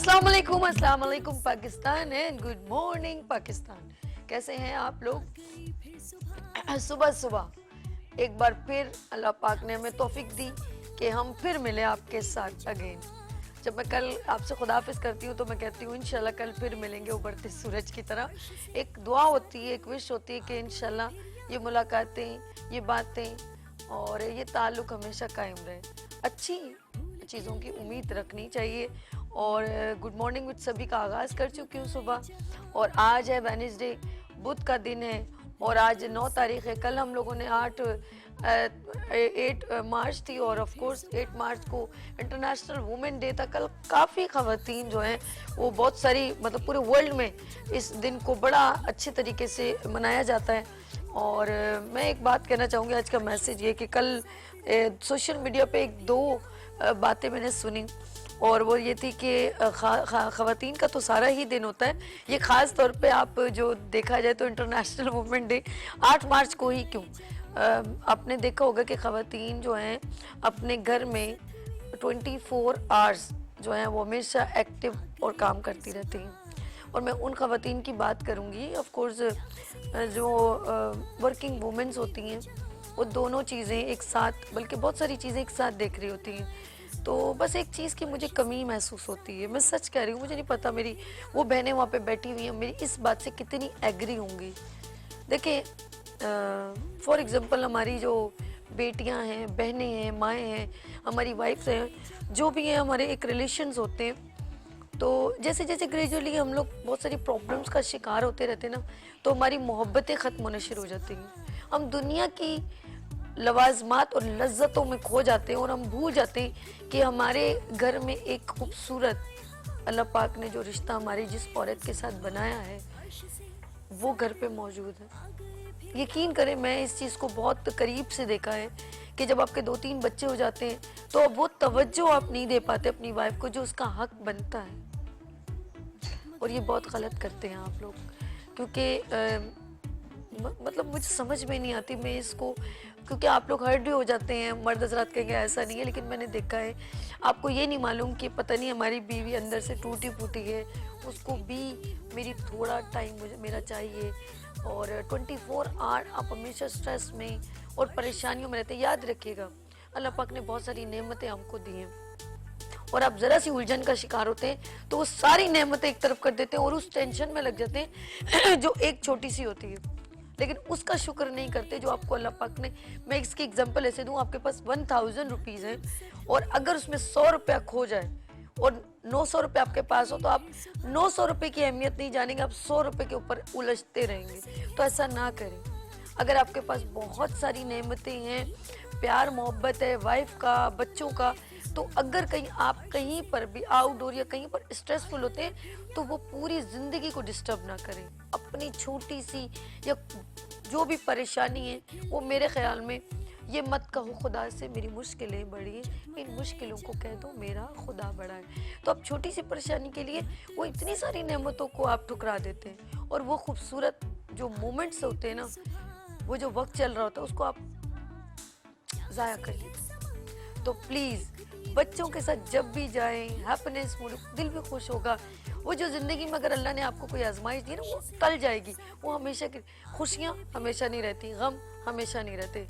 अस्सलाम वालेकुम Pakistan and good morning Pakistan. कैसे हैं आप लोग? सुबह सुबह एक बार फिर अल्लाह पाक ने हमें तौफीक दी कि हम फिर मिले आपके साथ अगेन। जब मैं कल आपसे खुदाफिज करती हूँ तो मैं कहती हूँ इंशाल्लाह कल फिर मिलेंगे उभरते सूरज की तरह। एक दुआ होती है, एक विश होती है कि इंशाल्लाह ये मुलाकातें, ये बातें और ये ताल्लुक़ हमेशा कायम रहे। अच्छी चीज़ों की उम्मीद रखनी चाहिए। और गुड मॉर्निंग विद सभी का आगाज़ कर चुकी हूँ सुबह। और आज है वेडनेसडे, बुध का दिन है और आज 9 तारीख़ है। कल हम लोगों ने 8 मार्च थी और ऑफ कोर्स 8 मार्च को इंटरनेशनल वुमेन डे था। कल काफ़ी ख़वातीन जो हैं वो बहुत सारी मतलब पूरे वर्ल्ड में इस दिन को बड़ा अच्छे तरीके से मनाया जाता है। और मैं एक बात कहना चाहूँगी, आज का मैसेज ये कि कल सोशल मीडिया पे एक दो बातें मैंने सुनी और वो ये थी कि ख़वातीन का तो सारा ही दिन होता है, ये ख़ास तौर पे आप जो देखा जाए तो इंटरनेशनल वुमेन डे 8 मार्च को ही क्यों। आपने देखा होगा कि ख़वातीन जो हैं अपने घर में 24 आवर्स जो हैं वो हमेशा एक्टिव और काम करती रहती हैं। और मैं उन ख़वातीन की बात करूँगी ऑफ कोर्स जो वर्किंग वुमेन्स होती हैं, वो दोनों चीज़ें एक साथ, बल्कि बहुत सारी चीज़ें एक साथ देख रही होती हैं। तो बस एक चीज़ की मुझे कमी महसूस होती है, मैं सच कह रही हूँ, मुझे नहीं पता मेरी वो बहनें वहाँ पे बैठी हुई हैं मेरी इस बात से कितनी एग्री होंगी। देखिए फॉर एग्ज़ाम्पल हमारी जो बेटियाँ हैं, बहनें हैं, माएँ हैं, हमारी वाइफ्स हैं, जो भी हैं, हमारे एक रिलेशन्स होते हैं। तो जैसे जैसे ग्रेजुअली हम लोग बहुत सारी प्रॉब्लम्स का शिकार होते रहते हैं ना, तो हमारी मोहब्बतें ख़त्म होना शुरू हो जाती हैं। हम दुनिया की लवाजमात और लज्जतों में खो जाते हैं और हम भूल जाते हैं कि हमारे घर में एक खूबसूरत अल्लाह पाक ने जो रिश्ता हमारी जिस औरत के साथ बनाया है वो घर पे मौजूद है। यकीन करें, मैं इस चीज़ को बहुत करीब से देखा है कि जब आपके 2-3 बच्चे हो जाते हैं तो अब वो तवज्जो आप नहीं दे पाते अपनी वाइफ को जो उसका हक बनता है। और ये बहुत गलत करते हैं आप लोग, क्योंकि मतलब मुझे समझ में नहीं आती मैं इसको, क्योंकि आप लोग हर्ट भी हो जाते हैं। मर्द हज़रात कहेंगे ऐसा नहीं है, लेकिन मैंने देखा है, आपको ये नहीं मालूम कि पता नहीं हमारी बीवी अंदर से टूटी फूटी है, उसको भी मेरी थोड़ा टाइम मुझे मेरा चाहिए। और 24 आवर आप हमेशा स्ट्रेस में और परेशानियों में रहते हैं। याद रखिएगा, अल्लाह पाक ने बहुत सारी नेमतें हमको दी हैं और आप ज़रा सी उलझन का शिकार होते हैं तो वो सारी नेमतें एक तरफ कर देते हैं और उस टेंशन में लग जाते हैं जो एक छोटी सी होती है, लेकिन उसका शुक्र नहीं करते जो आपको अल्लाह पाक ने। मैं इसकी एग्जांपल ऐसे दूं, आपके पास 1000 रुपीज़ है और अगर उसमें 100 रुपया खो जाए और 900 रुपये आपके पास हो तो आप 900 रुपये की अहमियत नहीं जानेंगे, आप 100 रुपये के ऊपर उलझते रहेंगे। तो ऐसा ना करें। अगर आपके पास बहुत सारी नेमतें हैं, प्यार मोहब्बत है वाइफ का, बच्चों का, तो अगर कहीं आप कहीं पर भी आउटडोर या कहीं पर स्ट्रेसफुल होते हैं तो वो पूरी ज़िंदगी को डिस्टर्ब ना करें। अपनी छोटी सी या जो भी परेशानी है वो मेरे ख्याल में ये मत कहो खुदा से मेरी मुश्किलें बड़ी हैं, इन मुश्किलों को कह दो मेरा खुदा बड़ा है। तो अब छोटी सी परेशानी के लिए वो इतनी सारी नेमतों को आप ठुकरा देते हैं और वो खूबसूरत जो मोमेंट्स होते हैं ना, वो जो वक्त चल रहा होता है उसको आप ज़ाया कर देते। तो प्लीज़ बच्चों के साथ जब भी जाएं, हैप्पीनेस मूड, दिल भी खुश होगा। वो जो ज़िंदगी में अगर अल्लाह ने आपको कोई आजमाइश दी ना, वो टल जाएगी। वो हमेशा की खुशियाँ हमेशा नहीं रहती, गम हमेशा नहीं रहते,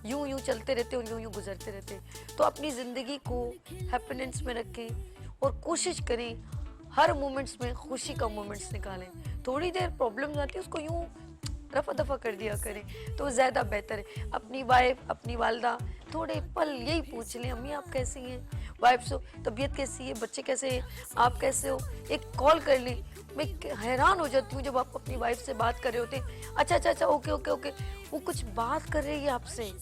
यूं यूं चलते रहते और यूं यूं गुजरते रहते। तो अपनी ज़िंदगी को हैप्पीनेस में रखें और कोशिश करें हर मोमेंट्स में खुशी का मोमेंट्स निकालें। थोड़ी देर प्रॉब्लम आती है उसको यूं रफा दफा कर दिया करें तो ज़्यादा बेहतर है। अपनी वाइफ, अपनी वालदा थोड़े पल यही पूछ लें, अम्मी आप कैसी हैं, वाइफ से तबीयत कैसी है, बच्चे कैसे हैं, आप कैसे हो, एक कॉल कर लें। मैं हैरान हो जाती हूँ जब आप अपनी वाइफ से बात कर रहे होते हैं, अच्छा अच्छा अच्छा ओके ओके ओके, वो कुछ बात कर रही है आपसे,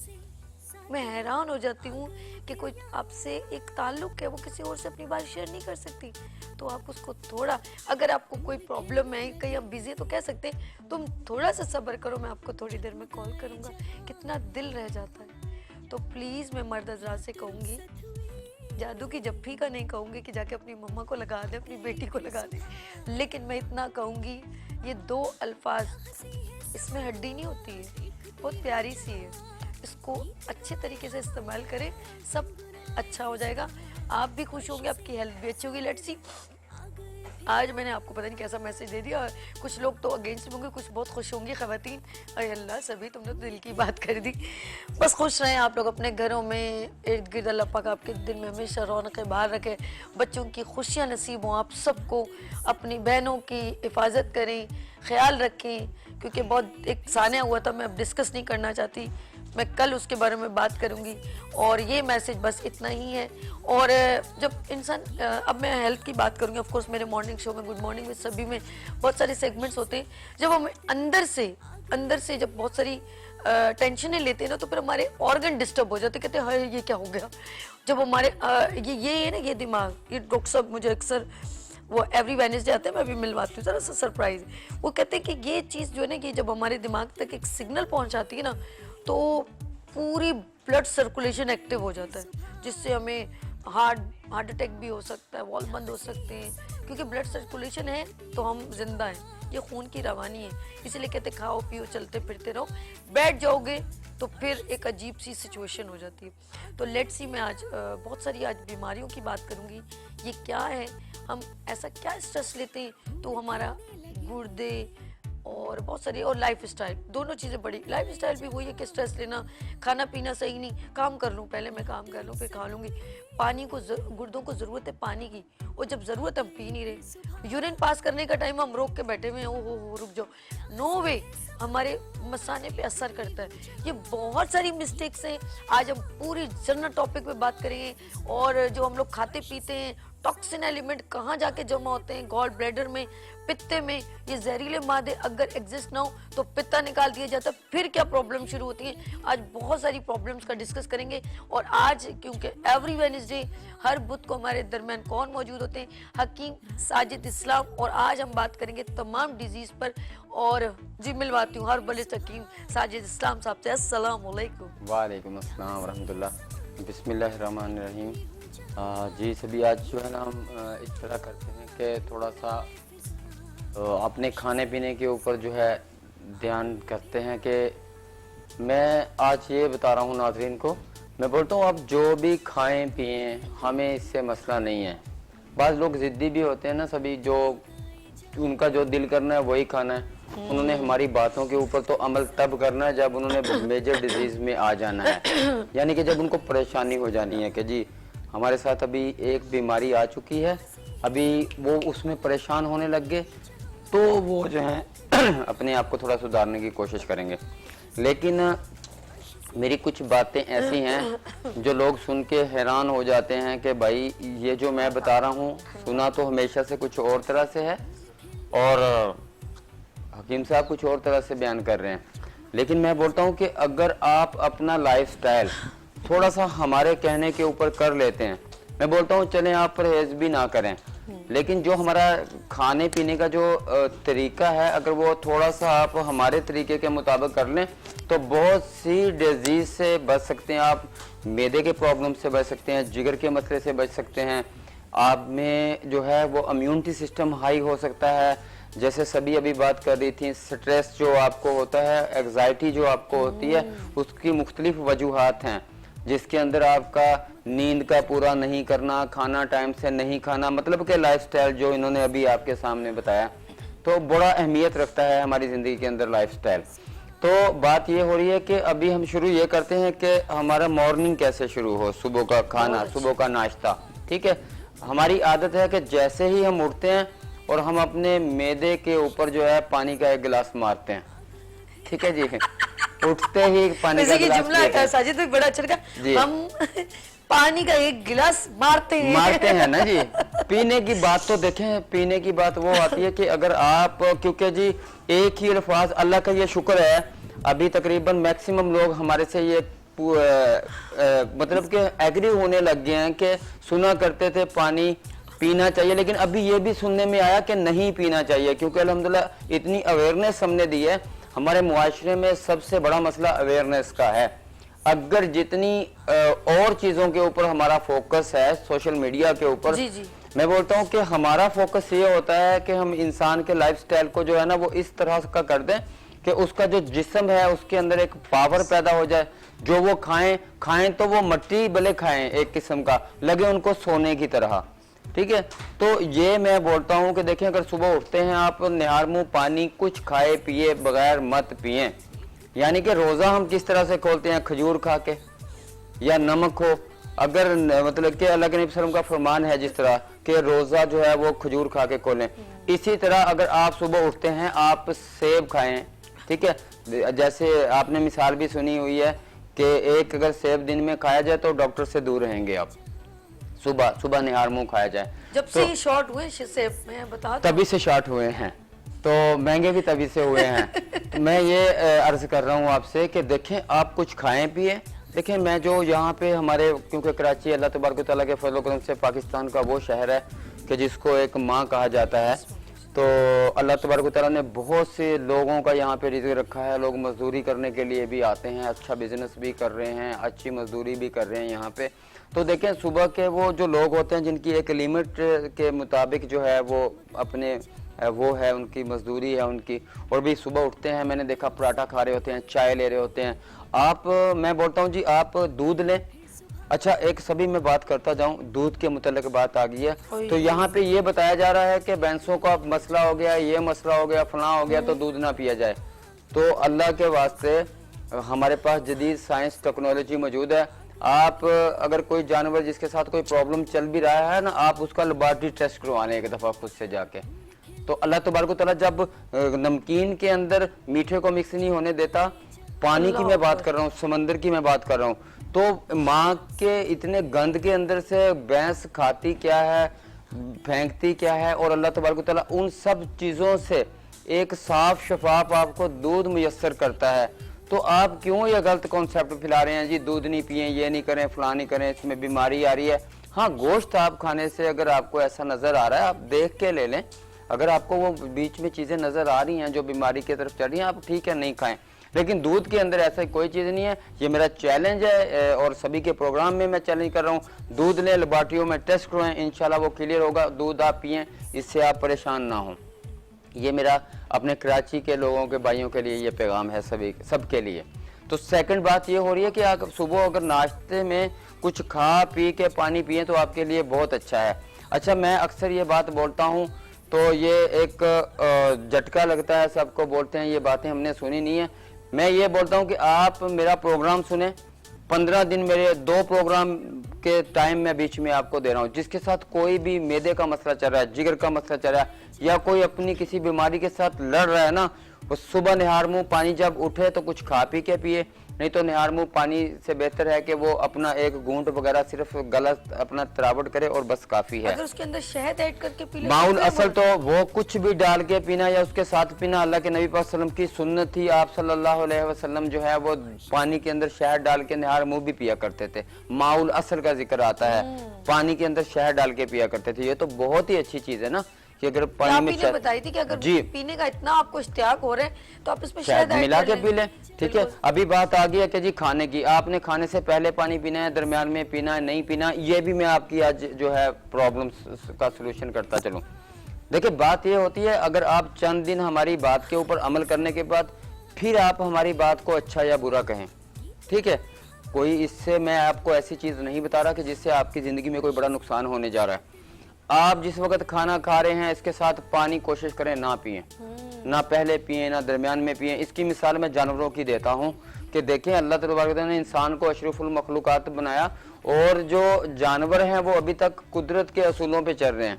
मैं हैरान हो जाती हूँ कि कोई आपसे एक ताल्लुक है वो किसी और से अपनी बात शेयर नहीं कर सकती। तो आप उसको थोड़ा, अगर आपको कोई प्रॉब्लम है, कहीं आप बिजी है तो कह सकते हैं तुम थोड़ा सा सब्र करो, मैं आपको थोड़ी देर में कॉल करूँगा। कितना दिल रह जाता है। तो प्लीज़ मैं मर्द हज़रात से कहूँगी, जादू की जप्फी का नहीं कहूँगी कि जाके अपनी मम्मा को लगा दे, अपनी बेटी को लगा दे, लेकिन मैं इतना कहूँगी, ये 2 अल्फाज, इसमें हड्डी नहीं होती है, बहुत प्यारी सी है, इसको अच्छे तरीके से इस्तेमाल करें, सब अच्छा हो जाएगा। आप भी खुश होंगे, आपकी हेल्थ भी अच्छी होगी। लेट्स सी आज मैंने आपको पता नहीं कैसा मैसेज दे दिया, और कुछ लोग तो अगेंस्ट होंगे, कुछ बहुत खुश होंगी खवातीन। अरे अल्लाह, सभी तुमने तो दिल की बात कर दी। बस खुश रहें आप लोग अपने घरों में, इर्द गिर्द। अल्लाह पाक आपके दिन में हमेशा रौनकें बाहर रखे, बच्चों की खुशियाँ नसीब हों आप सबको, अपनी बहनों की हिफाजत करें, ख्याल रखें, क्योंकि बहुत एक सानिया हुआ था, मैं अब डिस्कस नहीं करना चाहती, मैं कल उसके बारे में बात करूंगी। और ये मैसेज बस इतना ही है। और जब इंसान, अब मैं हेल्थ की बात करूंगी, ऑफ कोर्स मेरे मॉर्निंग शो में गुड मॉर्निंग विद सभी में बहुत सारे सेगमेंट्स होते हैं। जब हम अंदर से जब बहुत सारी टेंशनें लेते हैं ना, तो फिर हमारे ऑर्गन डिस्टर्ब हो जाते, कहते हैं ये क्या हो गया। जब हमारे ये है ना, ये दिमाग, ये डॉक्टर साहब मुझे अक्सर वो एवरी वेडनेसडे आते हैं, मैं भी मिलवाती हूँ, ज़रा सा सरप्राइज। वो कहते हैं कि ये चीज़ जो है ना, कि जब हमारे दिमाग तक एक सिग्नल पहुँचाती है ना, तो पूरी ब्लड सर्कुलेशन एक्टिव हो जाता है, जिससे हमें हार्ट अटैक भी हो सकता है, वॉल बंद हो सकते हैं, क्योंकि ब्लड सर्कुलेशन है तो हम जिंदा हैं, ये खून की रवानी है। इसलिए कहते खाओ पियो चलते फिरते रहो, बैठ जाओगे तो फिर एक अजीब सी सिचुएशन हो जाती है। तो लेट्स सी, मैं आज बहुत सारी आज बीमारियों की बात करूंगी। ये क्या है, हम ऐसा क्या स्ट्रेस लेते हैं, तो हमारा गुर्दे और बहुत सारी, और लाइफ स्टाइल, दोनों चीज़ें बड़ी। लाइफ स्टाइल भी वही है कि स्ट्रेस लेना, खाना पीना सही नहीं, काम कर लूँ पहले, मैं काम कर लूँ फिर खा लूँगी। पानी को गुर्दों को ज़रूरत है पानी की, और जब ज़रूरत हम पी नहीं रहे। यूरिन पास करने का टाइम हम रोक के बैठे हुए हैं, ओ हो रुक जाओ, नो वे, हमारे मसाने पे असर करता है। ये बहुत सारी मिस्टेक्स हैं। आज हम पूरी जनरल टॉपिक पे बात करेंगे। और जो हम लोग खाते पीते हैं, टॉक्सिन एलिमेंट कहाँ जाके जमा होते हैं, गॉल ब्लैडर में, पित्ते में, ये जहरीले मादे अगर एग्जिस्ट ना हो तो पित्ता निकाल दिया जाता है, फिर क्या प्रॉब्लम शुरू होती है। आज बहुत सारी प्रॉब्लम्स का डिस्कस करेंगे। और आज क्योंकि एवरी वेडनेसडे हर बुध को हमारे दरमियान कौन मौजूद होते हैं, हकीम साजिद इस्लाम, और आज हम बात करेंगे तमाम डिजीज पर। और जी मिलवाती हूँ हर्बलिस्ट हकीम साजिद इस्लाम साहब से। अस्सलाम वालेकुम। वालेकुम अस्सलाम रहमतुल्लाह। बिस्मिल्लाहिर्रहमानिर्रहीम। जी सभी आज जो है ना, हम इस तरह करते हैं कि थोड़ा सा अपने खाने पीने के ऊपर जो है ध्यान करते हैं। कि मैं आज ये बता रहा हूँ नाज़रीन को, मैं बोलता हूँ आप जो भी खाएं पिएं, हमें इससे मसला नहीं है। बाज़ लोग ज़िद्दी भी होते हैं ना, सभी जो उनका जो दिल करना है वही खाना है। उन्होंने हमारी बातों के ऊपर तो अमल तब करना है जब उन्होंने मेजर डिजीज में आ जाना है, यानी कि जब उनको परेशानी हो जानी है कि जी हमारे साथ अभी एक बीमारी आ चुकी है, अभी वो उसमें परेशान होने लग गए, तो वो जो है अपने आप को थोड़ा सुधारने की कोशिश करेंगे। लेकिन मेरी कुछ बातें ऐसी हैं जो लोग सुन के हैरान हो जाते हैं कि भाई ये जो मैं बता रहा हूँ, सुना तो हमेशा से कुछ और तरह से है और हकीम साहब कुछ और तरह से बयान कर रहे हैं। लेकिन मैं बोलता हूँ कि अगर आप अपना लाइफस्टाइल थोड़ा सा हमारे कहने के ऊपर कर लेते हैं, मैं बोलता हूँ चलें आप परहेज भी ना करें, लेकिन जो हमारा खाने पीने का जो तरीका है, अगर वो थोड़ा सा आप हमारे तरीके के मुताबिक कर लें तो बहुत सी डिजीज से बच सकते हैं। आप मैदे के प्रॉब्लम से बच सकते हैं, जिगर के मसले से बच सकते हैं, आप में जो है वो इम्यूनिटी सिस्टम हाई हो सकता है। जैसे सभी अभी बात कर रही थी, स्ट्रेस जो आपको होता है, एग्जाइटी जो आपको होती है, उसकी मुख्तलिफ वजूहात हैं, जिसके अंदर आपका नींद का पूरा नहीं करना, खाना टाइम से नहीं खाना, मतलब कि लाइफस्टाइल जो इन्होंने अभी आपके सामने बताया, तो बड़ा अहमियत रखता है हमारी ज़िंदगी के अंदर लाइफस्टाइल। तो बात ये हो रही है कि अभी हम शुरू ये करते हैं कि हमारा मॉर्निंग कैसे शुरू हो, सुबह का खाना, सुबह का नाश्ता। ठीक है, हमारी आदत है कि जैसे ही हम उठते हैं और हम अपने मैदे के ऊपर जो है पानी का एक गिलास मारते हैं। ठीक है जी, उठते ही पानी का गिलास जुमला साजिद भी बड़ा अच्छा लगा, हम पानी का एक गिलास मारते हैं ना जी। पीने की बात तो देखें, पीने की बात वो आती है कि अगर आप, क्योंकि जी एक ही अल्फाज, अल्लाह का ये शुक्र है अभी तकरीबन मैक्सिमम लोग हमारे से ये मतलब कि एग्री होने लग गए हैं कि सुना करते थे पानी पीना चाहिए, लेकिन अभी ये भी सुनने में आया कि नहीं पीना चाहिए, क्योंकि अल्हम्दुलिल्लाह इतनी अवेयरनेस हमने दी है। हमारे मुआशरे में सबसे बड़ा मसला अवेयरनेस का है। अगर जितनी और चीज़ों के ऊपर हमारा फोकस है, सोशल मीडिया के ऊपर, मैं बोलता हूँ कि हमारा फोकस ये होता है कि हम इंसान के लाइफस्टाइल को जो है ना वो इस तरह का कर दें कि उसका जो जिस्म है उसके अंदर एक पावर पैदा हो जाए, जो वो खाएं तो वो मट्टी भले खाएं, एक किस्म का लगे उनको सोने की तरह। ठीक है। तो ये मैं बोलता हूँ कि देखें, अगर सुबह उठते हैं आप, निहार मुंह पानी कुछ खाए पिए बगैर मत पिए। यानी कि रोज़ा हम किस तरह से खोलते हैं, खजूर खा के या नमक हो, अगर मतलब कि अल्लाह के नबी सल्लल्लाहु अलैहि वसल्लम का फरमान है जिस तरह कि रोज़ा जो है वो खजूर खा के खोलें, इसी तरह अगर आप सुबह उठते हैं आप सेब खाएं, ठीक है। जैसे आपने मिसाल भी सुनी हुई है कि एक अगर सेब दिन में खाया जाए तो डॉक्टर से दूर रहेंगे आप। सुबह सुबह निहार मुंह खाया जाए। जब से ये शॉर्ट हुए सेब, मैं बता तभी से शॉर्ट हुए हैं, तो महंगे भी तभी से हुए हैं। तो मैं ये अर्ज कर रहा हूँ आपसे कि देखें, आप कुछ खाएं पिए। देखें, मैं जो यहाँ पे हमारे, क्योंकि कराची अल्लाह तबारक व तआला के फजल व करम से पाकिस्तान का वो शहर है कि जिसको एक माँ कहा जाता है, तो अल्लाह तबारक व तआला ने बहुत से लोगों का यहाँ पे रिज़्क़ रखा है। लोग मजदूरी करने के लिए भी आते हैं, अच्छा बिजनेस भी कर रहे हैं, अच्छी मजदूरी भी कर रहे हैं यहाँ पे। तो देखें, सुबह के वो जो लोग होते हैं जिनकी एक लिमिट के मुताबिक जो है वो अपने वो है, उनकी मजदूरी है उनकी, और भी सुबह उठते हैं, मैंने देखा पराठा खा रहे होते हैं, चाय ले रहे होते हैं। आप, मैं बोलता हूँ जी, आप दूध लें। अच्छा, एक सभी मैं बात करता जाऊं, दूध के मुतल्लिक बात आ गई है, तो यहाँ पे ये बताया जा रहा है कि भैंसों का मसला हो गया, ये मसला हो गया, फला हो गया, तो दूध ना पिया जाए। तो अल्लाह के वास्ते हमारे पास जदीद साइंस टेक्नोलॉजी मौजूद है। आप अगर कोई जानवर जिसके साथ कोई प्रॉब्लम चल भी रहा है ना, आप उसका लेबॉरेटरी टेस्ट करवाने एक दफा खुद से जाके। तो अल्लाह तबारक व तआला जब नमकीन के अंदर मीठे को मिक्स नहीं होने देता, पानी की मैं बात कर रहा हूँ, समंदर की मैं बात कर रहा हूँ, तो माँ के इतने गंद के अंदर से भैंस खाती क्या है, फेंकती क्या है, और अल्लाह तबारक व तआला उन सब चीज़ों से एक साफ शफाफ आपको दूध मुयस्सर करता है। तो आप क्यों ये गलत कॉन्सेप्ट फैला रहे हैं जी, दूध नहीं पिए, ये नहीं करें, फलां नहीं करें, इसमें बीमारी आ रही है। हाँ, गोश्त आप खाने से अगर आपको ऐसा नज़र आ रहा है, आप देख के ले लें। अगर आपको वो बीच में चीज़ें नज़र आ रही हैं जो बीमारी की तरफ चल रही हैं, आप ठीक है नहीं खाएं, लेकिन दूध के अंदर ऐसा कोई चीज़ नहीं है। ये मेरा चैलेंज है और सभी के प्रोग्राम में मैं चैलेंज कर रहा हूँ, दूध लें, लेबॉरेटरियों में टेस्ट करवाएं, इंशाल्लाह वो क्लियर होगा। दूध आप पिएं, इससे आप परेशान ना हों। ये मेरा अपने कराची के लोगों के भाइयों के लिए ये पैगाम है, सभी सबके लिए। तो सेकंड बात ये हो रही है कि आप सुबह अगर नाश्ते में कुछ खा पी के पानी पिए तो आपके लिए बहुत अच्छा है। अच्छा, मैं अक्सर ये बात बोलता हूँ तो ये एक झटका लगता है, सबको बोलते हैं, ये बातें हमने सुनी नहीं है। मैं ये बोलता हूँ कि आप मेरा प्रोग्राम सुने, 15 दिन मेरे 2 प्रोग्राम के टाइम मैं बीच में आपको दे रहा हूँ। जिसके साथ कोई भी मैदे का मसला चल रहा है, जिगर का मसला चल रहा है, या कोई अपनी किसी बीमारी के साथ लड़ रहा है ना, वो सुबह निहार मुंह पानी जब उठे तो कुछ खा पी के पिए, नहीं तो निहार मुंह पानी से बेहतर है कि वो अपना एक घूंट वगैरह सिर्फ गला अपना तरावट करे और बस काफी है। अगर उसके अंदर शहद ऐड करके पी ले, माउल असल तो वो कुछ भी डाल के पीना या उसके साथ पीना अल्लाह के नबी पाक सल्लल्लाहु अलैहि वसल्लम की सुन्नत थी। आप सल्लल्लाहु अलैहि वसल्लम जो है वो पानी के अंदर शहद डाल के निहार मुंह भी पिया करते थे। माउल असल का जिक्र आता है, पानी के अंदर शहद डाल के पिया करते थे। ये तो बहुत ही अच्छी चीज है ना कि अगर पानी में शहद बताई थी कि अगर जी पीने का इतना आपको इश्तियाक हो रहा है तो आप इसमें शहद शहद मिला के पी लें, ठीक है। अभी बात आ गई है कि जी खाने की, आपने खाने से पहले पानी पीना है, दरमियान में पीना है, नहीं पीना, ये भी मैं आपकी आज जो है प्रॉब्लम का सलूशन करता चलूं। देखिए, बात ये होती है, अगर आप चंद दिन हमारी बात के ऊपर अमल करने के बाद फिर आप हमारी बात को अच्छा या बुरा कहें, ठीक है, कोई इससे मैं आपको ऐसी चीज नहीं बता रहा कि जिससे आपकी जिंदगी में कोई बड़ा नुकसान होने जा रहा है। आप जिस वक्त खाना खा रहे हैं इसके साथ पानी कोशिश करें ना पिए, ना पहले पिए ना दरमियान में पिए। इसकी मिसाल मैं जानवरों की देता हूँ कि देखें, अल्लाह तबारक ने इंसान को अशरफुल मखलूकात बनाया और जो जानवर हैं वो अभी तक कुदरत के असूलों पे चल रहे हैं।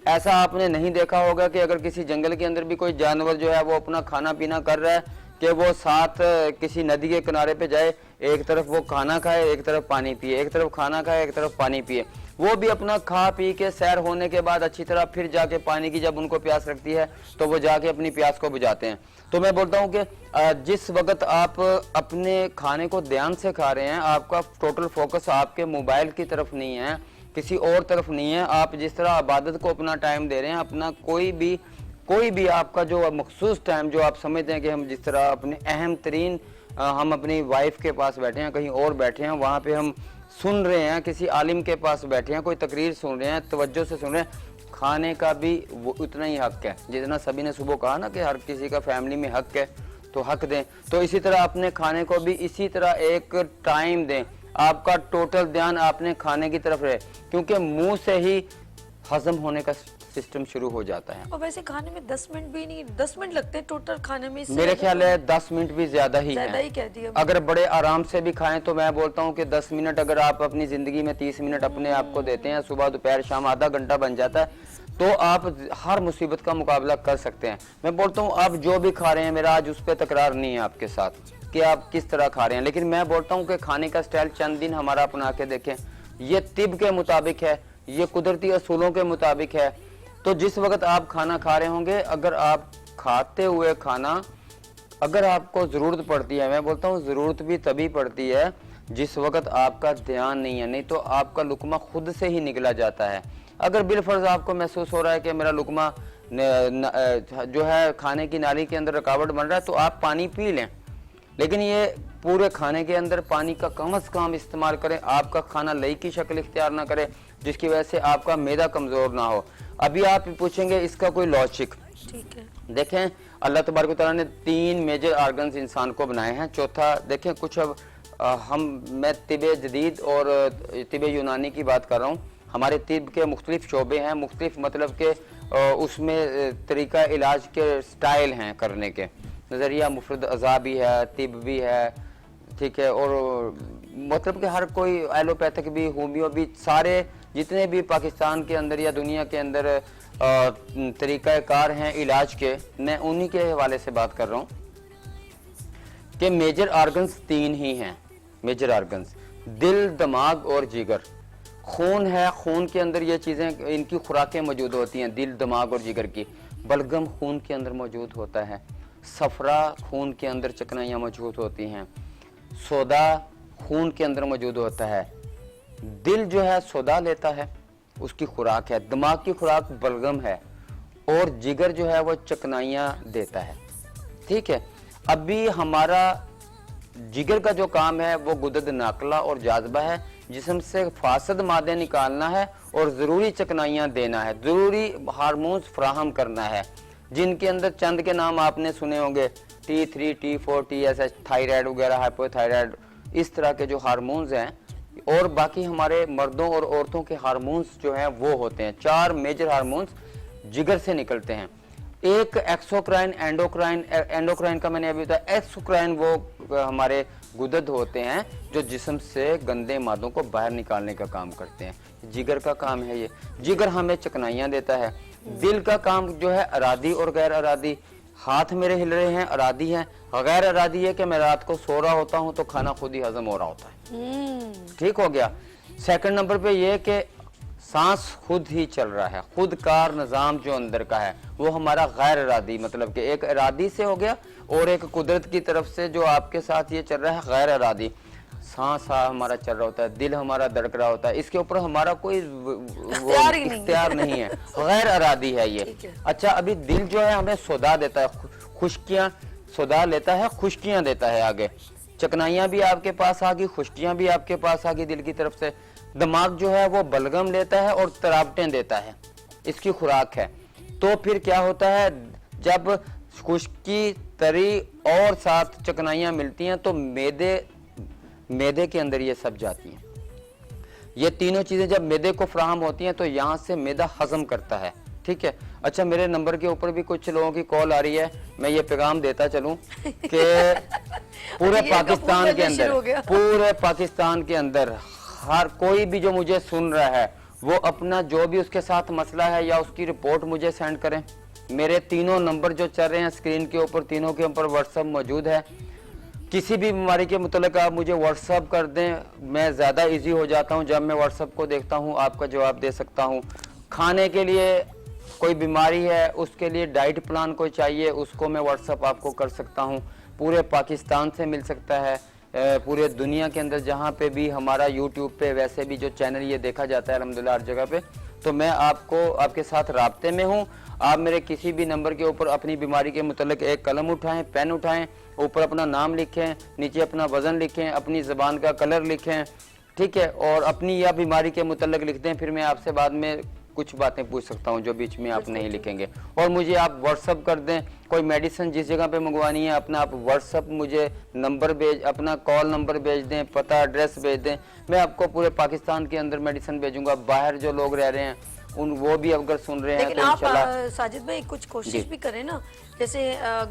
ऐसा आपने नहीं देखा होगा कि अगर किसी जंगल के अंदर भी कोई जानवर जो है वो अपना खाना पीना कर रहा है कि वो साथ किसी नदी के किनारे पे जाए, एक तरफ वो खाना खाए, एक तरफ पानी पिए, एक तरफ खाना खाए, एक तरफ पानी पिए। वो भी अपना खा पी के सैर होने के बाद अच्छी तरह फिर जाके पानी की जब उनको प्यास लगती है तो वो जाके अपनी प्यास को बुझाते हैं। तो मैं बोलता हूँ कि जिस वक्त आप अपने खाने को ध्यान से खा रहे हैं, आपका टोटल फोकस आपके मोबाइल की तरफ नहीं है, किसी और तरफ नहीं है, आप जिस तरह इबादत को अपना टाइम दे रहे हैं, अपना कोई भी आपका जो मखसूस टाइम जो आप समझते हैं कि हम जिस तरह अपने अहम तरीन हम अपनी वाइफ के पास बैठे हैं, कहीं और बैठे हैं, वहाँ पे हम सुन रहे हैं, किसी आलिम के पास बैठे हैं, कोई तकरीर सुन रहे हैं, तवज्जो से सुन रहे हैं, खाने का भी वो उतना ही हक है जितना सभी ने सुबह कहा ना कि हर किसी का फैमिली में हक है, तो हक दें। तो इसी तरह अपने खाने को भी इसी तरह एक टाइम दें, आपका टोटल ध्यान आपने खाने की तरफ रहे, क्योंकि मुंह से ही हजम होने का सिस्टम शुरू हो जाता है। और वैसे खाने में 10 मिनट भी नहीं, 10 मिनट लगते हैं टोटल खाने में, इससे मेरे ज्यादा ख्याल है 10 मिनट भी ज्यादा ही ज्यादा है। ही कह दिया। अगर बड़े आराम से भी खाएं तो मैं बोलता हूं कि 10 मिनट अगर आप अपनी जिंदगी में 30 मिनट अपने आप को देते हैं, सुबह दोपहर शाम आधा घंटा बन जाता है, तो आप हर मुसीबत का मुकाबला कर सकते हैं। मैं बोलता हूं आप जो भी खा रहे हैं, मेरा आज उस पर तकरार नहीं है आपके साथ कि आप किस तरह खा रहे हैं, लेकिन मैं बोलता हूं कि खाने का स्टाइल चंद दिन हमारा अपना के देखें। ये तिब के मुताबिक है, ये कुदरती असूलों के मुताबिक है। तो जिस वक्त आप खाना खा रहे होंगे, अगर आप खाते हुए खाना, अगर आपको ज़रूरत पड़ती है, मैं बोलता हूँ ज़रूरत भी तभी पड़ती है जिस वक्त आपका ध्यान नहीं है, नहीं तो आपका लुकमा खुद से ही निकला जाता है। अगर बिलफर्ज आपको महसूस हो रहा है कि मेरा लुकमा जो है खाने की नाली के अंदर रुकावट बन रहा है, तो आप पानी पी लें, लेकिन ये पूरे खाने के अंदर पानी का कम से कम इस्तेमाल करें। आपका खाना लई की शक्ल इख्तियार ना करे जिसकी वजह से आपका मैदा कमज़ोर ना हो। अभी आप पूछेंगे इसका कोई लॉजिक, ठीक है। देखें अल्लाह तबारक व तआला ने 3 मेजर ऑर्गन्स इंसान को बनाए हैं। चौथा देखें कुछ अब मैं तिब जदीद और तिब यूनानी की बात कर रहा हूँ। हमारे तिब के मुख्तलिफ शोबे हैं, मुख्तलिफ मतलब के उसमें तरीका इलाज के स्टाइल हैं करने के, नज़रिया मुफरद अज़ा भी है, तिब भी है, ठीक है, और मतलब कि हर कोई एलोपैथिक भी, होम्यो भी, सारे जितने भी पाकिस्तान के अंदर या दुनिया के अंदर तरीक़ाकार हैं इलाज के, मैं उन्हीं के हवाले से बात कर रहा हूँ कि मेजर ऑर्गन्स 3 ही हैं। मेजर ऑर्गन्स दिल, दिमाग और जिगर। खून है, खून के अंदर ये चीज़ें, इनकी खुराकें मौजूद होती हैं, दिल, दिमाग और जिगर की। बलगम खून के अंदर मौजूद होता है, सफरा खून के अंदर चिकनाइयाँ मौजूद होती हैं, सोदा खून के अंदर मौजूद होता है। दिल जो है सोदा लेता है, उसकी खुराक है। दिमाग की खुराक बलगम है, और जिगर जो है वो चिकनाइयाँ देता है, ठीक है। अभी हमारा जिगर का जो काम है वो गुदद नाकला और जाज़बा है, जिस्म से फासद मादे निकालना है और ज़रूरी चिकनाइयाँ देना है, ज़रूरी हार्मोन्स फ्राहम करना है, जिनके अंदर चंद के नाम आपने सुने होंगे, T3, T4, TSH, थायराइड वगैरह, हाइपोथायराइड, इस तरह के जो हार्मोन्स हैं। और बाकी हमारे मर्दों और औरतों के हार्मोन्स जो हैं वो होते हैं, 4 मेजर हार्मोन्स जिगर से निकलते हैं। एक एक्सोक्राइन, एंडोक्राइन, एंडोक्राइन का मैंने अभी बताया, एक्सोक्राइन वो हमारे गुदद होते हैं जो जिस्म से गंदे मादों को बाहर निकालने का काम करते हैं। जिगर का काम है ये। जिगर हमें चिकनाइयाँ देता है। दिल का काम जो है अरादी और गैर अरादी। हाथ मेरे हिल रहे हैं, अरादी हैं। गैर अरादी है कि मैं रात को सो रहा होता हूँ तो खाना खुद ही हजम हो रहा होता है, ठीक हो गया। सेकंड नंबर पे ये कि सांस खुद ही चल रहा है, खुद कार निज़ाम जो अंदर का है वो हमारा गैर इरादी, मतलब कि एक इरादी से हो गया और एक कुदरत की तरफ से जो आपके साथ ये चल रहा है गैर इरादी। सांस हमारा चल रहा होता है, दिल हमारा धड़क रहा होता है, इसके ऊपर हमारा कोई इख्तियार नहीं है, गैर इरादी है ये। अच्छा, अभी दिल जो है हमें सोदा देता है, खुश्कियाँ सोदा लेता है, खुश्कियाँ देता है। आगे चकनाइयाँ भी आपके पास आ गई, खुश्कियाँ भी आपके पास आ गई दिल की तरफ से। दिमाग जो है वो बलगम लेता है और तरावटें देता है, इसकी खुराक है। तो फिर क्या होता है, जब खुश्की, तरी और साथ चकनाइयाँ मिलती हैं तो मैदे के अंदर ये सब जाती हैं। ये तीनों चीज़ें जब मैदे को फ्राहम होती हैं तो यहाँ से मैदा हजम करता है, ठीक है। अच्छा, मेरे नंबर के ऊपर भी कुछ लोगों की कॉल आ रही है, मैं ये पैगाम देता चलूं कि पूरे पाकिस्तान के अंदर हर कोई भी जो मुझे सुन रहा है वो अपना जो भी उसके साथ मसला है या उसकी रिपोर्ट मुझे सेंड करें। मेरे तीनों नंबर जो चल रहे हैं स्क्रीन के ऊपर, तीनों के ऊपर व्हाट्सएप मौजूद है। किसी भी बीमारी के मुतल्लिक आप मुझे व्हाट्सएप कर दें, मैं ज़्यादा इजी हो जाता हूं, जब मैं व्हाट्सएप को देखता हूं आपका जवाब दे सकता हूं। खाने के लिए कोई बीमारी है, उसके लिए डाइट प्लान कोई चाहिए, उसको मैं व्हाट्सएप आपको कर सकता हूं। पूरे पाकिस्तान से मिल सकता है, पूरे दुनिया के अंदर जहां पे भी हमारा यूट्यूब पे वैसे भी जो चैनल ये देखा जाता है अल्हम्दुलिल्लाह हर जगह पे, तो मैं आपके साथ राब्ते में हूं। आप मेरे किसी भी नंबर के ऊपर अपनी बीमारी के मुतल्लिक एक कलम उठाएं, पेन उठाएं, ऊपर अपना नाम लिखें, नीचे अपना वज़न लिखें, अपनी ज़बान का कलर लिखें, ठीक है, और अपनी या बीमारी के मुतल्लिक लिख दें। फिर मैं आपसे बाद में कुछ बातें पूछ सकता हूं जो बीच में आप नहीं लिखेंगे, और मुझे आप व्हाट्सअप कर दें। कोई मेडिसिन जिस जगह पे मंगवानी है अपना आप व्हाट्सअप मुझे नंबर अपना कॉल नंबर भेज दें, पता एड्रेस भेज दें, मैं आपको पूरे पाकिस्तान के अंदर मेडिसिन भेजूंगा। बाहर जो लोग रह रहे हैं वो भी अगर सुन रहे हैं लेकिन तो आप इंशाल्लाह। साजिद भाई कुछ कोशिश जी। भी करें ना, जैसे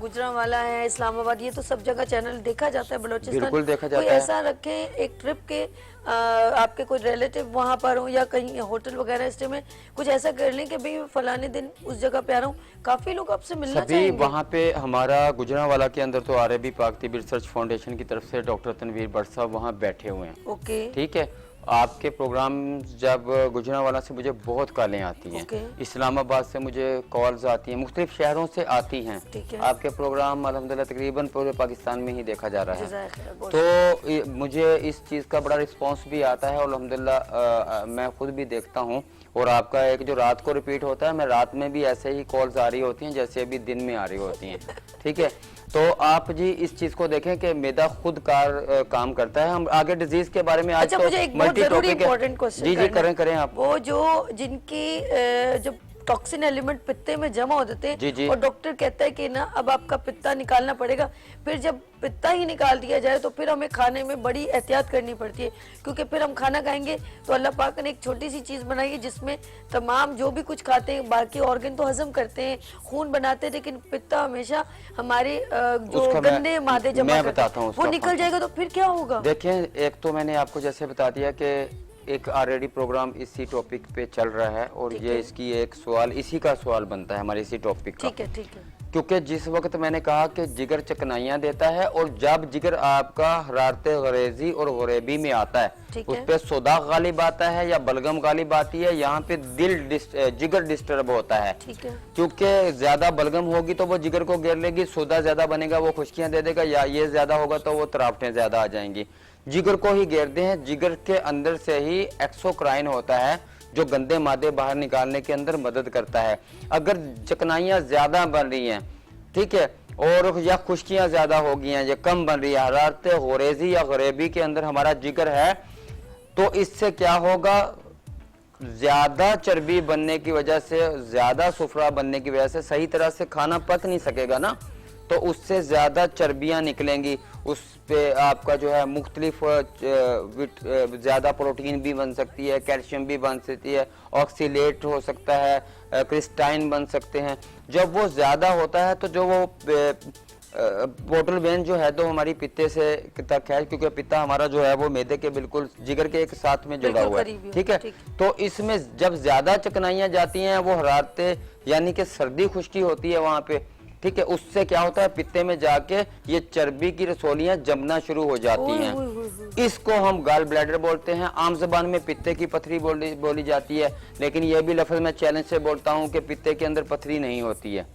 गुजरांवाला है, इस्लामाबाद, ये तो सब जगह चैनल देखा जाता है, बलोचिस्तान बिल्कुल देखा कोई जाता है। ऐसा रखें एक ट्रिप के, आपके कोई रिलेटिव वहां पर हो या कहीं होटल वगैरह स्टे में कुछ ऐसा कर लें कि भाई मैं फलाने दिन उस जगह पे आ रहा हूँ, काफी लोग आपसे मिलना सभी चाहेंगे। वहाँ पे हमारा गुजरांवाला के अंदर तो आरबी पाक तिब रिसर्च फाउंडेशन की तरफ से डॉक्टर तनवीर भट्ट साहब वहाँ बैठे हुए हैं। ओके ठीक है, आपके प्रोग्राम जब गुजरांवाला से मुझे बहुत कॉलें आती हैं, ओके। इस्लामाबाद से मुझे कॉल्स आती हैं, मुख्तलिफ शहरों से आती हैं। ठीक है। आपके प्रोग्राम अल्हम्दुलिल्लाह तकरीबन पूरे पाकिस्तान में ही देखा जा रहा है। जज़ाक खैर, बहुत तो मुझे इस चीज़ का बड़ा रिस्पांस भी आता है और अल्हम्दुलिल्लाह मैं खुद भी देखता हूँ। और आपका एक जो रात को रिपीट होता है, मैं रात में भी ऐसे ही कॉल्स आ रही होती हैं जैसे अभी दिन में आ रही होती हैं। ठीक है, तो आप जी इस चीज को देखें कि मैदा खुद काम करता है। हम आगे डिजीज के बारे में आज अच्छा, तो मुझे एक बहुत मल्टी जरूरी टॉपिक है। इंपॉर्टेंट क्वेश्चन जी जी करें आप। वो जो जिनकी जो टॉक्सिन एलिमेंट पित्ते में जमा हो जाते जी, जी। हैं और डॉक्टर कहता है कि ना अब आपका पित्ता निकालना पड़ेगा, फिर जब पित्ता ही निकाल दिया जाए तो फिर हमें खाने में बड़ी एहतियात करनी पड़ती है, क्योंकि फिर हम खाना खाएंगे तो अल्लाह पाक ने एक छोटी सी चीज बनाई है जिसमें तमाम जो भी कुछ खाते हैं, बाकी ऑर्गन तो हजम करते हैं, खून बनाते हैं, लेकिन पित्ता हमेशा हमारे जो उसका गंदे मादे जमा मैं करते हैं, बताता हूँ वो उसका निकल जाएगा तो फिर क्या होगा? देखें, एक तो मैंने आपको जैसे बता दिया कि एक ऑलरेडी प्रोग्राम इसी टॉपिक पे चल रहा है और ठीक ये है। इसकी एक सवाल इसी का सवाल बनता है हमारे इसी टॉपिक का। ठीक है, ठीक है। क्योंकि जिस वक्त मैंने कहा कि जिगर चिकनाइयाँ देता है और जब जिगर आपका हरारत गरेजी और गरेबी में आता है, ठीक उस है। पे सोदा गालिब आता है या बलगम गालिब आती है, यहाँ पे जिगर डिस्टर्ब होता है। ठीक है। क्योंकि ज्यादा बलगम होगी तो वो जिगर को घेर लेगी, सोदा ज्यादा बनेगा वो खुश्कियां दे देगा, या ये ज्यादा होगा तो वो तरावटें ज्यादा आ जाएंगी। जिगर को ही घेरते हैं। जिगर के अंदर से ही एक्सोक्राइन होता है जो गंदे मादे बाहर निकालने के अंदर मदद करता है। अगर चिकनाइयाँ ज्यादा बन रही हैं, ठीक है, और या खुश्कियाँ ज्यादा हो गई हैं या कम बन रही है, हरारत गरेजी या गरेबी के अंदर हमारा जिगर है, तो इससे क्या होगा, ज्यादा चर्बी बनने की वजह से, ज्यादा सुफरा बनने की वजह से सही तरह से खाना पक नहीं सकेगा ना, तो उससे ज्यादा चर्बियां निकलेंगी। उस पे आपका जो है मुख्तलिफ ज्यादा प्रोटीन भी बन सकती है, कैल्शियम भी बन सकती है, ऑक्सीलेट हो सकता है, क्रिस्टाइन बन सकते हैं। जब वो ज्यादा होता है तो जो वो पोर्टल वेन जो है तो हमारी पित्ते से तक है, क्योंकि पित्ता हमारा जो है वो मैदे के बिल्कुल जिगर के एक साथ में जुड़ा बिल्कुल हुआ करीब है। है, ठीक है, ठीक। तो इसमें जब ज्यादा चिकनाइयाँ जाती हैं, वो हरारते यानी कि सर्दी खुश्की होती है वहां पे, ठीक है, उससे क्या होता है, पित्ते में जाके ये चर्बी की रसोलियां जमना शुरू हो जाती ओए, हैं। ओए, ओए, ओए। इसको हम गाल ब्लैडर बोलते हैं। आम जबान में पित्ते की पथरी बोली जाती है, लेकिन यह भी लफ्ज मैं चैलेंज से बोलता हूं कि पित्ते के अंदर पथरी नहीं होती है।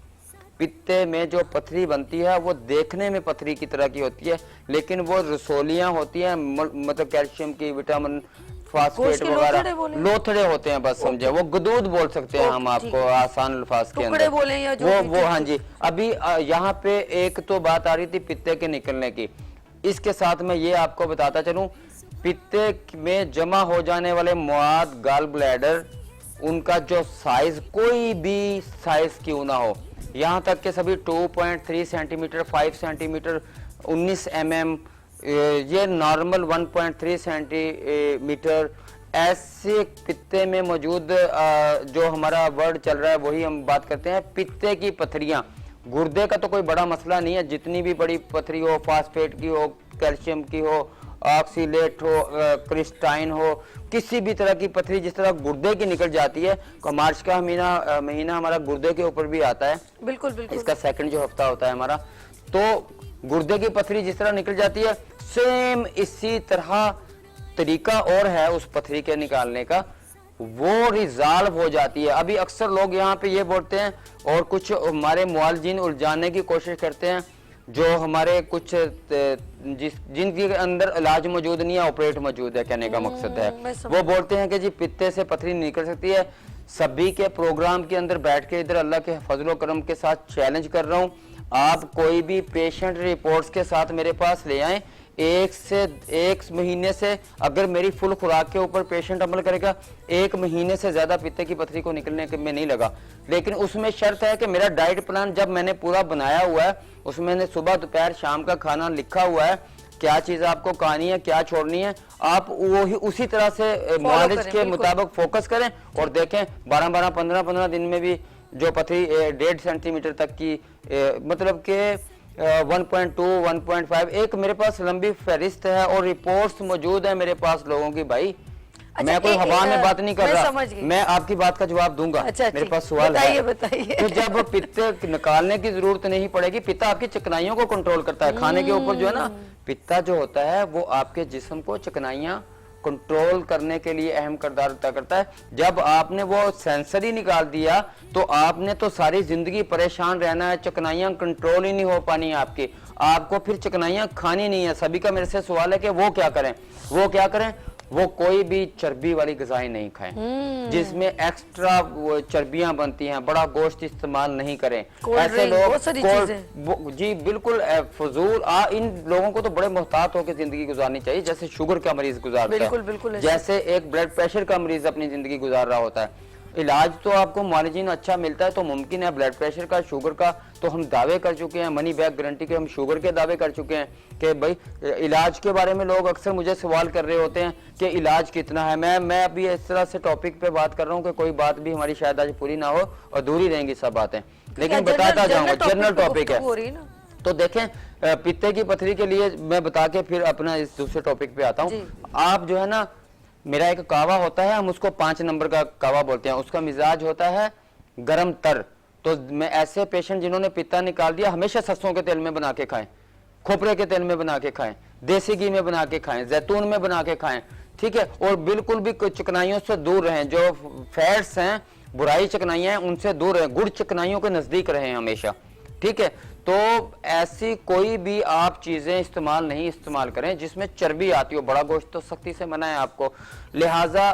पित्ते में जो पथरी बनती है वो देखने में पथरी की तरह की होती है, लेकिन वो रसोलियां होती हैं, मतलब कैल्शियम की, विटामिन, फास्फेट गोश्त के वगैरह, लोथड़े बोले? लोथड़े होते हैं, बस समझे, वो गदूद बोल सकते हैं हम ओके, आपको ठीक। आसान अल्फाज के टुकड़े अंदर बोले या जो भी, वो ठीक, हाँ ठीक। जी। अभी यहाँ पे एक तो बात आ रही थी पित्ते के निकलने की, इसके साथ मैं ये आपको बताता चलूं, पित्ते में जमा हो जाने वाले मवाद गाल ब्लैडर, उनका जो साइज कोई भी साइज क्यों ना हो, यहाँ तक के सभी 2.3 सेंटीमीटर, 5 सेंटीमीटर, 19 mm, ये नॉर्मल 1.3 सेंटीमीटर, ऐसे पित्ते में मौजूद जो हमारा वर्ड चल रहा है वही हम बात करते हैं, पित्ते की पथरियां। गुर्दे का तो कोई बड़ा मसला नहीं है, जितनी भी बड़ी पथरी हो, फास्फेट की हो, कैल्शियम की हो, ऑक्सीलेट हो, क्रिस्टाइन हो, किसी भी तरह की पथरी जिस तरह गुर्दे की निकल जाती है, मार्च का महीना हमारा गुर्दे के ऊपर भी आता है, बिल्कुल बिल्कुल। इसका सेकंड जो हफ्ता होता है हमारा, तो गुर्दे की पथरी जिस तरह निकल जाती है, सेम इसी तरह तरीका और है उस पथरी के निकालने का, वो रिजॉल्व हो जाती है। अभी अक्सर लोग यहाँ पे ये बोलते हैं और कुछ हमारे मुआलजीन उलझाने की कोशिश करते हैं, जो हमारे कुछ जिनके अंदर इलाज मौजूद नहीं है, ऑपरेट मौजूद है, कहने का मकसद है, वो बोलते हैं कि जी पित्ते से पथरी निकल सकती है। सभी के प्रोग्राम के अंदर बैठ के इधर अल्लाह के फजलो करम के साथ चैलेंज कर रहा हूँ, आप कोई भी पेशेंट रिपोर्ट्स के साथ मेरे पास ले आए, एक महीने से अगर मेरी फुल खुराक के ऊपर पेशेंट अमल करेगा, 1 महीने से ज्यादा पित्ते की पथरी को निकलने में नहीं लगा। लेकिन उसमें शर्त है कि मेरा डाइट प्लान जब मैंने पूरा बनाया हुआ है, उसमें मैंने सुबह दोपहर शाम का खाना लिखा हुआ है क्या चीज आपको खानी है, क्या छोड़नी है, आप वही उसी तरह से मालिश करें, के बिल्कुल। मुताबिक फोकस करें और देखें 12-12, 15-15 दिन में भी जो पथरी 1.5 सेंटीमीटर तक की मतलब के 1.2, 1.5, एक मेरे पास लंबी फहरिस्त है और रिपोर्ट्स मौजूद है मेरे पास लोगों की भाई। अच्छा, मैं कोई हवा में बात नहीं कर मैं रहा, समझ गई। मैं आपकी बात का जवाब दूंगा। अच्छा, मेरे ठीक। पास सवाल है, बताइए। तो जब पित्त निकालने की जरूरत नहीं पड़ेगी, पित्ता आपकी चिकनाइयों को कंट्रोल करता है। खाने के ऊपर जो है ना, पित्ता जो होता है वो आपके जिस्म को चिकनाइयां कंट्रोल करने के लिए अहम किरदार अदा करता है। जब आपने वो सेंसर ही निकाल दिया तो आपने तो सारी जिंदगी परेशान रहना है, चिकनाइयां कंट्रोल ही नहीं हो पानी है आपकी, आपको फिर चिकनाइयां खानी नहीं है। सभी का मेरे से सवाल है कि वो क्या करें, वो क्या करें, वो कोई भी चर्बी वाली ग़िज़ाएं नहीं खाएं जिसमें एक्स्ट्रा चर्बियां बनती हैं, बड़ा गोश्त इस्तेमाल नहीं करें। ऐसे लोग बहुत सारी चीजें। जी बिल्कुल फजूल इन लोगों को तो बड़े मोहतात होकर जिंदगी गुजारनी चाहिए, जैसे शुगर का मरीज गुजारता बिल्कुल, है, बिल्कुल ऐसे। जैसे एक ब्लड प्रेशर का मरीज अपनी जिंदगी गुजार रहा होता है। इलाज तो आपको मार्जिन अच्छा मिलता है तो मुमकिन है, ब्लड प्रेशर का, शुगर का तो हम दावे कर चुके हैं, मनी बैक गारंटी के हम शुगर के दावे कर चुके हैं कि भाई इलाज के बारे में लोग अक्सर मुझे सवाल कर रहे होते हैं कि इलाज कितना है। मैं अभी इस तरह से टॉपिक पे बात कर रहा हूँ कि कोई बात भी हमारी शायद आज पूरी ना हो और दूरी रहेंगी सब बातें, लेकिन बताता जाऊंगा, जनरल टॉपिक है। तो देखें पित्ते की पथरी के लिए मैं बता के फिर अपना इस दूसरे टॉपिक पे आता हूँ। आप जो है ना, मेरा एक कावा होता है, हम उसको 5 नंबर का कावा बोलते हैं, उसका मिजाज होता है गरम तर। तो मैं ऐसे पेशेंट जिन्होंने पित्ता निकाल दिया, हमेशा सरसों के तेल में बना के खाएं, खोपरे के तेल में बना के खाएं, देसी घी में बना के खाएं, जैतून में बना के खाएं, ठीक है। और बिल्कुल भी चिकनाइयों से दूर रहें, जो फैट्स हैं, बुराई चिकनाइयां हैं, उनसे दूर रहें, गुड़ चिकनाइयों के नजदीक रहें हमेशा, ठीक है। तो ऐसी कोई भी आप चीजें इस्तेमाल करें जिसमें चर्बी आती हो, बड़ा गोश्त तो सख्ती से मना है आपको। लिहाजा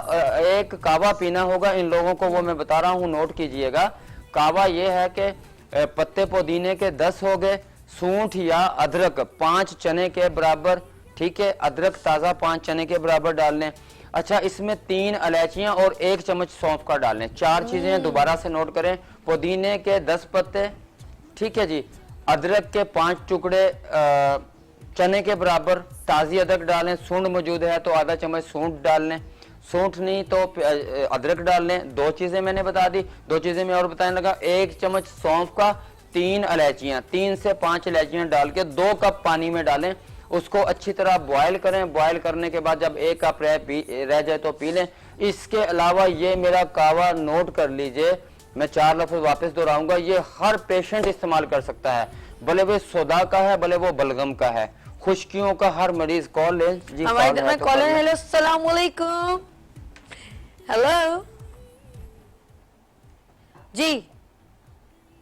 एक कावा पीना होगा इन लोगों को, वो मैं बता रहा हूं, नोट कीजिएगा। कावा ये है कि पत्ते पुदीने के 10 हो गए, सूंठ या अदरक 5 चने के बराबर, ठीक है, अदरक ताजा 5 चने के बराबर डाल लें। अच्छा, इसमें 3 इलायचियां और 1 चम्मच सौंफ का डाल लें। 4 चीजें दोबारा से नोट करें, पुदीने के 10 पत्ते, ठीक है जी, अदरक के 5 टुकड़े चने के बराबर ताजी अदरक डालें, सूंठ मौजूद है तो आधा चम्मच सूंठ डाल लें, सूंठ नहीं तो अदरक डाल लें। 2 चीजें मैंने बता दी, 2 चीजें मैं और बताने लगा। 1 चम्मच सौंफ का, 3 इलायचियां, 3 से 5 इलायचियां डाल के 2 कप पानी में डालें, उसको अच्छी तरह बॉयल करें। बॉयल करने के बाद जब 1 कप रह जाए तो पी लें। इसके अलावा ये मेरा कावा नोट कर लीजिए, मैं 4 लफ्ज वापस दोहराऊंगा, ये हर पेशेंट इस्तेमाल कर सकता है, भले वो सोदा का है, भले वो बलगम का है, खुश्कियों का हर मरीज। कॉल ले जी, हमारे इधर में कॉल है। हेलो, अस्सलाम वालेकुम। हेलो जी,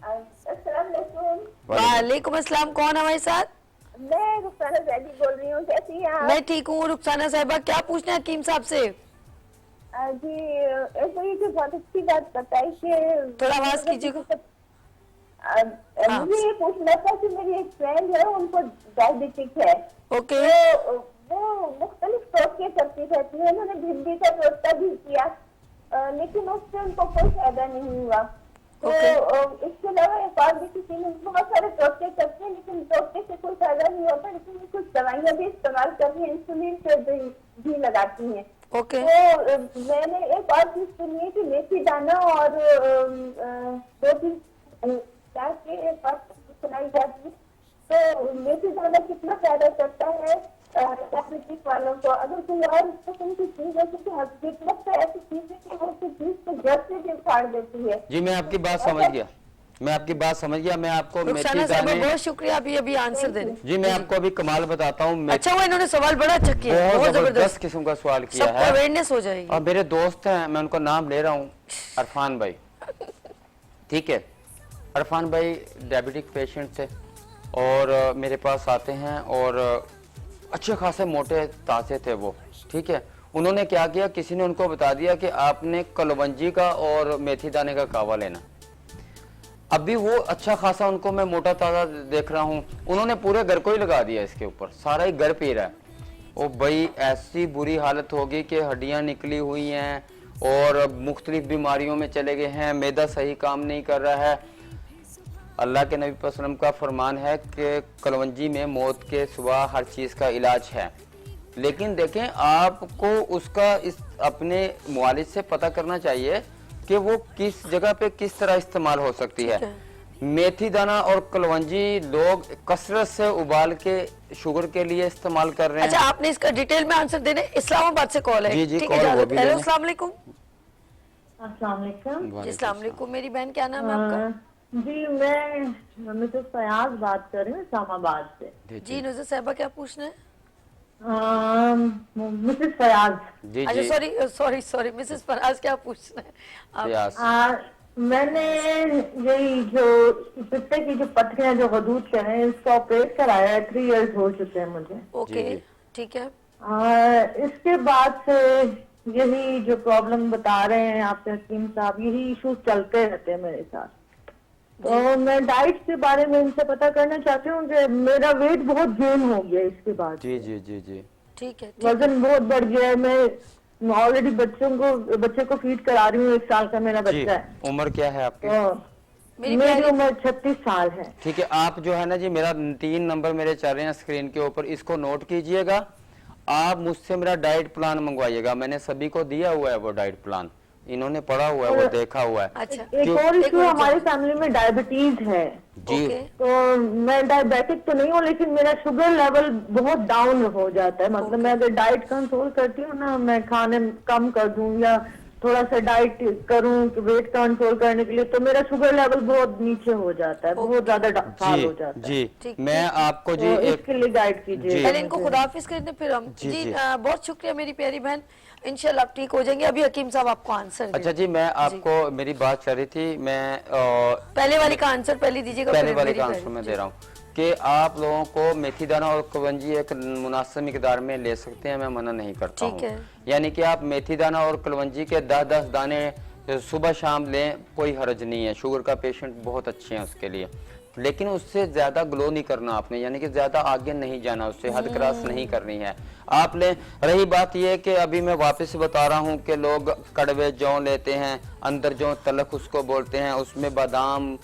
अस्सलाम वालेकुम। वालेकुम अस्सलाम। कौन हमारे साथ? मैं रुखसाना जैदी बोल रही हूँ, कैसी हैं आप? मैं ठीक हूँ रुखसाना साहिबा, क्या पूछना है हकीम साहब से? जी ऐसे ही जो बहुत अच्छी बात बताई कि थोड़ा आवाज कीजिएगा। मुझे ये पूछना था कि मेरी एक फ्रेंड है, उनको डायबिटिक है, ओके। तो वो मुख्तलिफ टोटके करती रहती है। उन्होंने भिंडी का टोटका भी किया लेकिन उससे उनको कोई फायदा नहीं हुआ। तो इसके अलावा एक और भी किसी ने बहुत सारे टोटके करते हैं लेकिन टोटके से कोई फायदा नहीं होता, लेकिन कुछ दवाइयाँ भी इस्तेमाल करती हैं, इंसुलिन से भी लगाती हैं। ओके। तो मैंने एक और चीज सुनी है कि मेथी दाना और 2-3 एक बात सुनाई जाती है, तो मेथी दाना कितना फायदा करता है डायबिटिक वालों को। अगर कोई और किस्म की चीज है, क्योंकि हकीकत तो ऐसी चीज है कि वो चीज को जड़ से भी उखाड़ देती है। जी मैं आपकी बात समझ गया, मैं आपकी बात समझ गया। मैं आपको मेथी दाने, बहुत शुक्रिया अभी आंसर देने। जी मैं आपको अभी कमाल बताता हूँ। अच्छा हुआ इन्होंने सवाल बड़ा अच्छा किया, बहुत जबरदस्त किस्म का सवाल किया सबको है, अवेयरनेस हो जाएगी। और मेरे दोस्त हैं, मैं उनका नाम ले रहा हूँ, अरफान भाई, ठीक है। अरफान भाई डायबिटिक पेशेंट थे और मेरे पास आते हैं और अच्छे खासे मोटे ताजे थे वो, ठीक है। उन्होंने क्या किया, किसी ने उनको बता दिया कि आपने कलवंजी का और मेथी दाने का कावा लेना। अभी वो अच्छा खासा उनको मैं मोटा ताजा देख रहा हूँ, उन्होंने पूरे घर को ही लगा दिया इसके ऊपर, सारा ही घर पी रहा है। ओ भाई ऐसी बुरी हालत होगी कि हड्डियां निकली हुई हैं और मुख्तलिफ बीमारियों में चले गए हैं, मैदा सही काम नहीं कर रहा है। अल्लाह के नबी पाक सल्लल्लाहु अलैहि वसल्लम का फरमान है कि कलवंजी में मौत के सिवा हर चीज़ का इलाज है। लेकिन देखें, आपको उसका इस अपने मुआलिज से पता करना चाहिए कि वो किस जगह पे किस तरह इस्तेमाल हो सकती है। मेथी दाना और कलवंजी लोग कसरत से उबाल के शुगर के लिए इस्तेमाल कर रहे हैं। अच्छा, आपने इसका डिटेल में आंसर देने, इस्लामाबाद से कॉल है। जी, जी, ठीक कॉल है, वो इजाजत। भी हेलो, लेना। अस्सलाम वालेकुम। अस्सलाम वालेकुम। जी, अस्सलाम वालेकुम। मेरी बहन, क्या नाम है आपका? जी, मैं मिसेस फयाज बात कर रही हूँ इस्लामाबाद से। जी नुज़र साहिबा, क्या पूछना है? मिसेस फयाज। जी अच्छा, जी सॉरी मिसेस फराज, क्या पूछना है आप? प्रयास। मैंने यही जो पित्ते की जो पथरियां जो गदूद के हैं, इसका ऑपरेट कराया है, 3 इयर्स हो चुके हैं मुझे। ओके, जी, जी। ठीक है। इसके बाद से यही जो प्रॉब्लम बता रहे हैं आपके हकीम साहब, यही इश्यूज चलते रहते हैं मेरे साथ। तो मैं डाइट के बारे में इनसे पता करना चाहती हूँ कि मेरा वेट बहुत गेन हो गया इसके बाद। जी जी जी जी ठीक है, वजन बहुत बढ़ गया है। मैं ऑलरेडी बच्चे को फीड करा रही हूँ, 1 साल का मेरा जी। बच्चा है। उम्र क्या है आपकी? तो मेरी मेरी प्यारी- उम्र 36 साल है। ठीक है, आप जो है ना जी, मेरा 3 नंबर मेरे चल रहे हैं स्क्रीन के ऊपर, इसको नोट कीजिएगा। आप मुझसे मेरा डाइट प्लान मंगवाइएगा। मैंने सभी को दिया हुआ है वो डाइट प्लान, इन्होंने पढ़ा हुआ है, वो देखा हुआ है। अच्छा, एक और एक इशू, मिनट हमारी जरा। फैमिली में डायबिटीज है। जी ओके, तो मैं डायबिटिक तो नहीं हूँ, लेकिन मेरा शुगर लेवल बहुत डाउन हो जाता है। मतलब मैं अगर डाइट कंट्रोल करती हूँ ना, मैं खाने कम कर दूं या थोड़ा सा डाइट करूं वेट कंट्रोल करने के लिए, तो मेरा शुगर लेवल बहुत नीचे हो जाता है, बहुत ज्यादा फाल हो जाता है। जी ठीक, मैं आपको जी तो एक इसके लिए गाइड कीजिए। जी। पहले इनको खुदाफिज करते फिर हम। जी, जी, जी। बहुत शुक्रिया मेरी प्यारी बहन, इंशाल्लाह आप ठीक हो जाएंगे। अभी हकीम साहब आपको आंसर दें। अच्छा जी, मैं आपको, मेरी बात चल रही थी, मैं पहले वाली का आंसर पहले दीजिएगा, पहले फिर वाले मेरी का प्यारी। आंसर मैं जी। दे रहा हूँ कि आप लोगों को मेथी दाना और कलवंजी एक मुनासिब मिकदार में ले सकते हैं, मैं मना नहीं करता ठीक हूँ। है। यानी कि आप मेथी दाना और कलवंजी के 10-10 दाने सुबह शाम लें, कोई हर्ज नहीं है। शुगर का पेशेंट बहुत अच्छे हैं उसके लिए। लेकिन उससे ज्यादा ग्लो नहीं करना आपने, यानी कि ज्यादा आगे नहीं जाना, उससे हद क्रॉस नहीं करनी है आपने। रही बात यह कि अभी मैं वापस बता रहा हूं कि लोग कड़वे जौ लेते हैं, अंदर जौ तलख उसको बोलते हैं, उसमें बादाम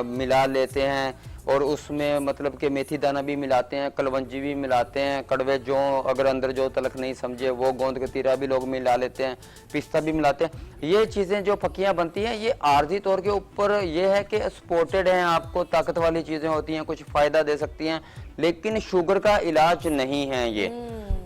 मिला लेते हैं और उसमें मतलब कि मेथी दाना भी मिलाते हैं, कलवंजी भी मिलाते हैं, कड़वे जौ, अगर अंदर जो तलक नहीं समझे वो गोंद कतीरा भी लोग मिला लेते हैं, पिस्ता भी मिलाते हैं। ये चीज़ें जो फकियां बनती हैं, ये आर्जी तौर के ऊपर ये है कि सपोर्टेड हैं, आपको ताकत वाली चीज़ें होती हैं, कुछ फ़ायदा दे सकती हैं, लेकिन शुगर का इलाज नहीं है ये।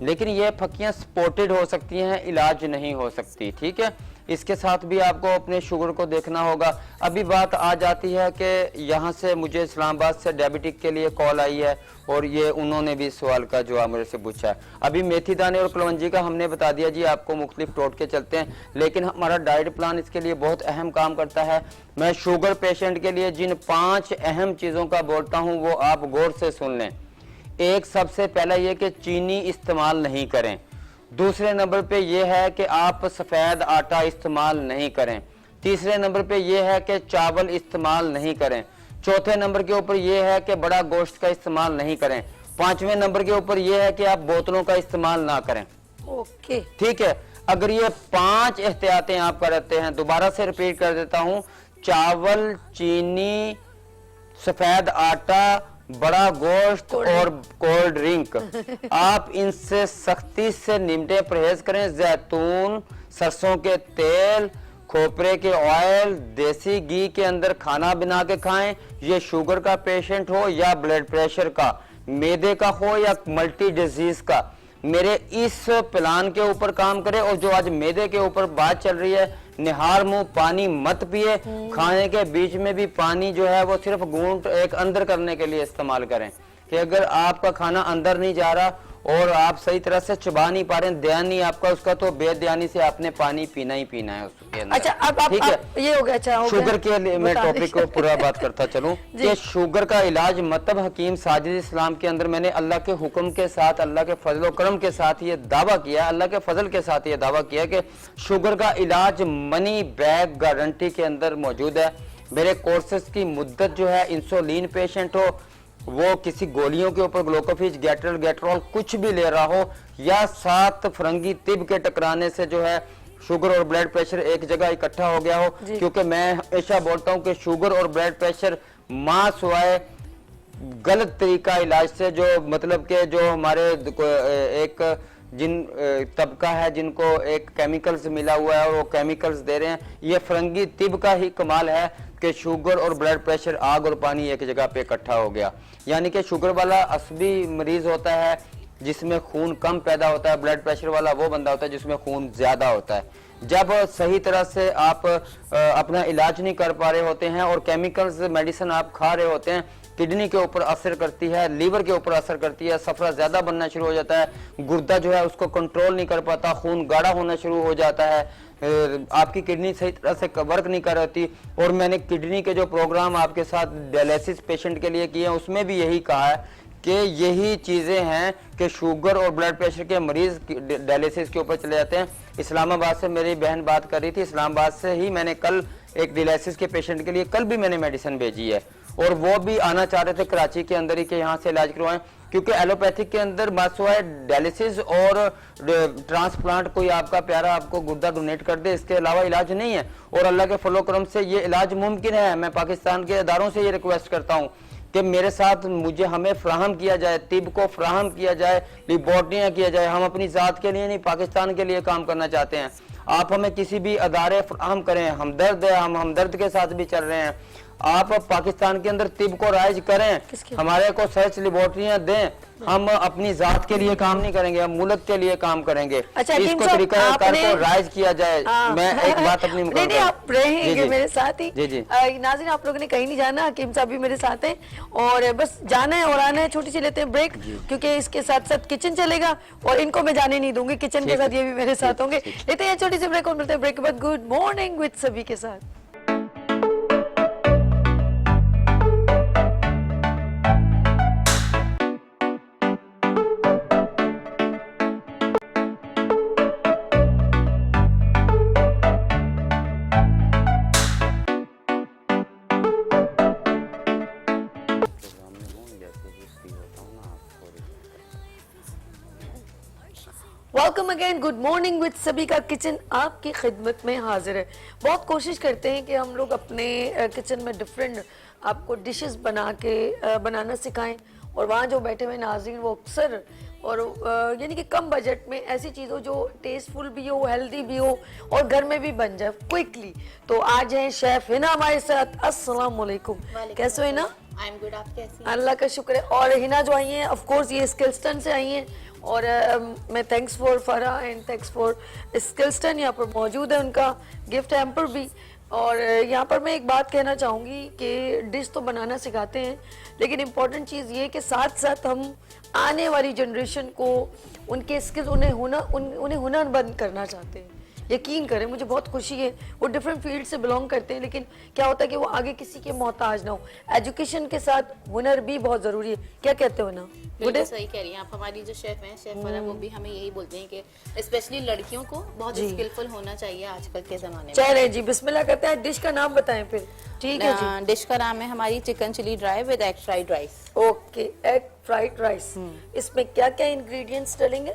लेकिन ये फकियां सपोर्टेड हो सकती हैं, इलाज नहीं हो सकती। ठीक है, इसके साथ भी आपको अपने शुगर को देखना होगा। अभी बात आ जाती है कि यहाँ से मुझे इस्लामाबाद से डायबिटिक के लिए कॉल आई है और ये उन्होंने भी सवाल का जवाब मेरे से पूछा है। अभी मेथी दाने और कलवंजी का हमने बता दिया जी, आपको मुख्तलिफ टोटके चलते हैं, लेकिन हमारा डाइट प्लान इसके लिए बहुत अहम काम करता है। मैं शुगर पेशेंट के लिए जिन 5 अहम चीज़ों का बोलता हूँ वो आप गौर से सुन लें। एक, सबसे पहला ये कि चीनी इस्तेमाल नहीं करें। दूसरे नंबर पे ये है कि आप सफ़ेद आटा इस्तेमाल नहीं करें। तीसरे नंबर पे ये है कि चावल इस्तेमाल नहीं करें। चौथे नंबर के ऊपर ये है कि बड़ा गोश्त का इस्तेमाल नहीं करें। 5वें नंबर के ऊपर ये है कि आप बोतलों का इस्तेमाल ना करें। ओके, ठीक है, अगर ये 5 एहतियातें आप करते हैं, दोबारा से रिपीट कर देता हूं, चावल, चीनी, सफ़ेद आटा, बड़ा गोश्त और कोल्ड ड्रिंक, आप इनसे सख्ती से निमटे परहेज करें। जैतून, सरसों के तेल, खोपरे के ऑयल, देसी घी के अंदर खाना बना के खाएं। ये शुगर का पेशेंट हो या ब्लड प्रेशर का, मैदे का हो या मल्टी डिजीज का, मेरे इस प्लान के ऊपर काम करें। और जो आज मैदे के ऊपर बात चल रही है, निहार मुंह पानी मत पिए। खाने के बीच में भी पानी जो है वो सिर्फ घूंट एक अंदर करने के लिए इस्तेमाल करें, कि अगर आपका खाना अंदर नहीं जा रहा और आप सही तरह से चबा नहीं पा रहे, ध्यान नहीं आपका उसका, तो बेध्यानी से आपने पानी पीना ही पीना है उसके अंदर। अच्छा, अब ठीक है, ये हो गया। अच्छा, हो शुगर गया। के लिए मैं बता टॉपिक को पूरा बात करता चलूं कि शुगर का इलाज मतलब हकीम साजिद इस्लाम के अंदर मैंने अल्लाह के हुक्म के साथ, अल्लाह के फजल करम के साथ ये दावा किया, अल्लाह के फजल के साथ ये दावा किया कि शुगर का इलाज मनी बैग गारंटी के अंदर मौजूद है। मेरे कोर्सेज की मुद्दत जो है, इंसुलिन पेशेंट हो, वो किसी गोलियों के ऊपर ग्लूकोफिज, गेट्रोल कुछ भी ले रहा हो, या 7 फरंगी तिब के टकराने से जो है शुगर और ब्लड प्रेशर एक जगह इकट्ठा हो गया हो, क्योंकि मैं हमेशा बोलता हूं कि शुगर और ब्लड प्रेशर माँ सुवाए गलत तरीका इलाज से, जो मतलब के जो हमारे एक जिन तबका है जिनको एक केमिकल्स मिला हुआ है और वो केमिकल्स दे रहे हैं, ये फरंगी तिब का ही कमाल है कि शुगर और ब्लड प्रेशर आग और पानी एक जगह पे इकट्ठा हो गया। यानी कि शुगर वाला असली मरीज होता है जिसमें खून कम पैदा होता है, ब्लड प्रेशर वाला वो बंदा होता है जिसमें खून ज्यादा होता है। जब सही तरह से आप अपना इलाज नहीं कर पा रहे होते हैं और केमिकल्स मेडिसिन आप खा रहे होते हैं, किडनी के ऊपर असर करती है, लीवर के ऊपर असर करती है, सफरा ज्यादा बनना शुरू हो जाता है, गुर्दा जो है उसको कंट्रोल नहीं कर पाता, खून गाढ़ा होना शुरू हो जाता है, आपकी किडनी सही तरह से वर्क नहीं कर रही। और मैंने किडनी के जो प्रोग्राम आपके साथ डायलिसिस पेशेंट के लिए किए हैं उसमें भी यही कहा है कि यही चीजें हैं कि शुगर और ब्लड प्रेशर के मरीज डायलिसिस के ऊपर चले जाते हैं। इस्लामाबाद से मेरी बहन बात कर रही थी, इस्लामाबाद से ही मैंने कल एक डायलिसिस के पेशेंट के लिए कल भी मैंने मेडिसिन भेजी है और वो भी आना चाह रहे थे कराची के अंदर ही कि यहाँ से इलाज करवाएं, क्योंकि एलोपैथिक के अंदर मासुआ डायलिसिस और ट्रांसप्लांट कोई आपका प्यारा आपको गुर्दा डोनेट कर दे, इसके अलावा इलाज नहीं है। और अल्लाह के फलो करम से ये इलाज मुमकिन है। मैं पाकिस्तान के इदारों से ये रिक्वेस्ट करता हूँ कि मेरे साथ हमें फ्राहम किया जाए, तिब को फ्राहम किया जाए, लिबॉर्टियाँ किया जाए। हम अपनी ज़ात के लिए नहीं, पाकिस्तान के लिए काम करना चाहते हैं। आप हमें किसी भी अदारे फ्राहम करें, हमदर्द है, हम हमदर्द के साथ भी चल रहे हैं। आप पाकिस्तान के अंदर तिब को राइज करें, हमारे को सर्च लेबोरेटरियां दें। हम अपनी जात के लिए काम नहीं करेंगे, हम मुल्क के लिए काम करेंगे। अच्छा, इसको तरीकाकार को राइज किया जाए। मैं एक बात अपनी नहीं, आप रहेंगे मेरे साथ ही। जी जी नाज़रीन, आप लोगों ने कहीं नहीं जाना, हकीम साहब भी मेरे साथ हैं और बस जाना है और आना है। छोटी सी लेते हैं ब्रेक, क्योंकि इसके साथ साथ किचन चलेगा और इनको मैं जाने नहीं दूंगी, किचन के साथ ये भी मेरे साथ होंगे। लेते हैं छोटी सी ब्रेक और मिलते हैं ब्रेक के बाद गुड मॉर्निंग विद सभी के साथ। Welcome again, good morning with सभी का किचन आपकी खिदमत में हाजिर है। बहुत कोशिश करते हैं कि हम लोग अपने किचन में डिफरेंट आपको डिशेस बनाना सिखाएं और वहाँ जो बैठे हुए नाज़रीन वो अक्सर और यानी कि कम बजट में ऐसी चीज़ हो जो टेस्टफुल भी हो, हेल्दी भी हो और घर में भी बन जाए क्विकली। तो आज हैं शेफ हिना हमारे साथ। अस्सलाम वालेकुम, कैसे हो हिना? आई एम गुड, आप कैसी? अल्लाह का शुक्र है। और हिना जो आई हैं, ऑफ कोर्स ये स्किल्सटन से आई हैं और मैं थैंक्स फॉर फरा एंड थैंक्स फॉर स्किल्सटन यहाँ पर मौजूद है, उनका गिफ्ट हैम्पर भी। और यहाँ पर मैं एक बात कहना चाहूँगी कि डिश तो बनाना सिखाते हैं, लेकिन इम्पॉर्टेंट चीज़ ये कि साथ साथ हम आने वाली जनरेशन को उनके स्किल्स उन्हें हुनरमंद करना चाहते हैं। यकीन करें, मुझे बहुत खुशी है, वो डिफरेंट फील्ड से बिलोंग करते हैं, लेकिन क्या होता है कि वो आगे किसी के मोहताज ना हो। एजुकेशन के साथ हुनर भी बहुत ज़रूरी है। क्या कहते हो ना? बिल्कुल सही कह रही हैं आप। हमारी जो शेफ हैं, शेफ वाला, वो भी हमें यही बोलते हैं कि स्पेशली लड़कियों को बहुत स्किलफुल होना चाहिए आजकल के ज़माने में। चलिए जी, बिस्मिल्लाह करते हैं। डिश का नाम बताएं फिर। ठीक है जी। डिश का नाम है हमारी chicken chilli dry with egg fried rice. Okay, egg fried rice. इसमें क्या क्या इंग्रेडिएंट्स डलेंगे?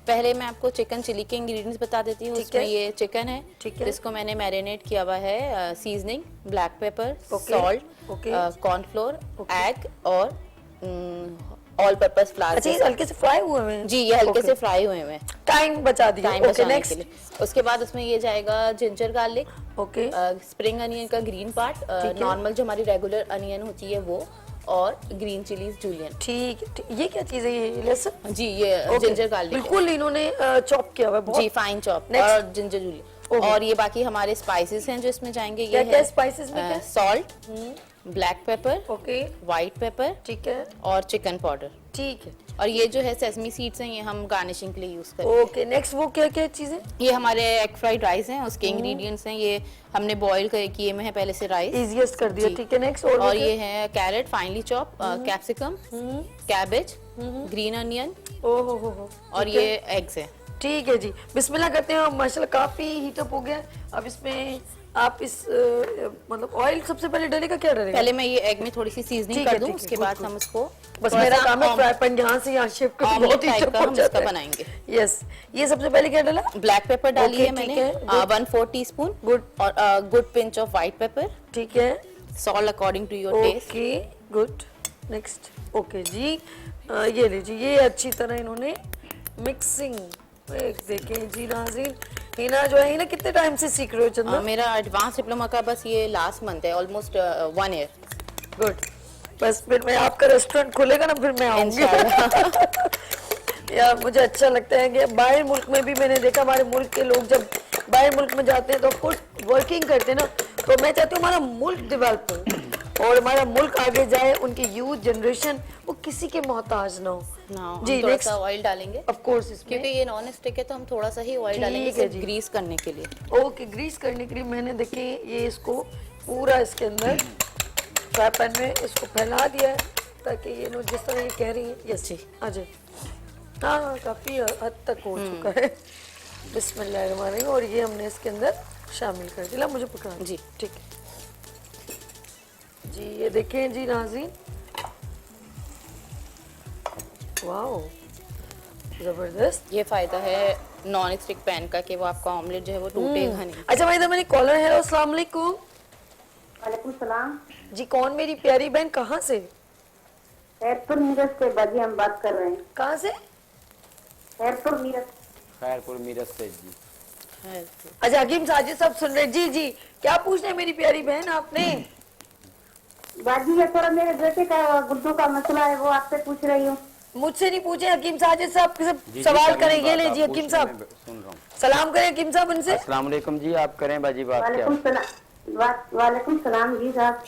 पहले मैं आपको चिकन चिली के इंग्रेडिएंट्स बता देती हूँ। इसमें ये चिकन है, जिसको मैंने मैरिनेट किया हुआ है, seasoning, black pepper, salt, cornflour, egg और ऑल पर्पस फ्लावर। अच्छा, हल्के से फ्राई हुए हैं? जी, ये हल्के से फ्राई हुए हैं। टाइम बचा दिया। टाइम बचाने के लिए। उसके बाद उसमें ये जाएगा ginger garlic, okay, spring onion का ग्रीन पार्ट, नॉर्मल जो हमारी रेगुलर अनियन होती है वो, और ग्रीन चिलीज जूलियन। ठीक। ये क्या चीज है? ये लहसुन? जी, ये जिंजर गार्लिक बिल्कुल इन्होंने चॉप किया हुआ है, जी, फाइन चॉप, और जिंजर जूलियन। और ये बाकी हमारे स्पाइसेस हैं जो इसमें जाएंगे। ये क्या स्पाइसेस में? Salt, black pepper, okay, white pepper, ठीक है, और चिकन पाउडर। ठीक है। और ये जो है सेसमी सीड्स हैं, ये हम गार्निशिंग के लिए यूज करेंगे। ओके, नेक्स्ट वो क्या क्या चीजें? ये हमारे एग फ्राइड राइस हैं, उसके इंग्रेडिएंट्स हैं। ये हमने बॉईल किए हुए हैं पहले से राइस, इजीएस्ट कर दिया। ठीक है, नेक्स्ट। और ये है carrot finely chop, capsicum, cabbage, green onion, और ये एग्स हैं। ठीक है जी, बिस्मिल्लाह करते हैं। माशाल्लाह काफी हीटअप हो गया। अब इसमें आप इस मतलब ऑयल सबसे पहले डलेगा, क्या डलेगा? पहले मैं ये एग में थोड़ी सी सीजनिंग कर दूं, उसके बाद हम इसको बस मेरा काम है फ्राई पैन यहाँ से यहाँ शिफ्ट कर, बहुत ही हम इसका बनाएंगे। यस, ये सबसे पहले क्या डाला? ब्लैक पेपर डाली है मैंने, 1/4 टीस्पून, गुड, और good pinch of white pepper, ठीक है, salt according to your taste. Okay good, next. Okay जी, ये लीजिए, ये अच्छी तरह इन्होंने मिक्सिंग, देखें जी नाज़रीन। हिना जो है, हिना कितने टाइम से सीख रहे हो चंदा? मेरा एडवांस डिप्लोमा का बस ये लास्ट मंथ है, ऑलमोस्ट 1 ईयर। गुड, बस फिर मैं, आपका रेस्टोरेंट खुलेगा ना, फिर मैं आऊंगी। यार मुझे अच्छा लगता है कि बाहर मुल्क में भी मैंने देखा, हमारे मुल्क के लोग जब बाहर मुल्क में जाते हैं तो ऑफकोर्स वर्किंग करते हैं ना, तो मैं चाहती हूँ हमारा मुल्क डेवलप हो और हमारा मुल्क आगे जाए, उनकी यूथ जनरेशन वो किसी के मोहताज ना हो। जी, थोड़ा सा ऑयल डालेंगे ऑफ कोर्स इसमें, क्योंकि ये नॉन स्टिक है तो हम थोड़ा सा ही ऑयल डालेंगे ठीक है सिर्फ जी। ग्रीस करने के लिए। ओके, ग्रीस करने के लिए मैंने देखे ये इसको पूरा इसके अंदर फ्राई पैन में इसको फैला दिया है, ताकि ये लोग जिस तरह ये कह रही है, यस जी आ जाए। हाँ, काफ़ी हद तक हो चुका है। बिस्मिल्लाहिर्रहमानिर्रहीम, और ये हमने इसके अंदर शामिल कर दिया। मुझे पकड़ा जी, ठीक है जी। ये देखें जी नाज़रीन, वाओ जबरदस्त। ये फायदा है नॉन स्टिक पैन का कि वो आपका ऑमलेट जो है वो टूटेगा नहीं। अच्छा भाई, मैंने कॉलर है। अस्सलाम वालेकुम। वालेकुम सलाम। जी कौन मेरी प्यारी बहन, कहाँ से? खैरपुर मीरत से बाजी हम बात कर रहे हैं। कहाँ से? खैरपुर मीरत। खैरपुर मीरत से जी। अच्छा हकीम साजिद साहब सुन रहे? जी जी, क्या पूछना है मेरी प्यारी बहन आपने? बाजी ये थोड़ा मेरे बेटे का गुर्दों का मसला है, वो आपसे पूछ रही हूँ। मुझसे नहीं पूछे, हकीम साजिद साहब से जी, सवाल जी, करेंगे। बात ले आप जी हकीम पूछ साहब, रहे हैं, सुन रहा हूँ। सलाम करें हकीम साहब उनसे। अस्सलाम वालेकुम जी, आप करें बाजी बात क्या? वालेकुम सलाम। वालेकुम सलाम जी साहब।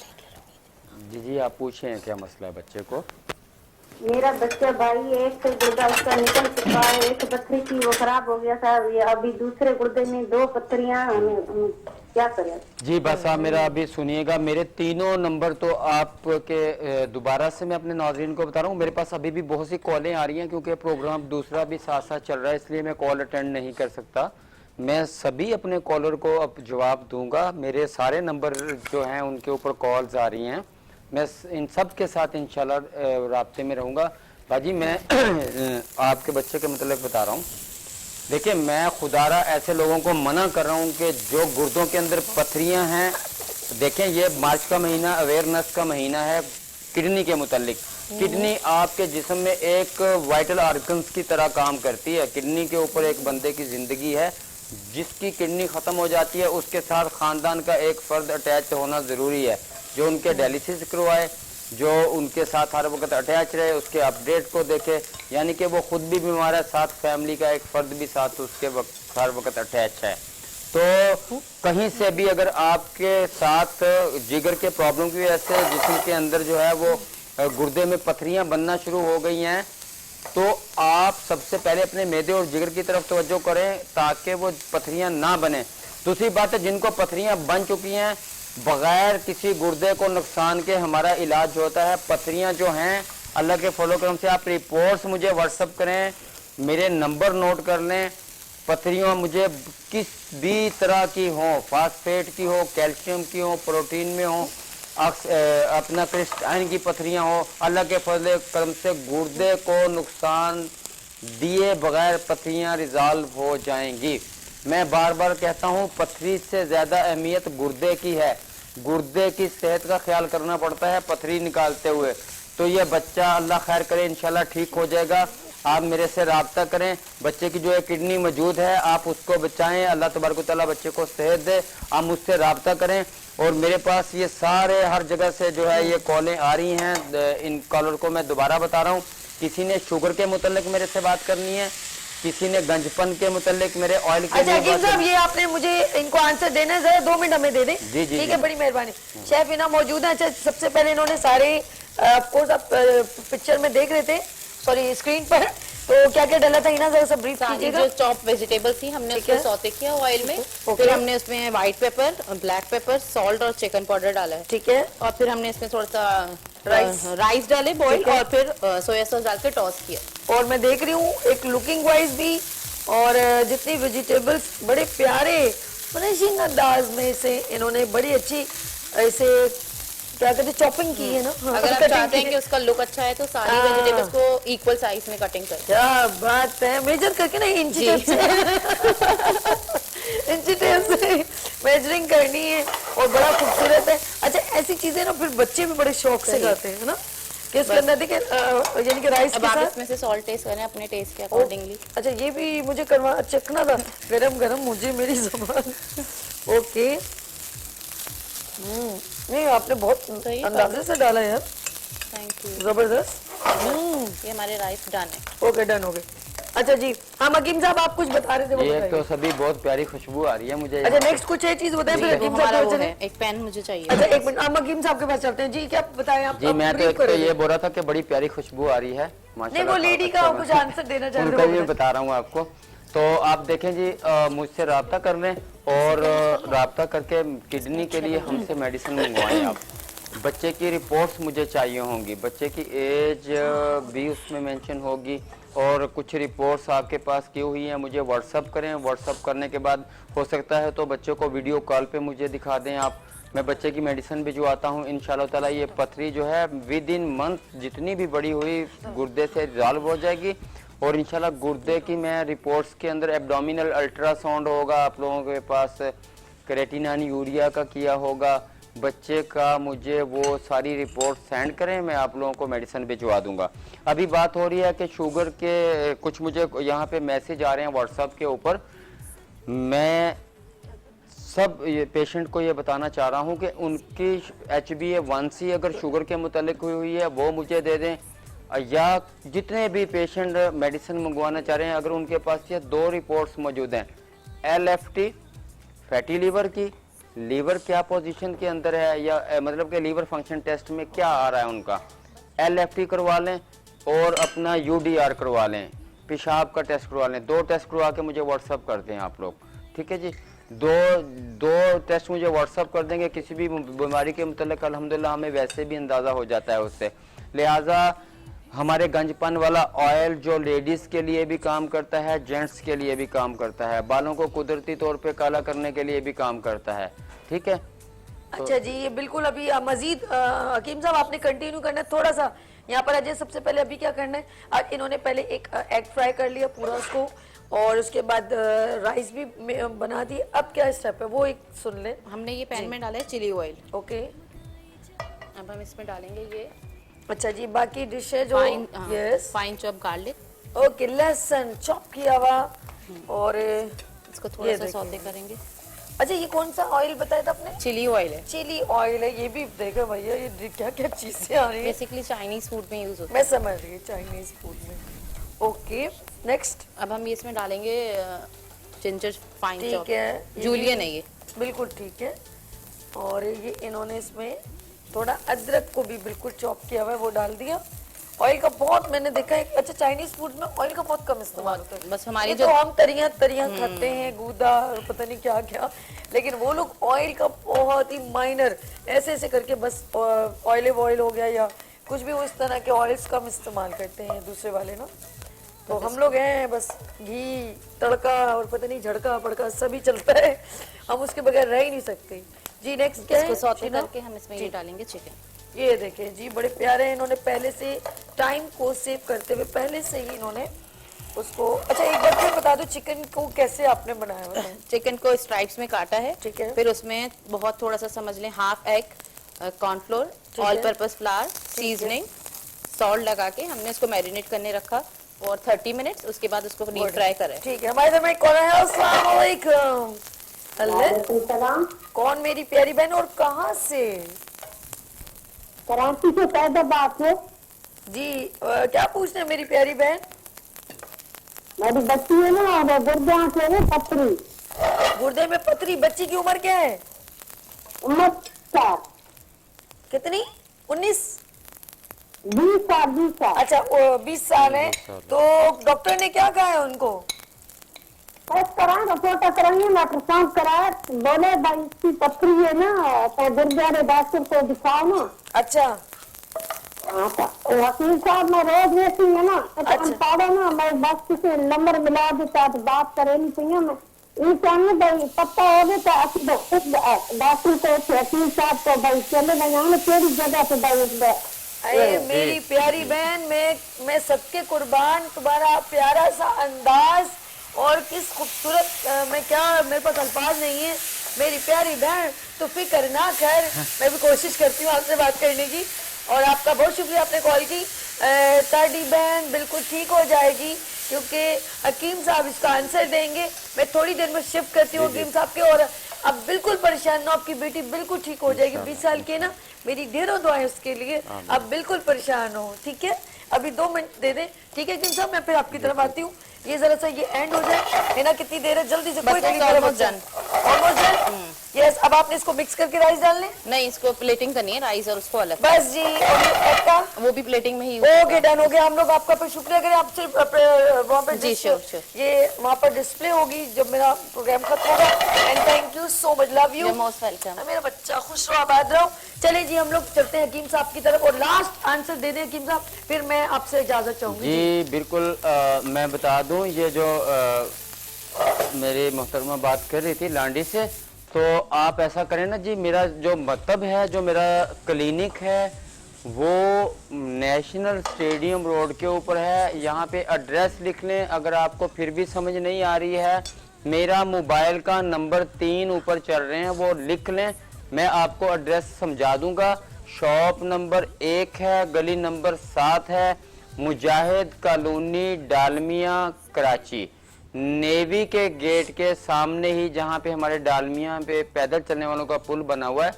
जी जी, आप पूछें क्या मसला है बच्चे को? मेरा बच्चा भाई, एक गुर्दा उसका निकल चुका है, एक पत्थरी थी वो खराब हो गया था, ये अभी दूसरे गुर्दे में 2 पत्थरियां, क्या करें? जी बस आप मेरा अभी सुनिएगा, मेरे तीनों नंबर तो आपके दोबारा से मैं अपने नाज़रीन को बता रहा हूँ, मेरे पास अभी भी बहुत सी कॉलें आ रही हैं क्योंकि प्रोग्राम दूसरा भी साथ साथ चल रहा है, इसलिए मैं कॉल अटेंड नहीं कर सकता। मैं सभी अपने कॉलर को अब जवाब दूंगा। मेरे सारे नंबर जो हैं उनके ऊपर कॉल्स आ रही हैं, मैं इन सब के साथ इंशाल्लाह राब्ते में रहूँगा। बाजी मैं आपके बच्चे के मतलब बता रहा हूँ, देखिए मैं खुदारा ऐसे लोगों को मना कर रहा हूँ कि जो गुर्दों के अंदर पथरियाँ हैं, देखें ये मार्च का महीना अवेयरनेस का महीना है किडनी के मुतालिक। किडनी आपके जिस्म में एक वाइटल ऑर्गन्स की तरह काम करती है। किडनी के ऊपर एक बंदे की ज़िंदगी है, जिसकी किडनी ख़त्म हो जाती है उसके साथ ख़ानदान का एक फ़र्द अटैच होना ज़रूरी है, जो उनके डायलिसिस करवाए, जो उनके साथ हर वक्त अटैच रहे, उसके अपडेट को देखे, यानी कि वो खुद भी बीमार है, साथ फैमिली का एक फ़र्द भी साथ उसके हर वक्त अटैच है। तो कहीं से भी अगर आपके साथ जिगर के प्रॉब्लम की वजह से जिस्म के अंदर जो है वो गुर्दे में पथरियां बनना शुरू हो गई हैं, तो आप सबसे पहले अपने मैदे और जिगर की तरफ तवज्जो करें ताकि वो पथरियां ना बने। दूसरी बात है, जिनको पथरियां बन चुकी हैं, बगैर किसी गुर्दे को नुकसान के हमारा इलाज होता है। पथरियां जो हैं, अल्लाह के फॉलो करम से आप रिपोर्ट्स मुझे व्हाट्सअप करें, मेरे नंबर नोट कर लें। पथरियां मुझे किस भी तरह की हो, फास्फेट की हो, कैल्शियम की हो, प्रोटीन में हो, अपना क्रिस्टाइन की पथरियां हो, अल्लाह के फजल करम से गुर्दे को नुकसान दिए बगैर पथरियां रिजॉल्व हो जाएंगी। मैं बार बार कहता हूँ, पथरी से ज़्यादा अहमियत गुर्दे की है। गुर्दे की सेहत का ख्याल करना पड़ता है पथरी निकालते हुए। तो ये बच्चा अल्लाह खैर करे इंशाल्लाह ठीक हो जाएगा। आप मेरे से राब्ता करें, बच्चे की जो है किडनी मौजूद है आप उसको बचाएं, अल्लाह तबारक व तआला बच्चे को सेहत दे। आप मुझसे राब्ता करें, और मेरे पास ये सारे हर जगह से जो है ये कॉलें आ रही हैं। इन कॉलर को मैं दोबारा बता रहा हूँ, किसी ने शुगर के मुतल्लिक मेरे से बात करनी है, किसी ने गंजपन के मुतल्लिक मेरे ऑयल के अच्छा हकीम साहब, ये आपने मुझे इनको आंसर देना है, जरा 2 मिनट हमें दे दें। जी जी ठीक है, बड़ी मेहरबानी। शेफ इना मौजूद है। अच्छा, सबसे पहले इन्होंने सारे ऑफकोर्स आप पिक्चर में देख रहे थे, सॉरी स्क्रीन पर, तो क्या क्या डाला था इना, जरा सब ब्रीफ सारी कीजिएगा। जो चॉप वेजिटेबल्स थी हमने उसको सौते किया ऑयल में, फिर हमने उसमें white paper, black pepper, salt और चिकन पाउडर डाला है। ठीक है, और फिर हमने इसमें थोड़ा सा राइस डाले बॉइल, और फिर सोया सॉस डाल के टॉस किया। और मैं देख रही हूँ एक लुकिंग वाइज भी, और जितनी वेजिटेबल्स बड़े प्यारे फिनिशिंग अंदाज में से इन्होंने बड़ी अच्छी ऐसे क्या कहते हैं चॉपिंग की है ना। हाँ, अगर आप cutting चाहते हैं की कि उसका लुक अच्छा है तो सारी हाँ। वेजिटेबल्स को इक्वल साइज में कटिंग करें। क्या बात है, मेजर करके ना इंच टेप से। इंची टेप से मेजरिंग करनी है और बड़ा खूबसूरत है। अच्छा ऐसी चीजें ना फिर बच्चे भी बड़े शौक से खाते हैं ना, कि इसके अंदर देखिए यानी कि राइस अब के आप साथ। इसमें से सॉल्ट टेस्ट करें अपने टेस्ट के अकॉर्डिंगली। अच्छा ये भी मुझे करवा चखना था, गरम गरम मुझे मेरी जुबान। ओके नहीं आपने बहुत सही है। अंदाजे से डाला यार, थैंक यू। जबरदस्त। ये हमारे राइस डन है। ओके डन हो गए। अच्छा जी हाँ मकीम साहब आप कुछ बता रहे थे वो ये बताइए। तो सभी बहुत प्यारी खुशबू आ रही है मुझे। अच्छा नेक्स्ट कुछ एक चीज बताएं फिर वो हकीम हमारा साहब वो चले। है, एक पेन मुझे चाहिए। अच्छा एक मिनट आप हकीम साहब के पास चलते हैं जी, क्या बताएं आप। जी मैं तो एक तो ये बोल रहा था कि बड़ी प्यारी खुशबू आ रही है नहीं माशाल्लाह। वो लेडी का कुछ आंसर देना चाह उनका रहे भी हो। बता रहा हूँ आपको। तो आप देखें जी मुझसे रब्ता कर लें और रब्ता करके किडनी के लिए हमसे मेडिसिन मंगवाएं आप। बच्चे की रिपोर्ट्स मुझे चाहिए होंगी, बच्चे की एज भी उसमें मेंशन होगी और कुछ रिपोर्ट्स आपके पास की हुई हैं मुझे व्हाट्सअप करें। व्हाट्सअप करने के बाद हो सकता है तो बच्चों को वीडियो कॉल पे मुझे दिखा दें आप, मैं बच्चे की मेडिसिन भिजवाता हूँ इंशाल्लाह ताला। ये पथरी जो है विद इन मंथ जितनी भी बड़ी हुई गुर्दे से रिजॉल्व हो जाएगी और इंशाल्लाह गुर्दे की मैं रिपोर्ट्स के अंदर एब्डोमिनल अल्ट्रासाउंड होगा आप लोगों के पास, क्रेटिनाइन यूरिया का किया होगा बच्चे का, मुझे वो सारी रिपोर्ट सेंड करें मैं आप लोगों को मेडिसिन भिजवा दूंगा। अभी बात हो रही है कि शुगर के कुछ मुझे यहाँ पे मैसेज आ रहे हैं व्हाट्सएप के ऊपर। मैं सब ये पेशेंट को ये बताना चाह रहा हूँ कि उनकी HbA1c अगर शुगर के मुतालिक हुई है वो मुझे दे दें, या जितने भी पेशेंट मेडिसिन मंगवाना चाह रहे हैं अगर उनके पास ये 2 रिपोर्ट्स मौजूद हैं, LFT फैटी लीवर की, लीवर क्या पोजीशन के अंदर है या मतलब कि लीवर फंक्शन टेस्ट में क्या आ रहा है उनका, LFT करवा लें और अपना UDR करवा लें, पेशाब का टेस्ट करवा लें। 2 टेस्ट करवा के मुझे व्हाट्सअप करते हैं आप लोग, ठीक है जी। दो टेस्ट मुझे व्हाट्सअप कर देंगे किसी भी बीमारी के मुतालिक, अल्हम्दुलिल्लाह हमें वैसे भी अंदाज़ा हो जाता है उससे। लिहाजा हमारे गंजपन वाला ऑयल जो लेडीज़ के लिए भी काम करता है, जेंट्स के लिए भी काम करता है, बालों को कुदरती तौर पे काला करने के लिए भी काम करता है, ठीक है। अच्छा जी ये बिल्कुल अभी मजीद हकीम साहब आपने कंटिन्यू करना है थोड़ा सा यहाँ पर। अजय सबसे पहले अभी क्या करना है, आज इन्होंने पहले एक एग फ्राई कर लिया पूरा उसको और उसके बाद राइस भी बना दी। अब क्या स्टेप है वो एक सुन ले। हमने ये पैन में डाला है चिली ऑयल। ओके अब हम इसमें डालेंगे ये अच्छा जी बाकी डिश है जो yes fine chop garlic. Okay लहसुन चॉप किया हुआ और इसको थोड़ा ये सा देखिए। सौते करेंगे। अच्छा ये कौन सा ऑयल बताया था आपने? चिली ऑयल है, चिली ऑयल है। ये भी देखो भैया ये क्या क्या चीजें आ रही है। बेसिकली चाइनीज फूड में यूज होता मैं समझ गई चाइनीज फूड में। ओके नेक्स्ट है। अब हम इसमें डालेंगे जिंजर फाइन चॉप, ठीक है जूलियन है ये। बिल्कुल ठीक है। और ये इन्होंने इसमें थोड़ा अदरक को भी बिल्कुल चॉप किया हुआ है वो डाल दिया। ऑयल का बहुत मैंने देखा है, अच्छा चाइनीज फूड में ऑयल का बहुत कम इस्तेमाल होता है। बस हमारी ये जो तो हम तरियां खाते हैं गूदा और पता नहीं क्या क्या, लेकिन वो लोग ऑयल का बहुत ही माइनर ऐसे ऐसे करके बस ऑलिव ऑयल हो गया या कुछ भी वो इस तरह के ऑयल्स कम इस्तेमाल करते हैं दूसरे वाले ना। तो हम लोग हैं बस घी तड़का और पता नहीं झड़का पड़का सभी चलता है, हम उसके बगैर रह ही नहीं सकते जी। नेक्स्ट क्या है? इसको सौते शीना? करके हम इसमें ये डालेंगे चिकन। ये देखें जी बड़े प्यारे हैं, इन्होंने पहले से टाइम को सेव करते हुए पहले से ही इन्होंने उसको। अच्छा एक बार फिर बता दो चिकन को कैसे आपने बनाया हुआ है? चिकन को स्ट्राइप्स में काटा है, ठीक है। फिर उसमें बहुत थोड़ा सा समझ लें half egg, cornflour, all purpose flower, seasoning, salt लगा के हमने उसको मैरिनेट करने रखा और 30 मिनट्स उसके बाद उसको डीप फ्राई करें। ठीक है हमारे में कौन है? अस्सलाम वालेकुम। सलाम। कौन मेरी प्यारी बहन और कहाँ से? कराची से पैदा बात है। जी क्या पूछना है मेरी प्यारी बहन? मेरी बच्ची है ना वो गुर्दे से है पथरी। गुर्दे में पथरी। बच्ची की उम्र क्या है? 19 कितनी? 19? 20 साल। अच्छा 20 साल है। तो डॉक्टर ने क्या कहा है उनको? टेस्ट कराया रिपोर्ट कराइए अल्ट्रासाउंड कराया, बोले भाई इसकी पथरी है ना तो गुर्दे डॉक्टर को दिखाओ ना। अच्छा हाँ तो वकील साहब मैं रोज रहती है ना तो अच्छा। पढ़ो ना मैं बस किसी नंबर मिला देता तो बात करे नहीं चाहिए मैं ये कहने भाई पता हो गया डॉक्टर को वकील साहब को भाई चले भाई केड़ी जगह पे भाई। अरे मेरी प्यारी बहन मैं सबके कुर्बान, तुम्हारा प्यारा सा अंदाज और किस खूबसूरत मैं क्या, मेरे पास अल्फाज नहीं है। मेरी प्यारी बहन, तो फिक्र ना कर, मैं भी कोशिश करती हूँ आपसे बात करने की। और आपका बहुत शुक्रिया, आपने कॉल की। ताड़ी बहन बिल्कुल ठीक हो जाएगी, क्योंकि हकीम साहब इसका आंसर देंगे। मैं थोड़ी देर में शिफ्ट करती हूँ हकीम साहब के, और अब बिल्कुल परेशान ना, आपकी बेटी बिल्कुल ठीक हो जाएगी। 20 साल की है ना, मेरी ढेरों दुआएं उसके लिए। अब बिल्कुल परेशान हो, ठीक है? अभी 2 मिनट दे दें, ठीक है हकीम साहब? मैं फिर आपकी तरफ आती हूँ। ये जरा सा ये एंड हो जाए, है ना? कितनी देर है? जल्दी से, कोई almost done. Almost done. Yes, अब आपने इसको मिक्स करके राइस डालने। नहीं, इसको प्लेटिंग करनी है, राइस और उसको अलग, बस जी, और ये आपका वो भी प्लेटिंग में ही। ओके, डन हो गया। हम लोग आपका फिर शुक्रिया करें, आप सिर्फ वहाँ पर जी, श्योर। ये वहाँ पर डिस्प्ले होगी जब मेरा प्रोग्राम खत्म होगा। And thank you so much, love you, most welcome. मेरा बच्चा खुश रहो, आबाद रहो। चले जी, हम लोग चलते हैं हकीम साहब की तरफ, और लास्ट आंसर दे दें हकीम साहब, फिर मैं आपसे इजाजत चाहूंगी। जी बिल्कुल, मैं बता दूं, ये जो मेरी मोहतरमा बात कर रही थी लांडी से, तो आप ऐसा करें ना जी, मेरा जो मतलब है, जो मेरा क्लिनिक है वो नेशनल स्टेडियम रोड के ऊपर है। यहाँ पे एड्रेस लिख लें, अगर आपको फिर भी समझ नहीं आ रही है, मेरा मोबाइल का नंबर 3 ऊपर चल रहे हैं, वो लिख लें, मैं आपको एड्रेस समझा दूंगा। शॉप नंबर 1 है, गली नंबर 7 है, मुजाहिद कॉलोनी, डालमिया, कराची। नेवी के गेट के सामने ही, जहाँ पे हमारे डालमिया पे पैदल चलने वालों का पुल बना हुआ है,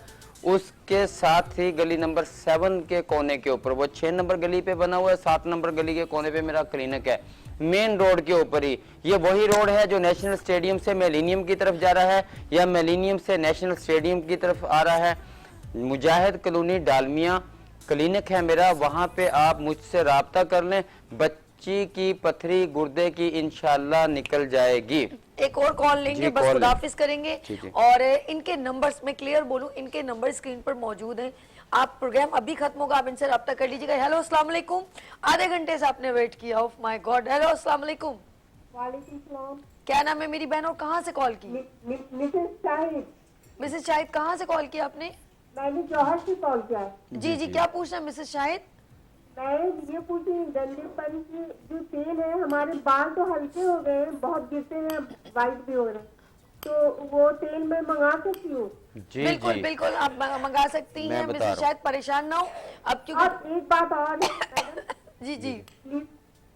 उसके साथ ही गली नंबर 7 के कोने के ऊपर, वो 6 नंबर गली पे बना हुआ है, 7 नंबर गली के कोने पे मेरा क्लिनिक है, मेन रोड के ऊपर ही। ये वही रोड है जो नेशनल स्टेडियम से मिलेनियम की तरफ जा रहा है, या मिलेनियम से नेशनल स्टेडियम की तरफ आ रहा है। मुजाहिद कॉलोनी, डालमिया क्लिनिक है मेरा, वहाँ पे आप मुझसे राब्ता कर लें। बच्ची की पथरी गुर्दे की इंशाल्लाह निकल जाएगी। एक और कॉल लेंगे, बस खुदाफिज करेंगे। और इनके नंबर्स, मैं क्लियर बोलूं, इनके नंबर स्क्रीन पर मौजूद हैं। आप प्रोग्राम अभी खत्म होगा, आप इनसे रब्ता कर लीजिएगा। हेलो, अस्सलाम वालेकुम। आधे घंटे से आपने वेट किया, ओह माय गॉड। हेलो, अस्सलाम वालेकुम। वालेकुम सलाम। क्या नाम है मेरी बहन, और कहाँ से कॉल की? मिसेस शाहिद। मिसेस शाहिद, कहाँ से कॉल किया आपने? मैंने जौहर से कॉल किया है। जी जी, क्या पूछना है मिसेस शाहिद? मैं ये पूछी, गंदेपन की जो तेल है, हमारे बाल तो हल्के हो गए हैं, बहुत गिरते हैं, वाइट भी हो रहे हैं, तो वो तेल मैं मंगा सकती हूँ? बिल्कुल बिल्कुल, आप मंगा सकती हैं मिसेस शाहिद, परेशान ना हो। अब क्योंकि और एक बात और जी जी,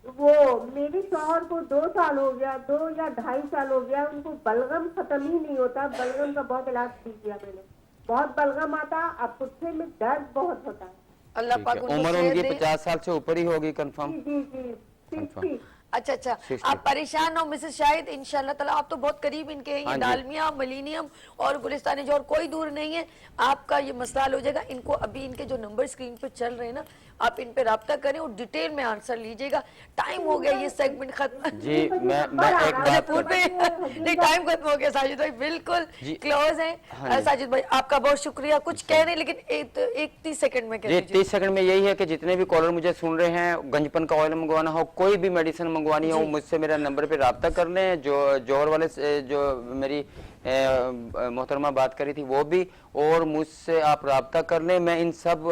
वो मेरे शौहर को 2 साल हो गया, 2 या 2.5 साल हो गया, उनको बलगम खत्म ही नहीं होता। बलगम का बहुत इलाज किया मैंने, बहुत बलगम आता, अब पुट्ठे में दर्द बहुत होता है। अल्लाह पाक उनको उम्र सेहत उनकी दे। 50 साल से ऊपर ही होगी कंफर्म। जी जी जी, 60। अच्छा अच्छा, आप परेशान हो मिसेस शाहिद, इंशाल्लाह ताला। आप तो बहुत करीब इनके हैं, ये डालमिया, मिलेनियम और गुलिस्तानी जो, और कोई दूर नहीं है। आपका ये मसला हल हो जाएगा। इनको अभी इनके जो नंबर स्क्रीन पे चल रहे हैं ना, आप इन पे राब्ता करें और डिटेल में आंसर लीजिएगा। टाइम हो गया, ये सेगमेंट खत्म। जी मैं एक बात नहीं, टाइम खत्म हो गया साजिद भाई, बिल्कुल क्लोज है। साजिद भाई आपका बहुत शुक्रिया। कुछ कह रहे हैं लेकिन एक 30 सेकंड में कह दीजिए। 30 सेकंड में यही है कि जितने भी कॉलर मुझे सुन रहे हैं, गंजपन का ऑयल मंगवाना हो, कोई भी मेडिसिन मंगवानी हो, मुझसे मेरा नंबर पे राब्ता कर लें। जो जौहर वाले से जो मेरी मोहतरमा बात करी थी वो भी, और मुझसे आप राब्ता कर लें। मैं इन सब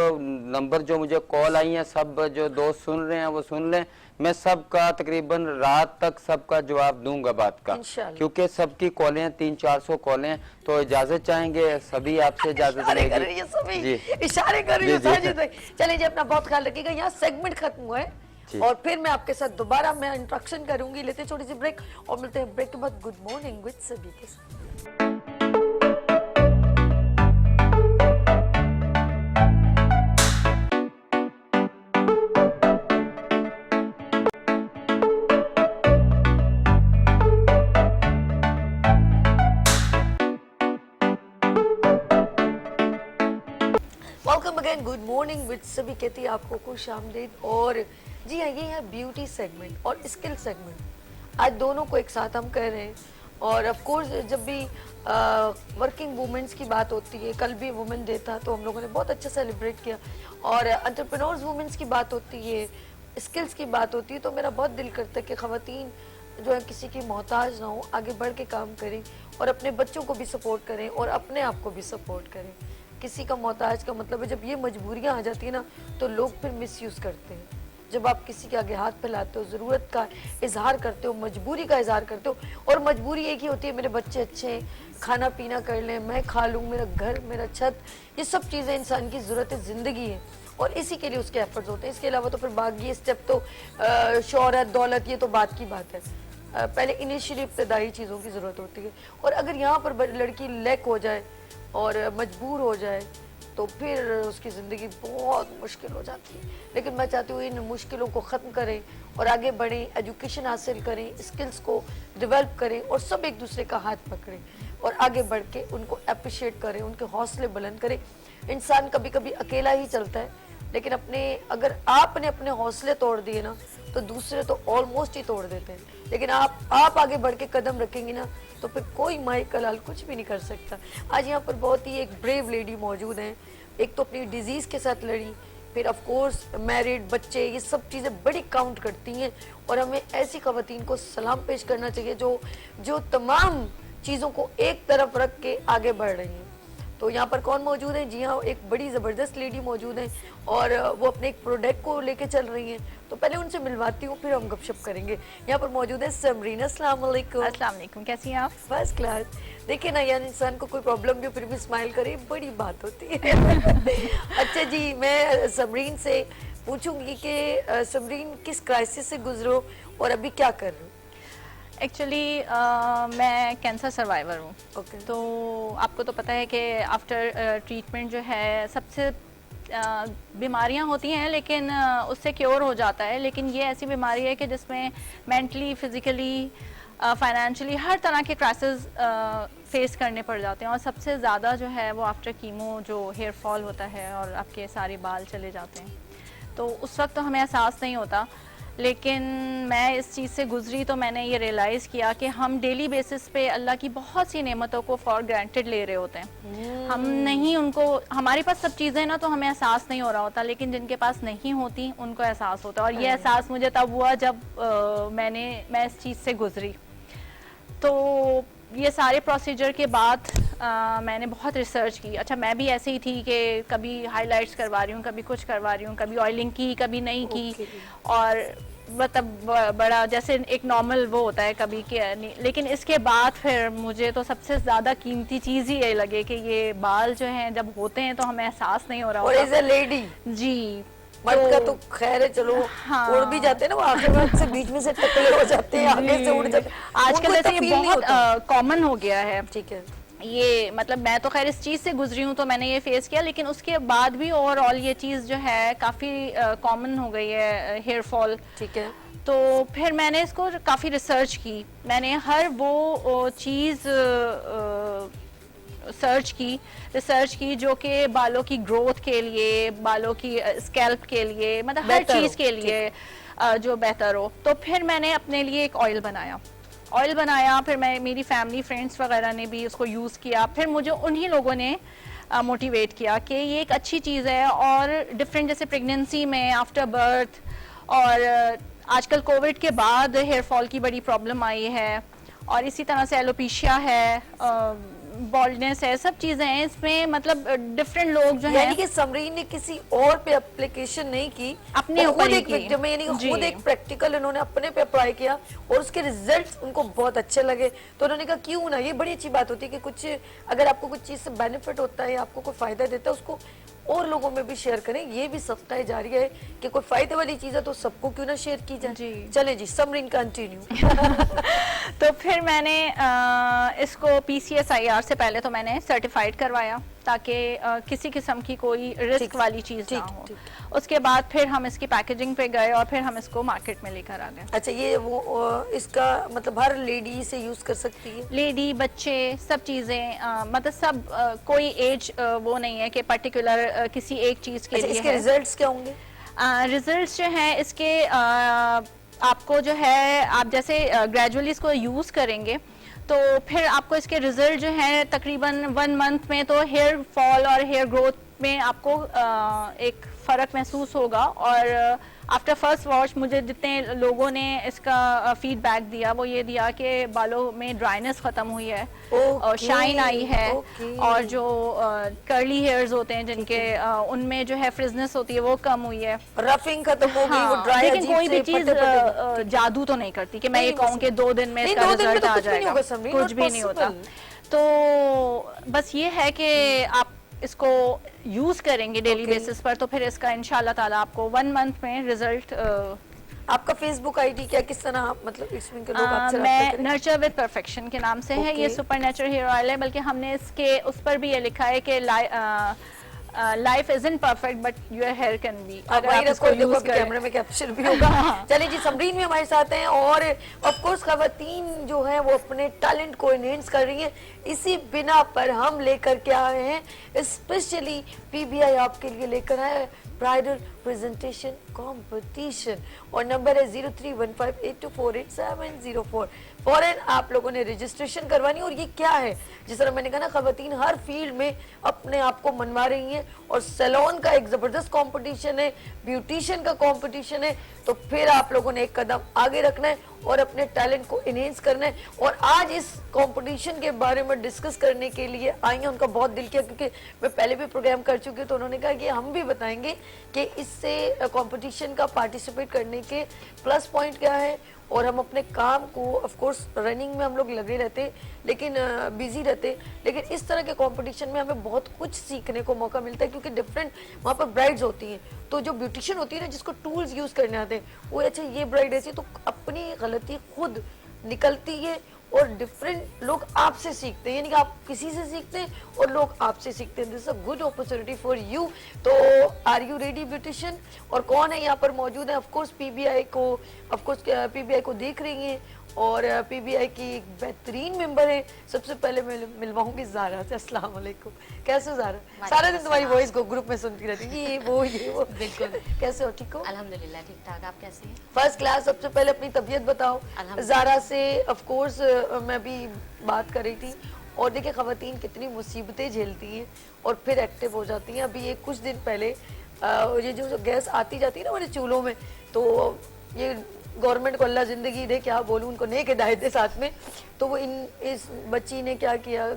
नंबर जो मुझे कॉल आई हैं, सब जो दोस्त सुन रहे हैं वो सुन लें। मैं सबका तकरीबन रात तक सबका जवाब दूंगा बात का, क्योंकि सबकी कॉलें 300-400 कॉलें। तो इजाजत चाहेंगे, सभी आपसे इजाजत लेंगे। इशारे कर रही है साजिद भाई। चलिए जी, अपना बहुत ख्याल रखिएगा। यहाँ सेगमेंट खत्म हुआ है और फिर मैं आपके साथ दोबारा मैं इंट्रोडक्शन करूंगी। लेते हैं छोटी सी ब्रेक और मिलते हैं ब्रेक के बाद गुड मॉर्निंग विद सभी के साथ। Welcome again, good morning with सभी कहती है आपको खुश आमदीद। और जी हाँ, ये है ब्यूटी सेगमेंट और स्किल सेगमेंट। आज दोनों को एक साथ हम कर रहे हैं। और ऑफ कोर्स जब भी वर्किंग वुमेन्स की बात होती है, कल भी वुमेन डे था तो हम लोगों ने बहुत अच्छा सेलिब्रेट किया। और एंटरप्रेन्योर्स वुमेन्स की बात होती है, स्किल्स की बात होती है, तो मेरा बहुत दिल करता है कि ख़वातीन जो है किसी की मोहताज ना हो, आगे बढ़ के काम करें और अपने बच्चों को भी सपोर्ट करें और अपने आप को भी सपोर्ट करें। किसी का मोहताज का मतलब है जब ये मजबूरियां आ जाती है ना, तो लोग फिर मिसयूज़ करते हैं। जब आप किसी के आगे हाथ फैलाते हो, ज़रूरत का इजहार करते हो, मजबूरी का इजहार करते हो, और मजबूरी एक ही होती है मेरे बच्चे अच्छे हैं, खाना पीना कर लें, मैं खा लूँ, मेरा घर, मेरा छत, ये सब चीज़ें इंसान की ज़रूरत ज़िंदगी है, और इसी के लिए उसके एफर्ट्स होते हैं। इसके अलावा तो फिर बाकी स्टेप तो शोहरत, दौलत, ये तो बात की बात है। पहले इनिशियली इब्तदाई चीज़ों की ज़रूरत होती है, और अगर यहाँ पर लड़की लैक हो जाए और मजबूर हो जाए तो फिर उसकी ज़िंदगी बहुत मुश्किल हो जाती है। लेकिन मैं चाहती हूँ इन मुश्किलों को ख़त्म करें और आगे बढ़ें, एजुकेशन हासिल करें, स्किल्स को डेवलप करें, और सब एक दूसरे का हाथ पकड़ें और आगे बढ़ के उनको अप्रिशिएट करें, उनके हौसले बुलंद करें। इंसान कभी कभी अकेला ही चलता है, लेकिन अगर आपने अपने हौसले तोड़ दिए ना तो दूसरे तो ऑलमोस्ट ही तोड़ देते हैं, लेकिन आप आगे बढ़ के कदम रखेंगी ना तो फिर कोई माई कलाल कुछ भी नहीं कर सकता। आज यहाँ पर बहुत ही एक ब्रेव लेडी मौजूद हैं, एक तो अपनी डिजीज़ के साथ लड़ी, फिर ऑफ कोर्स मैरिड, बच्चे, ये सब चीज़ें बड़ी काउंट करती हैं, और हमें ऐसी ख़वातीन को सलाम पेश करना चाहिए जो तमाम चीज़ों को एक तरफ रख के आगे बढ़ रही हैं। तो यहाँ पर कौन मौजूद है? जी हाँ, एक बड़ी ज़बरदस्त लेडी मौजूद है, और वो अपने एक प्रोडक्ट को लेके चल रही हैं। तो पहले उनसे मिलवाती हूँ, फिर हम गपशप करेंगे। यहाँ पर मौजूद है समरीन। अस्सलाम वालेकुम। अस्सलाम वालेकुम, कैसी हैं आप? First class. देखिए ना यार, इंसान को कोई प्रॉब्लम भी हो फिर भी स्माइल करे, बड़ी बात होती है। अच्छा जी, मैं समरीन से पूछूंगी कि समरीन किस क्राइसिस से गुजरो और अभी क्या कर रहे हो? एक्चुअली मैं कैंसर सर्वाइवर हूँ। ओके। तो आपको तो पता है कि आफ्टर ट्रीटमेंट जो है सबसे बीमारियां होती हैं, लेकिन उससे क्योर हो जाता है। लेकिन ये ऐसी बीमारी है कि जिसमें मेंटली, फिज़िकली, फाइनेंशियली हर तरह के क्राइसिस फेस करने पड़ जाते हैं, और सबसे ज़्यादा जो है वो आफ्टर कीमो जो हेयर फॉल होता है और आपके सारे बाल चले जाते हैं। तो उस वक्त तो हमें एहसास नहीं होता, लेकिन मैं इस चीज़ से गुजरी तो मैंने ये रियलाइज़ किया कि हम डेली बेसिस पे अल्लाह की बहुत सी नेमतों को फॉर ग्रांटेड ले रहे होते हैं। हम नहीं उनको, हमारे पास सब चीज़ें ना तो हमें एहसास नहीं हो रहा होता, लेकिन जिनके पास नहीं होती उनको एहसास होता है। और ये एहसास मुझे तब हुआ जब मैं इस चीज़ से गुजरी। तो ये सारे प्रोसीजर के बाद मैंने बहुत रिसर्च की। अच्छा, मैं भी ऐसे ही थी कि कभी हाइलाइट्स करवा रही हूँ, कभी कुछ करवा रही हूँ, कभी ऑयलिंग की, कभी नहीं की, और मतलब बड़ा जैसे एक नॉर्मल वो होता है कभी के नहीं। लेकिन इसके बाद फिर मुझे तो सबसे ज़्यादा कीमती चीज़ ही ये लगे कि ये बाल जो हैं जब होते हैं तो हमें एहसास नहीं हो रहा और एज ए लेडी जी, मर्द का तो खैर है, चलो हाँ। उड़ भी जाते हैं ना, वो आखिर से बीच में से टकले हो जाते हैं, आगे से उड़ जाते हैं। आजकल उनको ऐसे ये तफील नहीं बहुत होता। कॉमन हो गया है। ठीक है। ये मतलब मैं तो खैर इस चीज़ से गुजरी हूँ तो मैंने ये फेस किया, लेकिन उसके बाद भी ओवरऑल ये चीज़ जो है काफ़ी कॉमन हो गई है, हेयर फॉल। ठीक है। तो फिर मैंने इसको काफ़ी रिसर्च की, मैंने हर वो चीज़ रिसर्च की जो कि बालों की ग्रोथ के लिए, बालों की स्कैल्प के लिए, मतलब हर चीज़ के लिए जो बेहतर हो। तो फिर मैंने अपने लिए एक ऑयल बनाया, फिर मेरी फैमिली, फ्रेंड्स वगैरह ने भी उसको यूज़ किया। फिर मुझे उन्हीं लोगों ने मोटिवेट किया कि ये एक अच्छी चीज़ है, और डिफरेंट जैसे प्रेगनेंसी में, आफ्टर बर्थ, और आजकल कोविड के बाद हेयर फॉल की बड़ी प्रॉब्लम आई है, और इसी तरह से एलोपेशिया है, बॉल्डनेस है, सब चीज़ें हैं इसमें। मतलब डिफरेंट लोग जो हैं, यानी कि समरीन ने किसी और पे एप्लीकेशन नहीं की, अपने वो ऊपर खुद ही एक की। विक्टिम है, यानी कि जी। खुद एक प्रैक्टिकल इन्होंने अपने पे अप्लाई किया और उसके रिजल्ट्स उनको बहुत अच्छे लगे। तो उन्होंने कहा क्यों ना, ये बड़ी अच्छी बात होती है कि कुछ अगर आपको कुछ चीज़ से बेनिफिट होता है, आपको कोई फायदा देता है, उसको और लोगों में भी शेयर करें। ये भी सख्ताई जारी है कि कोई फायदे वाली चीज़ है तो सबको क्यों ना शेयर की जाए। जी। चले जी, समरीन कंटिन्यू। तो फिर मैंने इसको PCSIR से पहले तो मैंने सर्टिफाइड करवाया, ताकि किसी किस्म की कोई रिस्क वाली चीज़ ना हो। उसके बाद फिर हम इसकी पैकेजिंग पे गए और फिर हम इसको मार्केट में लेकर आ गए। अच्छा, ये वो इसका मतलब हर लेडी से यूज कर सकती है? लेडी, बच्चे, सब चीज़ें, मतलब सब कोई एज वो नहीं है कि पर्टिकुलर किसी एक चीज़ के अच्छा, लिए इसके है। रिजल्ट्स क्या होंगे? रिजल्ट्स जो हैं इसके, आपको जो है, आप जैसे ग्रेजुअली इसको यूज़ करेंगे तो फिर आपको इसके रिजल्ट जो है तकरीबन 1 मंथ में तो हेयर फॉल और हेयर ग्रोथ में आपको एक फ़र्क महसूस होगा, और आफ्टर फर्स्ट वॉश मुझे जितने लोगों ने इसका फीडबैक दिया वो ये दिया कि बालों में ड्राइनेस खत्म हुई है और शाइन आई है और जो कर्ली हेयर्स होते हैं जिनके उनमें जो है फ्रिजनेस होती है वो कम हुई है। रफिंग खत्म हो गई, वो हाँ, ड्राई लेकिन कोई भी चीज जादू तो नहीं करती कि मैं ये कहूँ कि 2 दिन में नहीं, इसका 2 दिन में रिजल्ट तो आ कुछ भी नहीं जाएगा, होगा समरी, कुछ not भी नहीं होता। possible। तो बस ये है कि आप इसको यूज करेंगे डेली बेसिस पर तो फिर इसका इंशाल्लाह ताला आपको 1 मंथ में रिजल्ट। आपका फेसबुक आईडी क्या, किस तरह आप मतलब इसमें के लोग आपसे रब्ता मैं करें? नर्चर विद परफेक्शन के नाम से है, ये Okay. Super natural hair oil है, बल्कि हमने इसके उस पर भी ये लिखा है कि life isn't perfect but your hair can be, आप अगर वही आप इसको रखो, देखो यूज अभी करें। कैमरे में कैप्चर भी होगा। चलिए जी, समरीन भी हमारे साथ हैं और ऑफ कोर्स खवातीन जो हैं वो अपने टैलेंट को एनहेंस कर रही हैं। इसी बिना पर हम लेकर के आए हैं स्पेशली पीबीआई आपके लिए लेकर आए हैं ब्राइडल प्रेजेंटेशन कंपटीशन और नंबर है 031582487004। फौरन आप लोगों ने रजिस्ट्रेशन करवानी। और ये क्या है, जिस तरह मैंने कहा ना, खवातीन हर फील्ड में अपने आप को मनवा रही हैं और सैलून का एक जबरदस्त कंपटीशन है, ब्यूटिशियन का कंपटीशन है, तो फिर आप लोगों ने एक कदम आगे रखना है और अपने टैलेंट को इनहेंस करना है। और आज इस कंपटीशन के बारे में डिस्कस करने के लिए आई हैं, उनका बहुत दिल किया क्योंकि मैं पहले भी प्रोग्राम कर चुकी हूँ, तो उन्होंने कहा कि हम भी बताएंगे कि इससे कंपटीशन का पार्टिसिपेट करने के प्लस पॉइंट क्या है। और हम अपने काम को ऑफ कोर्स रनिंग में हम लोग लगे रहते लेकिन बिजी रहते, लेकिन इस तरह के कंपटीशन में हमें बहुत कुछ सीखने को मौका मिलता है क्योंकि डिफरेंट वहाँ पर ब्राइड्स होती हैं, तो जो ब्यूटिशियन होती है ना जिसको टूल्स यूज करने आते हैं वो अच्छा ये ब्राइड ऐसी, तो अपनी गलती खुद निकलती है और डिफरेंट लोग आपसे सीखते हैं, यानी कि आप किसी से सीखते हैं और लोग आपसे सीखते हैं। This is a good opportunity for you. तो आर यू रेडी ब्यूटिशियन? और कौन है यहाँ पर मौजूद है? ऑफ कोर्स पीबीआई को देख रही हैं और पीबीआई की एक बेहतरीन मेंबर है। सबसे पहले मैं मिलवाऊंगी ज़ारा से। अस्सलाम वालेकुम, कैसे हो ज़ारा? सारा दिन तुम्हारी वॉइस को ग्रुप में सुनती रहती है, ये वो बिल्कुल। कैसे हो? ठीक हो? अल्हम्दुलिल्लाह ठीक ठाक, आप कैसे हैं? First class. सबसे पहले अपनी तबीयत बताओ। ज़ारा से ऑफ कोर्स मैं भी बात कर रही थी और देखिए खवातीन कितनी मुसीबतें झेलती हैं और फिर एक्टिव हो जाती हैं। अभी ये कुछ दिन पहले ये जो गैस आती जाती है ना हमारे चूल्हों में, तो ये गवर्नमेंट को अल्लाह जिंदगी दे, क्या बोलूं, उनको नेक हिदायत दे साथ में। तो वो इस बच्ची ने क्या किया,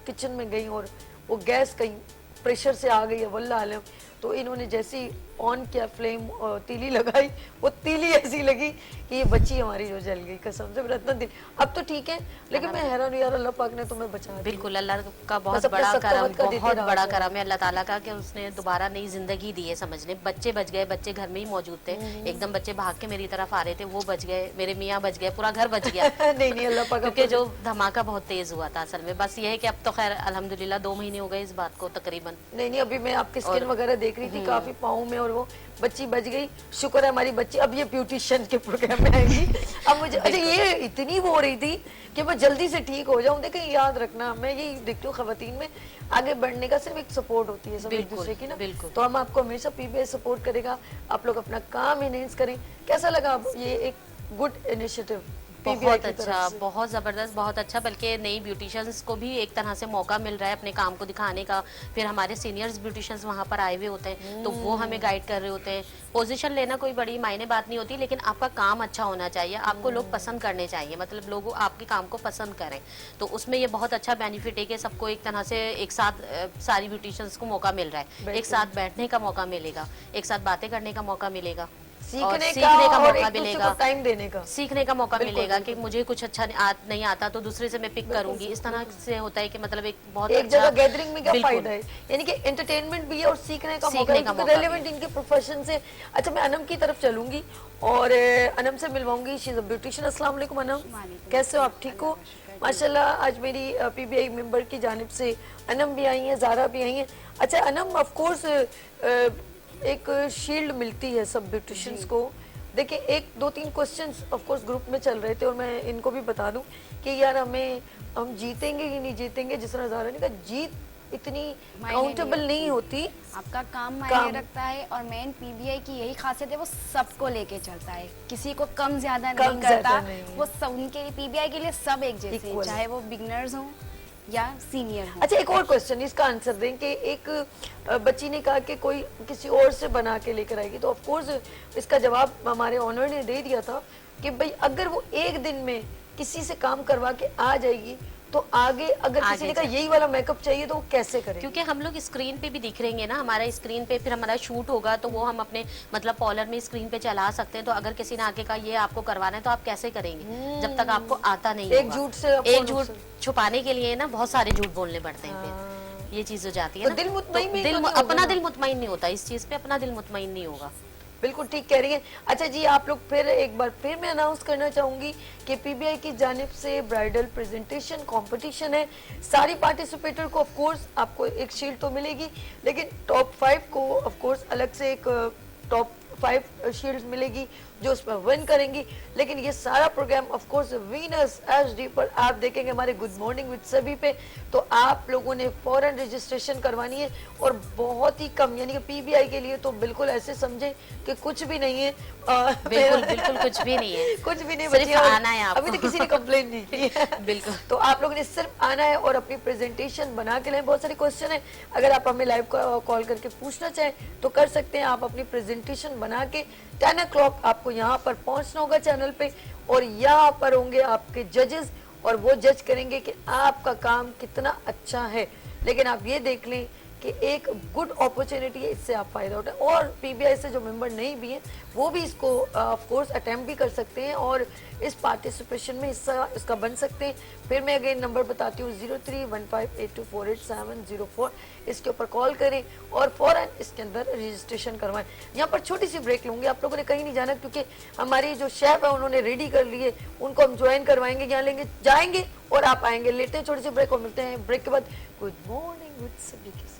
किचन में गई और वो गैस कहीं प्रेशर से आ गई है वल्लाह आलम। तो इन्होंने जैसे ही ऑन किया फ्लेम, तीली लगाई, वो तीली ऐसी लगी कि ये बच्ची हमारी जो जल गई, कसम से। मेरा इतना दिल, अब तो ठीक है, लेकिन मैं हैरान हूँ यार, अल्लाह पाक ने तुम्हें बचा दिया। बिल्कुल, अल्लाह का बहुत अपने बड़ा सख्तावत करम, का देते बहुत रहा बड़ा करो। करम है अल्लाह ताला का कि उसने दोबारा नई जिंदगी दी है। समझने बच्चे बच गए, बच्चे घर में ही मौजूद थे, एकदम बच्चे भाग के मेरी तरफ आ रहे थे, वो बच गए, मेरे मियाँ बच गए, पूरा घर बच गया। नहीं अल्लाह पाक क्योंकि जो धमाका बहुत तेज हुआ था असल में। बस ये है कि अब तो खैर अल्हम्दुलिल्लाह 2 महीने हो गए इस बात को तकरीबन। नहीं अभी मैं आपकी स्किन वगैरह देख रही थी काफी पाँव में, और वो बच्ची बच गई। शुक्र है हमारी बच्ची अब ये ब्यूटिशियन के प्रोग्राम में आएगी। अब मुझे अच्छा, ये इतनी वो हो रही थी कि मैं जल्दी से ठीक हो जाऊं। देखिए याद रखना, मैं यही देखती हूँ खवातीन में आगे बढ़ने का सिर्फ एक सपोर्ट होती है सब एक दूसरे की ना। बिल्कुल। तो हम आपको हमेशा पीबीआई सपोर्ट करेगा, आप लोग अपना काम इनहेंस करें। कैसा लगा अब ये एक गुड इनिशिएटिव? बहुत अच्छा, बहुत ज़बरदस्त, बहुत अच्छा। बल्कि नई ब्यूटिशियंस को भी एक तरह से मौका मिल रहा है अपने काम को दिखाने का। फिर हमारे सीनियर्स ब्यूटिशियंस वहाँ पर आए हुए होते हैं, तो वो हमें गाइड कर रहे होते हैं। पोजीशन लेना कोई बड़ी मायने बात नहीं होती, लेकिन आपका काम अच्छा होना चाहिए, आपको लोग पसंद करने चाहिए, मतलब लोग आपके काम को पसंद करें। तो उसमें ये बहुत अच्छा बेनिफिट है कि सबको एक तरह से एक साथ सारी ब्यूटिशियंस को मौका मिल रहा है, एक साथ बैठने का मौका मिलेगा, एक साथ बातें करने का मौका मिलेगा, सीखने का और मौका एक दूसरे मिलेगा, को टाइम देने का, सीखने का मौका मिलेगा कि मुझे कुछ अच्छा नहीं आता तो दूसरे से मैं पिक करूंगी। इस तरह से होता है कि मतलब एक बहुत एक अच्छा जगह गैदरिंग में क्या फायदा है, यानी कि एंटरटेनमेंट भी है और सीखने का मौका है, रेलेवेंट इनके प्रोफेशन से। अच्छा, मैं अनम की तरफ चलूंगी और अनम से मिलवाऊंगी। She is a beautician. अस्सलाम वालेकुम अनम, कैसे हो आप? ठीक हो? माशाल्लाह, आज मेरी पीबीआई मेंबर की जानिब से अनम भी आई हैं, ज़ारा भी आई हैं। अच्छा अनम, ऑफ कोर्स एक शील्ड मिलती है सब ब्यूटिशियंस को। देखिए, 1-2-3 क्वेश्चंस ऑफ कोर्स ग्रुप में चल रहे थे और मैं इनको भी बता दूं कि यार हम जीतेंगे कि नहीं जीतेंगे। जिस तरह ज़ारा ने कहा, जीत इतनी काउंटेबल नहीं होती, आपका काम मायने रखता है। और मेन पीबीआई की यही खासियत है, वो सबको लेके चलता है, किसी को कम ज्यादा नहीं करता। वो सब उनके पीबीआई के लिए सब एक जैसे हैं, चाहे वो बिगनर्स हों या सीनियर हो। अच्छा, एक और क्वेश्चन इसका आंसर दें कि एक बच्ची ने कहा कि कोई किसी और से बना के लेकर आएगी, तो ऑफ कोर्स इसका जवाब हमारे ऑनर ने दे दिया था कि भाई अगर वो एक दिन में किसी से काम करवा के आ जाएगी तो आगे अगर किसी ने कहा यही वाला मेकअप चाहिए तो वो कैसे करें? क्योंकि हम लोग स्क्रीन पे भी दिख रहेंगे ना, हमारा स्क्रीन पे फिर हमारा शूट होगा तो वो हम अपने मतलब पॉलर में स्क्रीन पे चला सकते हैं। तो अगर किसी ने आके कहा ये आपको करवाना है तो आप कैसे करेंगे जब तक आपको आता नहीं एक होगा। झूठ से एक झूठ छुपाने के लिए ना बहुत सारे झूठ बोलने पड़ते हैं, फिर ये चीज हो जाती है तो ना। दिल मुतमईन भी तो नहीं अपना होगा दिल मुतमईन नहीं होता, इस चीज पे अपना दिल मुतमईन नहीं होगा। बिल्कुल ठीक कह रही हैं। अच्छा जी, आप लोग फिर एक बार फिर मैं अनाउंस करना चाहूंगी कि पीबीआई की जानिब से ब्राइडल प्रेजेंटेशन कंपटीशन है। सारी पार्टिसिपेटर को ऑफ कोर्स आपको एक शील्ड तो मिलेगी, लेकिन टॉप 5 को ऑफ कोर्स अलग से एक टॉप 5 शील्ड मिलेगी जो उसमें विन करेंगी। लेकिन ये सारा program of course Venus HD पर आप देखेंगे हमारे गुड मॉर्निंग विद सभी पे। तो आप लोगों ने फौरन रजिस्ट्रेशन करवानी है और बहुत ही कम, यानी कि पीबीआई के लिए तो बिल्कुल ऐसे समझे कि कुछ भी नहीं है। बिल्कुल बिल्कुल कुछ भी नहीं है, कुछ भी नहीं, सिर्फ बच्चियाँ, आना है आपको। अभी तो किसी ने कंप्लेन नहीं की है। बिल्कुल। तो आप लोगों ने सिर्फ आना है और अपनी प्रेजेंटेशन बना के लाएं। बहुत सारे क्वेश्चन है, अगर आप हमें लाइव कॉल करके पूछना चाहें तो कर सकते हैं। आप अपनी प्रेजेंटेशन बना के 10 o'clock आपको यहाँ पर पहुंचना होगा चैनल पे, और यहाँ पर होंगे आपके जजेस और वो जज करेंगे कि आपका काम कितना अच्छा है। लेकिन आप ये देख लें कि एक गुड अपॉर्चुनिटी है, इससे आप फायदा उठाएं। और पीबीआई से जो मेंबर नहीं भी हैं वो भी इसको ऑफ कोर्स अटेम्प्ट भी कर सकते हैं और इस पार्टिसिपेशन में हिस्सा इसका बन सकते हैं। फिर मैं अगेन नंबर बताती हूँ 031582487004, इसके ऊपर कॉल करें और फौरन इसके अंदर रजिस्ट्रेशन करवाएं। यहाँ पर छोटी सी ब्रेक लूंगी, आप लोगों ने कहीं नहीं जाना क्योंकि हमारी जो शेफ है उन्होंने रेडी कर लिए, उनको हम ज्वाइन करवाएंगे, यहाँ लेंगे, जाएंगे और आप आएंगे। लेते हैं छोटी सी ब्रेक और मिलते हैं ब्रेक के बाद गुड मॉर्निंग विद सभी के साथ।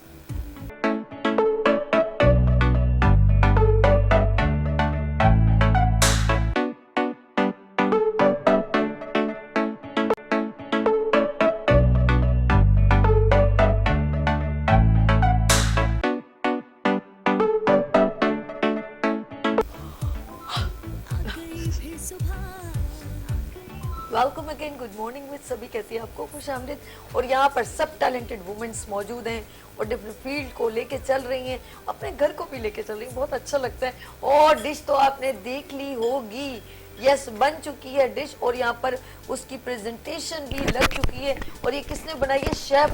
Welcome again, good morning with सभी कहती है आपको खुश आमदीद। और यहाँ पर सब टैलेंटेड वुमेन्स मौजूद हैं और डिफरेंट फील्ड को लेके चल रही हैं, अपने घर को भी लेके चल रही हैं, बहुत अच्छा लगता है। और डिश तो आपने देख ली होगी, यस बन चुकी है डिश और यहाँ पर उसकी प्रेजेंटेशन भी लग चुकी है। और ये किसने बनाई है? शेफ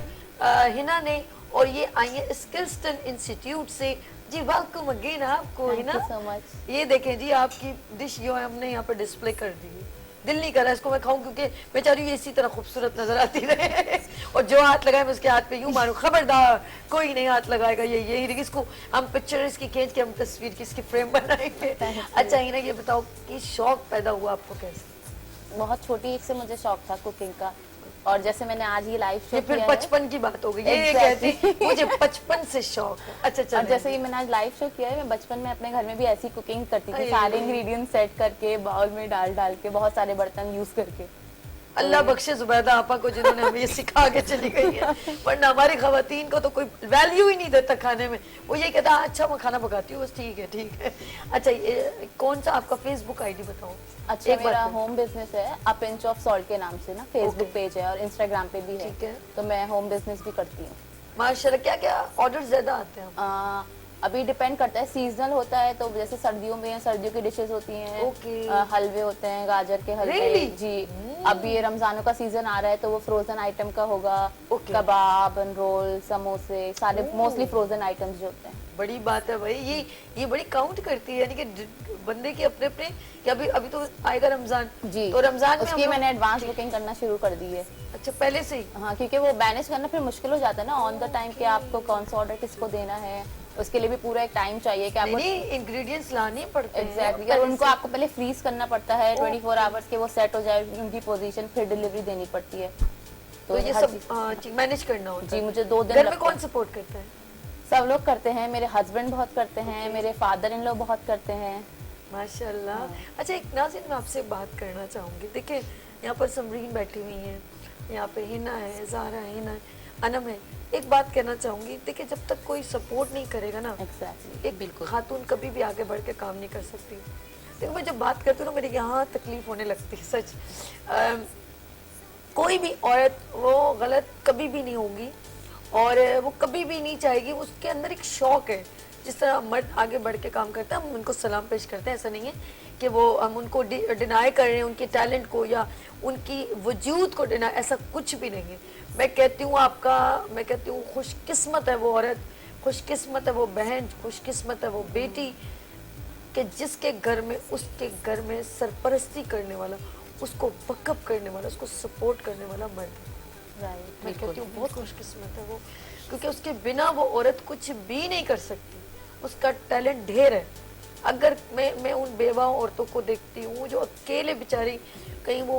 हिना ने, और ये आई है स्किल्सटन इंस्टीट्यूट से। जी वेलकम अगेन आपको Hina. Thank you so much। ये देखें जी आपकी डिश जो है हमने यहाँ पर डिस्प्ले कर दी है। दिल नहीं कर रहा इसको मैं खाऊं क्योंकि मैं चाह रही हूँ इसी तरह खूबसूरत नजर आती रहे। और जो हाथ लगाए मैं उसके हाथ पे यूं मारूं, खबरदार कोई नहीं हाथ लगाएगा। यही इसको हम पिक्चर इसकी खींच के हम तस्वीर की इसकी फ्रेम बनाएंगे। अच्छा हिना ये बताओ कि शौक पैदा हुआ आपको कैसे? बहुत छोटी एज से मुझे शौक था कुकिंग का, और जैसे मैंने आज ये लाइव शो ये फिर किया है, बचपन की बात हो गई। ये Exactly। कहती मुझे बचपन से शौक है। अच्छा और चल जैसे ये मैंने आज लाइव शो किया है, मैं बचपन में अपने घर में भी ऐसी कुकिंग करती थी, अरे। सारे इंग्रेडिएंट्स सेट करके बाउल में डाल डाल के, बहुत सारे बर्तन यूज करके। अल्लाह बख्शे जुबैदा आपा को जिन्होंने हमें ये सिखा के चली गई है, वरना हमारी खवातीन को तो कोई वैल्यू ही नहीं देता खाने में। वो ये कहता अच्छा मैं खाना पकाती हूँ बस, ठीक है ठीक है। अच्छा ये कौन सा आपका फेसबुक आईडी बताओ? अच्छा एक बार मेरा फिर। होम बिजनेस है अ पिंच ऑफ सॉल्ट के नाम से ना, फेसबुक पेज है और इंस्टाग्राम पे भी ठीक है, है। तो मैं होम बिजनेस भी करती हूँ। माशाल्लाह, क्या क्या ऑर्डर ज्यादा आते हैं? अभी डिपेंड करता है, सीजनल होता है तो जैसे सर्दियों में सर्दियों की डिशेस होती हैं, Okay। हलवे होते हैं, गाजर के हलवे। Really? जी अभी ये रमजानों का सीजन आ रहा है तो वो फ्रोजन आइटम का होगा, Okay। कबाब, रोल, समोसे, सारे मोस्टली फ्रोजन आइटम्स जो होते हैं। बड़ी बात है भाई, ये बड़ी काउंट करती है, यानी कि बंदे के अपने अपने कि अभी तो आएगा रमजान जी तो रमजान में उसकी हम मैंने लोग- एडवांस बुकिंग करना शुरू कर दी है। अच्छा पहले से ही? हाँ क्योंकि वो मैनेज करना फिर मुश्किल हो जाता है ना ऑन द टाइम, कि आपको कौन सा ऑर्डर किसको देना है, उसके लिए भी पूरा एक टाइम चाहिए कि आपको नहीं इंग्रेडिएंट्स लाने पड़ते हैं एग्जैक्टली, पहले और उनको से। आपको पहले फ्रीज करना पड़ता है 24 आवर्स के, वो सेट हो जाए उनकी पोजीशन, फिर डिलीवरी देनी पड़ती है। तो ये हर सब चीज़- मैनेज करना होता जी है। मुझे 2 दिन घर में लगते कौन हैं। सपोर्ट करता है? सब लोग करते हैं, मेरे हस्बैंड बहुत करते हैं, मेरे फादर इन लोग बहुत करते हैं। माशाल्लाह। अच्छा एक नाज़रीन मैं आपसे बात करना चाहूंगी। देखिए यहाँ पर समरीन बैठी हुई है, यहाँ पे हिना है, ज़ारा है, हिना है, अनम है। एक बात कहना चाहूंगी, देखिए जब तक कोई सपोर्ट नहीं करेगा ना, एग्जैक्टली एक बिल्कुल खातून कभी भी आगे बढ़ के काम नहीं कर सकती। देखो मैं जब बात करती हूँ ना मेरी यहाँ तकलीफ होने लगती है सच। कोई भी औरत वो गलत कभी भी नहीं होगी और वो कभी भी नहीं चाहेगी, उसके अंदर एक शौक है। जिस तरह मर्द आगे बढ़ के काम करता है हम उनको सलाम पेश करते हैं, ऐसा नहीं है कि वो हम उनको डिनाई कर रहे हैं उनके टैलेंट को या उनकी वजूद को डिनाई, ऐसा कुछ भी नहीं है। मैं कहती हूँ खुशकिस्मत है वो औरत, खुशकिस्मत है वो बहन, खुशकिस्मत है वो बेटी कि जिसके घर में, उसके घर में सरपरस्ती करने वाला, उसको बकअप करने वाला, उसको सपोर्ट करने वाला मर्द है। मैं कहती हूँ बहुत खुशकिस्मत है वो, क्योंकि उसके बिना वो औरत कुछ भी नहीं कर सकती, उसका टैलेंट ढेर है। अगर मैं उन बेवा औरतों को देखती हूँ जो अकेले बेचारी, कहीं वो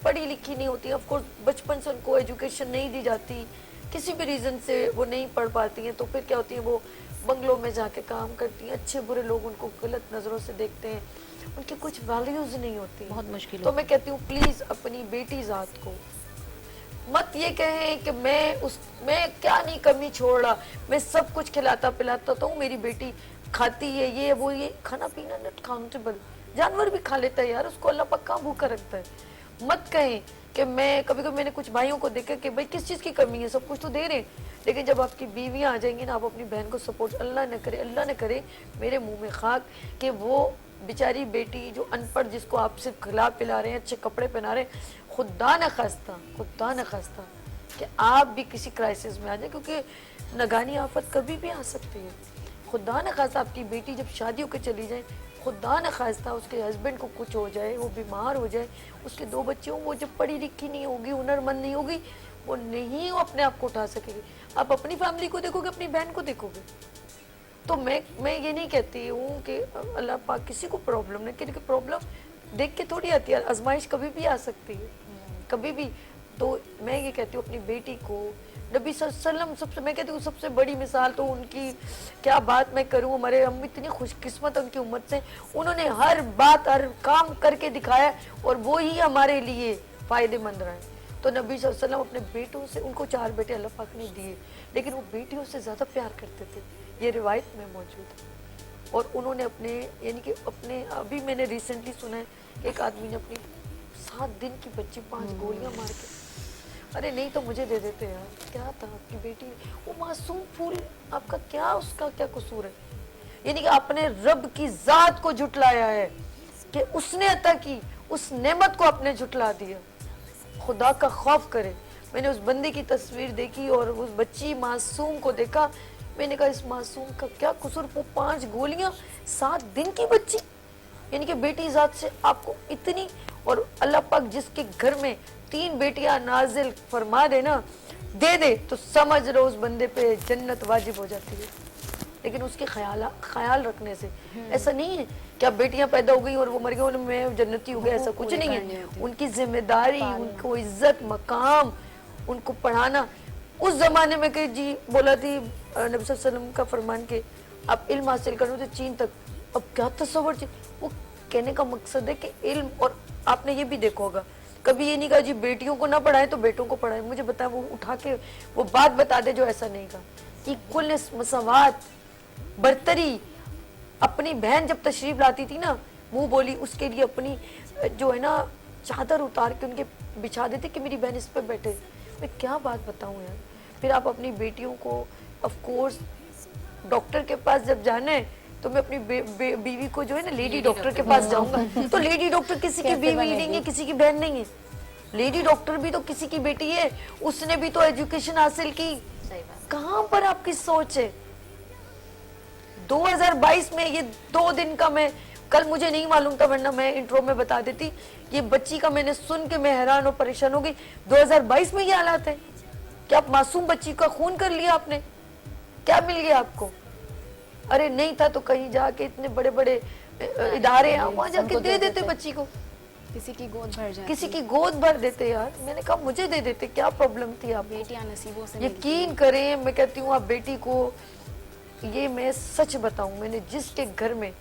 पढ़ी लिखी नहीं होती, ऑफ कोर्स बचपन से उनको एजुकेशन नहीं दी जाती, किसी भी रीज़न से वो नहीं पढ़ पाती हैं, तो फिर क्या होती है वो बंगलों में जाके काम करती हैं, अच्छे बुरे लोग उनको गलत नज़रों से देखते हैं, उनकी कुछ वैल्यूज़ नहीं होती, बहुत मुश्किल तो मैं कहती हूँ प्लीज़ अपनी बेटी ज़ात को मत ये कहें कि मैं क्या नहीं कमी छोड़ रहा, मैं सब कुछ खिलाता पिलाता तो हूँ, मेरी बेटी खाती है ये वो, ये खाना पीना नॉट काउंटेबल, जानवर भी खा लेता है यार, उसको अल्लाह पाक कहाँ भूखा रखता है। मत कहें कि मैं कभी कभी मैंने कुछ भाइयों को देखा कि भाई किस चीज़ की कमी है, सब कुछ तो दे रहे हैं, लेकिन जब आपकी बीवियाँ आ जाएंगी ना, आप अपनी बहन को सपोर्ट, अल्लाह न करे मेरे मुंह में खाक कि वो बेचारी बेटी जो अनपढ़, जिसको आप सिर्फ खिला पिला रहे हैं, अच्छे कपड़े पहना रहे हैं, खुदा न खास्ता कि आप भी किसी क्राइसिस में आ जाए, क्योंकि नगानी आफत कभी भी आ सकती है। खुदा न खास्ता आपकी बेटी जब शादी होकर चली जाए, खुदा न खास्ता उसके हस्बैंड को कुछ हो जाए, वो बीमार हो जाए, उसके 2 बच्चे हों, वो जब पढ़ी लिखी नहीं होगी, हुनरमंद नहीं होगी, वो नहीं वो अपने आप को उठा सकेगी। आप अपनी फैमिली को देखोगे, अपनी बहन को देखोगे, तो मैं ये नहीं कहती हूँ कि अल्लाह पाक किसी को प्रॉब्लम नहीं, क्योंकि प्रॉब्लम देख के थोड़ी आती है, आजमाइश कभी भी आ सकती है, कभी भी। तो मैं ये कहती हूँ अपनी बेटी को, नबी सल्लल्लाहु अलैहि वसल्लम, मैं कहती हूँ सबसे बड़ी मिसाल तो उनकी, क्या बात मैं करूँ, हमारे हम इतनी खुशकिस्मत उनकी उम्मत से, उन्होंने हर बात हर काम करके दिखाया और वो ही हमारे लिए फ़ायदेमंद रहा है। तो नबी सल्लल्लाहु अलैहि वसल्लम अपने बेटों से, उनको 4 बेटे अल्लाह पाक ने दिए, लेकिन वो बेटियों से ज़्यादा प्यार करते थे, ये रिवायत में मौजूद है। और उन्होंने अपने, यानी कि अपने, अभी मैंने रिसेंटली सुना है एक आदमी ने अपनी 7 दिन की बच्ची 5 गोलियां मार के, अरे नहीं तो मुझे दे देते यार, क्या था आपकी बेटी, वो मासूम फूल, आपका क्या, उसका क्या कसूर है। यानी कि आपने रब की जात को झुटलाया है कि उसने अता की, उस नेमत को आपने झुटला दिया। खुदा का खौफ करे। मैंने उस बंदे की तस्वीर देखी और उस बच्ची मासूम को देखा, मैंने कहा इस मासूम का क्या कसूर, वो 5 गोलियां 7 दिन की बच्ची, यानी कि बेटी जात से आपको इतनी, और अल्लाह पाक जिसके घर में 3 बेटियां नाजिल फरमा दे ना, दे तो समझ लो उस बंदे पे जन्नत वाजिब हो जाती है। लेकिन उसके ख्याल रखने से ऐसा नहीं है कि अब बेटियां पैदा हो गई और वो मर गई और मैं जन्नती हो गया, ऐसा कुछ नहीं है। उनकी जिम्मेदारी, उनको इज्जत मकाम, उनको पढ़ाना। उस जमाने में कि जी बोला थी नबी सल्लल्लाहु अलैहि वसल्लम का फरमान के आप इल्म हासिल करो तो चीन तक, अब क्या तस्वर, वो कहने का मकसद है कि इल्म, और आपने ये भी देखा होगा, कभी ये नहीं कहा जी बेटियों को ना पढ़ाए तो बेटों को पढ़ाए। मुझे बता, वो उठा के वो बात बता दे जो ऐसा नहीं कहा। इक्वलनेस, मसावात, बरतरी। अपनी बहन जब तशरीफ लाती थी ना, मुंह बोली, उसके लिए अपनी जो है ना चादर उतार के उनके बिछा देते कि मेरी बहन इस पर बैठे। मैं क्या बात बताऊं यार। फिर आप अपनी बेटियों को, ऑफ कोर्स डॉक्टर के पास जब जाना है तो मैं अपनी बीवी को जो है ना लेडी डॉक्टर के पास जाऊंगा, तो लेडी डॉक्टर किसी की बीवी नहीं है, किसी की बहन नहीं है। लेडी डॉक्टर भी तो किसी की बेटी है, उसने भी तो एजुकेशन हासिल की। कहाँ पर आपकी सोच है। 2022 में ये 2 दिन का, मैं कल मुझे नहीं मालूम था वरना मैं इंट्रो में बता देती, ये बच्ची का मैंने सुन के मैं हैरान और परेशान हो गई। 2022 में ये हालात है कि आप मासूम बच्ची का खून कर लिया आपने, क्या मिल गया आपको। अरे नहीं था तो कहीं जाके इतने बड़े बड़े इदारे हैं वहां जाके दे देते बच्ची को, किसी की गोद भर जाती, किसी की गोद भर देते। यार मैंने कहा मुझे दे देते, क्या प्रॉब्लम थी। आप बेटियां नसीबों से यकीन करें, मैं कहती हूँ आप बेटी को, ये मैं सच बताऊं, मैंने जिसके घर में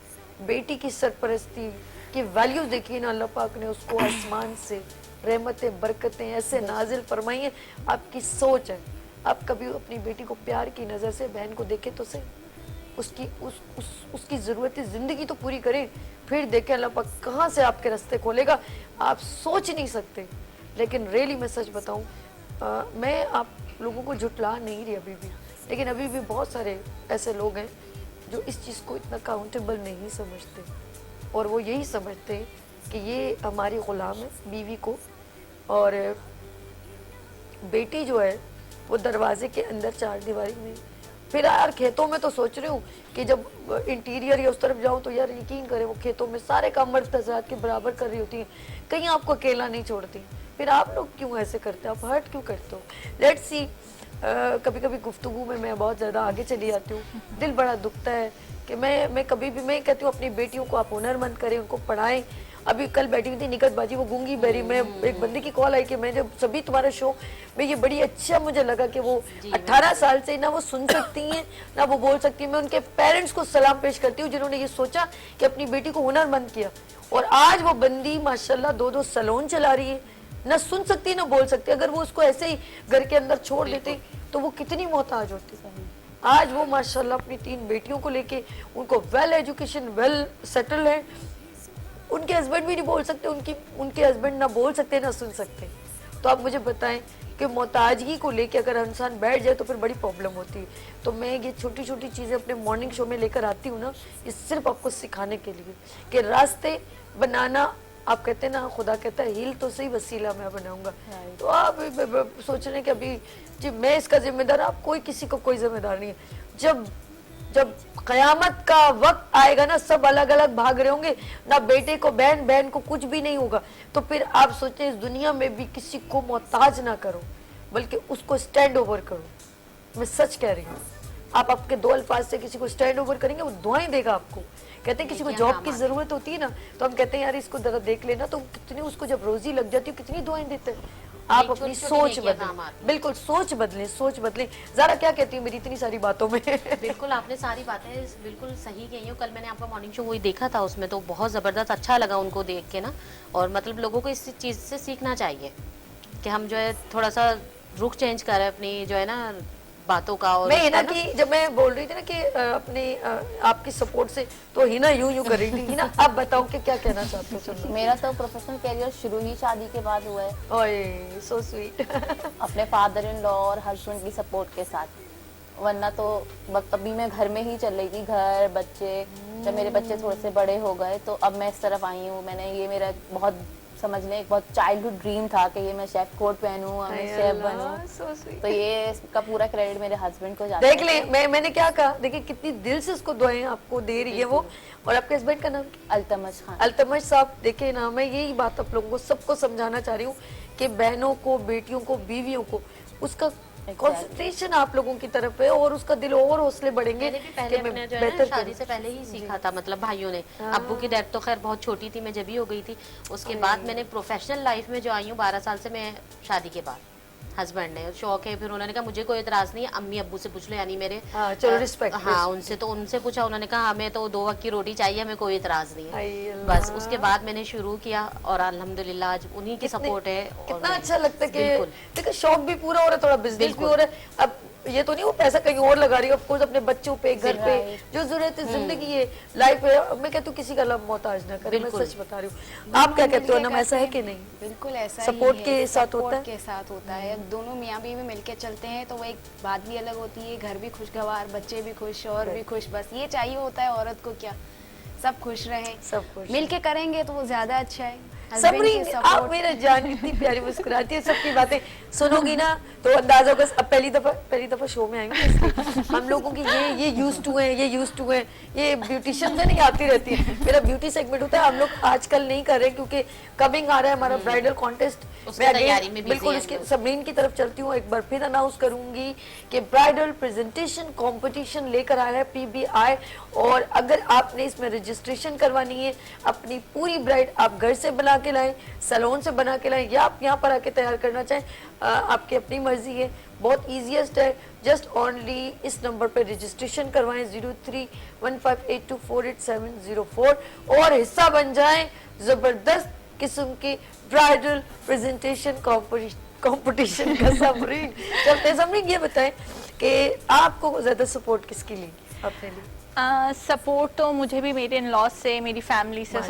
बेटी की सरपरस्ती की वैल्यू देखी ना, अल्लाह पाक ने उसको आसमान से रहमतें बरकतें ऐसे नाजिल फरमाई हैं। आपकी सोच है, आप कभी अपनी बेटी को प्यार की नज़र से बहन को देखे तो सही, उसकी ज़रूरत ज़िंदगी तो पूरी करें, फिर देखें अल्लाह पाक कहाँ से आपके रास्ते खोलेगा। आप सोच नहीं सकते लेकिन रियली मैं सच बताऊं, मैं आप लोगों को झुटला नहीं रही अभी भी, लेकिन अभी भी बहुत सारे ऐसे लोग हैं जो इस चीज़ को इतना काउंटेबल नहीं समझते, और वो यही समझते हैं कि ये हमारी गुलाम है बीवी को, और बेटी जो है वो दरवाजे के अंदर चार दीवारी में। फिर यार खेतों में तो सोच रही हूँ कि जब इंटीरियर या उस तरफ जाऊँ तो यार यकीन करें वो खेतों में सारे काम मर्द हज़रात के बराबर कर रही होती हैं, कहीं आपको अकेला नहीं छोड़ती। फिर आप लोग क्यों ऐसे करते हो, आप हर्ट क्यों करते हो? लेट्स सी, कभी कभी गुफ्तगू में मैं बहुत ज़्यादा आगे चली जाती हूँ, दिल बड़ा दुखता है कि मैं कभी भी मैं कहती हूँ अपनी बेटियों को आप हुनरमंद करें, उनको पढ़ाएं। अभी कल बैठी हुई थी निकट बाजी, वो गूंगी बहरी, मैं एक बंदे की कॉल आई कि मैं जब सभी तुम्हारा शो में ये बड़ी अच्छा मुझे लगा कि वो 18 साल से ना वो सुन सकती हैं ना वो बोल सकती हैं। मैं उनके पेरेंट्स को सलाम पेश करती हूँ जिन्होंने ये सोचा कि अपनी बेटी को हुनरमंद किया, और आज वो बंदी माशाल्लाह 2-2 सैलून चला रही है, ना सुन सकती ना बोल सकती। अगर वो उसको ऐसे ही घर के अंदर छोड़ देते तो वो कितनी मोहताज होती। आज वो माशाल्लाह अपनी 3 बेटियों को लेके, उनको वेल एजुकेशन, वेल सेटल है, उनके हस्बैंड भी नहीं बोल सकते, उनके हस्बैंड ना बोल सकते ना सुन सकते। तो आप मुझे बताएं कि मोहताजगी को लेके अगर इंसान बैठ जाए तो फिर बड़ी प्रॉब्लम होती है। तो मैं ये छोटी छोटी चीज़ें अपने मॉर्निंग शो में लेकर आती हूँ ना, ये सिर्फ आपको सिखाने के लिए कि रास्ते बनाना, आप कहते हैं ना, खुदा कहता है हील तो सही वसीला मैं बनाऊंगा। तो आप सोच रहे हैं कि अभी जी मैं इसका जिम्मेदार, आप कोई किसी को कोई जिम्मेदार नहीं है। जब क़यामत का वक्त आएगा ना, सब अलग अलग भाग रहे होंगे ना, बेटे को बहन, बहन को कुछ भी नहीं होगा, तो फिर आप सोचें इस दुनिया में भी किसी को मोहताज ना करो, बल्कि उसको स्टैंड ओवर करो। मैं सच कह रही हूँ, आप आपके 2 अल्फाज से किसी को स्टैंड ओवर करेंगे, वो दुआएं देगा आपको। कहते हैं किसी को जॉब की जरूरत होती है ना, तो हम कहते हैं यार इसको जरा देख लेना, तो कितनी उसको जब रोजी लग जाती है कितनी दुआएं देते हैं। आप अपनी सोच बदलें, बिल्कुल सोच बदलें। ज़रा क्या कहती हूँ मेरी इतनी सारी बातों में? बिल्कुल आपने सारी बातें बिल्कुल सही कही हो। कल मैंने आपका मॉर्निंग शो वही देखा था, उसमें तो बहुत ज़बरदस्त अच्छा लगा उनको देख के ना, और मतलब लोगों को इस चीज़ से सीखना चाहिए कि हम जो है थोड़ा सा रुख चेंज करें अपनी जो है ना बातों का। और मैं हिना की जब मैं बोल रही थी ना कि अपने आपकी सपोर्ट से, तो हिना यूं कर रही थी। हिना आप बताओ कि क्या कहना चाहते हो? चलो। मेरा तो प्रोफेशनल कैरियर शुरू ही शादी के बाद हुआ है। ओए सो स्वीट। अपने फादर इन लॉ और हस्बैंड की सपोर्ट के साथ, वरना तो तभी मैं घर में ही चल रही थी, घर बच्चे। जब मेरे बच्चे थोड़े से बड़े हो गए तो अब मैं इस तरफ आई हूँ। मैंने ये मेरा बहुत समझ लें एक बहुत चाइल्डहुड ड्रीम था कि ये मैं शेफ कोट पहनूं, मैं शेफ बनूं। तो ये इसका पूरा क्रेडिट मेरे हस्बैंड को जाता है। देख ले, मैंने क्या कहा, देखिए कितनी दिल से उसको दुआएं आपको दे रही है वो। और आपके हस्बैंड का नाम? अल्तमश खान। अल्तमश साहब, देखिए ना, मैं यही बात आप लोगों को सबको समझाना चाह रही हूँ कि बहनों को, बेटियों को, बीवियों को उसका कंसंट्रेशन आप लोगों की तरफ है, और उसका दिल और हौसले बढ़ेंगे। मैंने भी पहले अपने जो है ना शादी से पहले ही सीखा था, मतलब भाइयों ने। अब्बू की डेथ तो खैर बहुत छोटी थी, मैं जब ही हो गई थी। उसके बाद मैंने प्रोफेशनल लाइफ में जो आई हूँ 12 साल से, मैं शादी के बाद हस्बैंड ने शौक है, फिर उन्होंने कहा मुझे कोई इतराज नहीं है, अम्मी अब्बू से पूछ लो, यानी मेरे चलो रिस्पेक्ट। हाँ उनसे पूछा, उन्होंने कहा हमें तो 2 वक्त की रोटी चाहिए, हमें कोई इतराज नहीं है। बस उसके बाद मैंने शुरू किया, और अल्हम्दुलिल्लाह आज उन्हीं की सपोर्ट है। कितना अच्छा लगता है कि देखो शौक भी पूरा हो रहा है, थोड़ा बिजनेस भी हो रहा है। अब ये तो नहीं वो पैसा कहीं और लगा रही है, ऑफ कोर्स अपने बच्चों पे, घर पे, जो जरूरत है, जिंदगी है, लाइफ है। मैं कहती हूँ किसी का लब मोहताज ना करे, मैं सच बता रही हूँ। आप क्या कहते हो ना, ऐसा है कि नहीं? बिल्कुल ऐसा सपोर्ट ही के है, साथ होता है? के साथ होता है। दोनों मियाँ बीवी मिलके चलते हैं तो वो एक बात भी अलग होती है, घर भी खुशगवार, बच्चे भी खुश और भी खुश। बस ये चाहिए होता है औरत को, क्या सब खुश रहे, सब खुश मिलके करेंगे तो वो ज्यादा अच्छा है। समरीन, आप मेरा जान इतनी प्यारी मुस्कुराती है, सबकी बातें सुनोगी ना तो अंदाजा होगा। अब पहली दफा शो में आएंगे, इसलिए हम लोगों की ये यूज्ड टू है, ये ब्यूटिशियन से नहीं आती रहती है। मेरा ब्यूटी सेगमेंट होता है, हम लोग आजकल नहीं कर रहे क्योंकि कमिंग आ रहा है हमारा ब्राइडल कॉन्टेस्ट। मैं बिल्कुल इसके समरीन की तरफ चलती हूँ। एक बार फिर अनाउंस करूंगी कि ब्राइडल प्रेजेंटेशन कॉम्पिटिशन लेकर आया है PBI, और अगर आपने इसमें रजिस्ट्रेशन करवानी है, अपनी पूरी ब्राइड आप घर से बना के लाएं, सैलून से बना के लाएं, या आप यहाँ पर आके तैयार करना चाहें, आपकी अपनी मर्जी है। बहुत ईजीएस्ट है, जस्ट ओनली इस नंबर पे रजिस्ट्रेशन करवाएं 0315824870 और हिस्सा बन जाएं जबरदस्त किस्म के ब्राइडल प्रेजेंटेशन कंपटीशन का। समरीन, ये बताएं कि आपको ज्यादा सपोर्ट किसकी ली अपने लिए? सपोर्ट तो मुझे भी मेरे इन लॉस से, मेरी फैमिली से,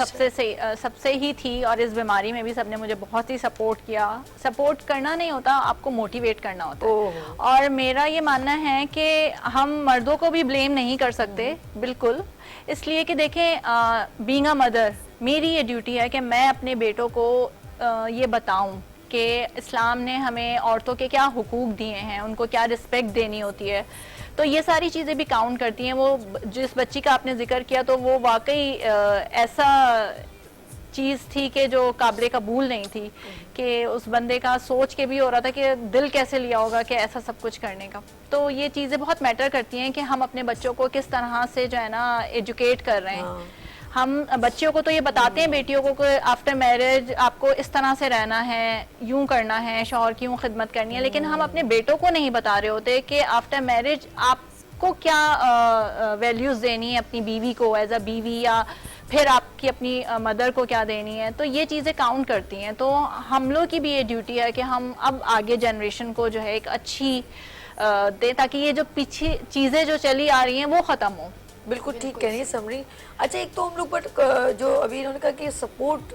सबसे ही थी। और इस बीमारी में भी सबने मुझे बहुत ही सपोर्ट किया। सपोर्ट करना नहीं होता, आपको मोटिवेट करना होता है। और मेरा ये मानना है कि हम मर्दों को भी ब्लेम नहीं कर सकते, बिल्कुल। इसलिए कि देखें, बीइंग अ मदर, मेरी ये ड्यूटी है कि मैं अपने बेटों को ये बताऊं कि इस्लाम ने हमें औरतों के क्या हुकूक दिए हैं, उनको क्या रिस्पेक्ट देनी होती है। तो ये सारी चीज़ें भी काउंट करती हैं। वो जिस बच्ची का आपने जिक्र किया, तो वो वाकई ऐसा चीज़ थी कि जो काबिल कबूल नहीं थी, कि उस बंदे का सोच के भी हो रहा था कि दिल कैसे लिया होगा कि ऐसा सब कुछ करने का। तो ये चीज़ें बहुत मैटर करती हैं कि हम अपने बच्चों को किस तरह से जो है ना एजुकेट कर रहे हैं। हम बच्चियों को तो ये बताते हैं, बेटियों को, कि आफ्टर मैरिज आपको इस तरह से रहना है, यूं करना है, शौहर की यूं खिदमत करनी है, लेकिन हम अपने बेटों को नहीं बता रहे होते कि आफ्टर मैरिज आपको क्या वैल्यूज देनी है अपनी बीवी को एज अ बीवी, या फिर आपकी अपनी मदर को क्या देनी है। तो ये चीज़ें काउंट करती हैं। तो हम लोग की भी ये ड्यूटी है कि हम अब आगे जनरेशन को जो है एक अच्छी दें, ताकि ये जो पीछे चीज़ें जो चली आ रही हैं वो ख़त्म हो। बिल्कुल ठीक कह रही है समरी। अच्छा, एक तो हम लोग बट जो अभी इन्होंने कहा कि सपोर्ट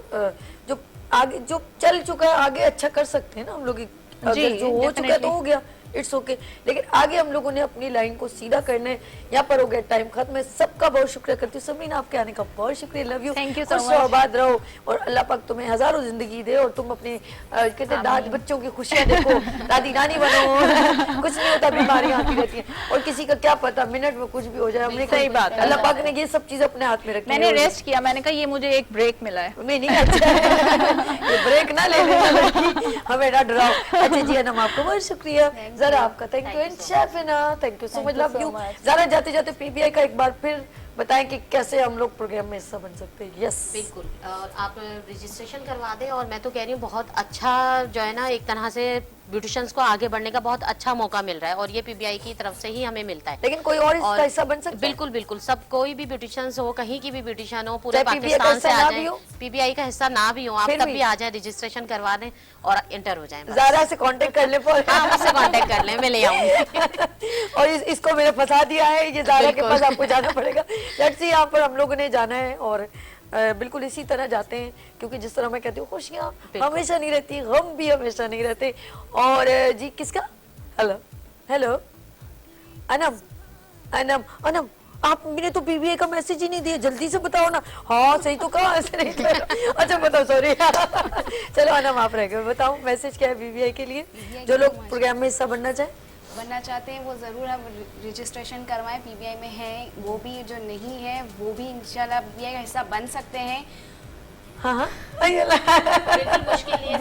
जो आगे जो चल चुका है आगे अच्छा कर सकते हैं ना हम लोग, अगर जो हो चुका है तो हो गया, इट्स ओके। लेकिन आगे हम लोगों ने अपनी लाइन को सीधा करना है। यहाँ पर हो गया टाइम खत्म है। सबका बहुत शुक्रिया करती हूँ समरीन, आपके आने का बहुत शुक्रिया। Love you, thank you so much. आबाद रहो और अल्लाह पाक तुम्हें हजारों जिंदगी दे और तुम अपने कहते दाद बच्चों की खुशियां देखो, दादी नानी बनो। कुछ नहीं होता, बीमारियां आती रहती हैं और किसी का क्या पता मिनट में कुछ भी हो जाए। हमने सही बात है, अल्लाह पाक ने ये सब चीज अपने हाथ में रखी। मैंने रेस्ट किया, मैंने कहा ये मुझे एक ब्रेक मिला है। नहीं अच्छा है। ये ब्रेक ना ले लेना, हमें ना डराओ। अच्छा जी अनम, आपको बहुत शुक्रिया। जरा आपका thank you. And Shefina, thank you so much, love you. जरा जाते जाते पीबीआई का एक बार फिर बताएं कि कैसे हम लोग प्रोग्राम में हिस्सा बन सकते हैं। यस बिल्कुल, और आप रजिस्ट्रेशन करवा दें। और मैं तो कह रही हूँ बहुत अच्छा जो है ना, एक तरह से ब्यूटिशियंस को आगे बढ़ने का बहुत अच्छा मौका मिल रहा है और ये पीबीआई की तरफ से ही हमें मिलता है। लेकिन कोई और इसका हिस्सा बन सकता है? बिल्कुल बिल्कुल, सब कोई भी ब्यूटिशियंस हो, कहीं की भी ब्यूटिशियन हो, पूरे चाहे PBI का पाकिस्तान से हिस्सा आ ना जाए, भी हो? पीबीआई का हिस्सा ना भी हो, आप फिर तब भी? भी आ जाए, रजिस्ट्रेशन करवा दें और इंटर हो जाए। ज़ारा से कांटेक्ट कर ले पर। हाँ, मुझसे कांटेक्ट कर लें, मैं ले आऊंगी। और इसको मैंने फंसा दिया है, ये ज़ारा के बिल्कुल। पास आपको जाना पड़ेगा। लेट्स सी, यहाँ पर हम लोगों ने जाना है और बिल्कुल इसी तरह जाते हैं, क्योंकि जिस तरह मैं कहती हूँ खुशियाँ हमेशा नहीं रहती, गम भी हमेशा नहीं रहते। और जी किसका? हेलो हेलो अनम अनम अनम, आपने तो पीबीआई का मैसेज ही नहीं दिया, जल्दी से बताओ ना। हाँ सही तो कहा, ऐसे नहीं कहा। अच्छा बताओ, सॉरी। चलो अनम आप रह गए, बताओ मैसेज क्या है पीबीआई के लिए, जो लोग प्रोग्राम में हिस्सा बनना चाहते हैं वो ज़रूर हम रजिस्ट्रेशन करवाएं। पीबीआई में है, वो भी जो नहीं है वो भी इंशाल्लाह पीबीआई का हिस्सा बन सकते हैं। हाँ हाँ बिल्कुल मुश्किल नहीं है,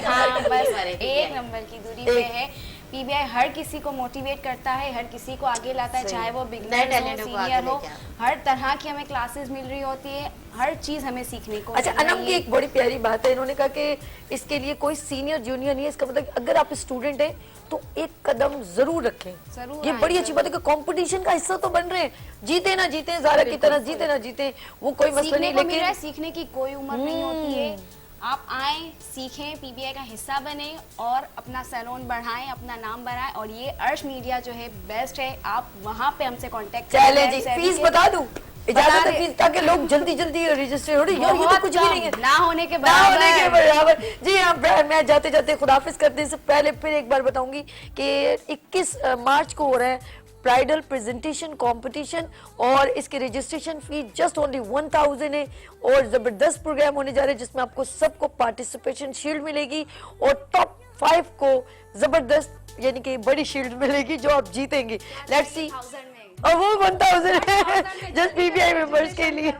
हाँ बस एक नंबर की दूरी पे है। पीबीआई हर किसी को मोटिवेट करता है, हर किसी को आगे लाता है, चाहे वो बिगिनर हो, सीनियर हो, हर तरह की हमें क्लासेस मिल रही होती है, हर चीज हमें सीखने को। अच्छा अनम की एक बड़ी प्यारी बात है, इन्होंने कहा कि इसके लिए कोई सीनियर जूनियर नहीं है। इसका मतलब अगर आप स्टूडेंट हैं तो एक कदम जरूर रखें। जरूर, ये बड़ी अच्छी बात है कि कंपटीशन का हिस्सा तो बन रहे हैं, जीते ना जीते, ज़ारा की तरह जीते ना जीते वो कोई मसला नहीं, लेकिन सीखने की कोई उम्र नहीं होती है। आप आए, सीखें, पीबीआई का हिस्सा बने और अपना सैलून बढ़ाएं, अपना नाम बढ़ाएं। और ये अर्श मीडिया जो है बेस्ट है, आप वहां पे हमसे कांटेक्ट करें। चले जी, फीस बता दूं, इजाजत है फीस, ताकि लोग जल्दी जल्दी रजिस्टर हो रही है। ये तो कुछ भी नहीं है, ना होने के बराबर। जी हाँ, मैं जाते जाते खुदाफिज करने से पहले फिर एक बार बताऊंगी कि 21 मार्च को हो रहा है ब्राइडल प्रेजेंटेशन कंपटीशन और इसकी रजिस्ट्रेशन फी जस्ट ओनली 1000 है। और जबरदस्त प्रोग्राम होने जा रहा है जिसमें आपको सबको पार्टिसिपेशन शील्ड मिलेगी और टॉप 5 को जबरदस्त यानी कि बड़ी शील्ड मिलेगी जो आप जीतेंगे। लेट्स सी, और वो 1000 है जस्ट पीबीआई मेंबर्स के लिए।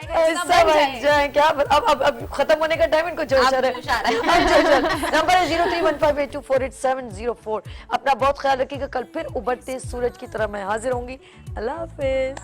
सब जाए क्या अब खत्म होने का टाइम, इनको जोश आ रहा है। नंबर है 031582487004। अपना बहुत ख्याल रखिएगा, कल फिर उभरते सूरज की तरह मैं हाजिर होंगी। अल्लाह हाफिज।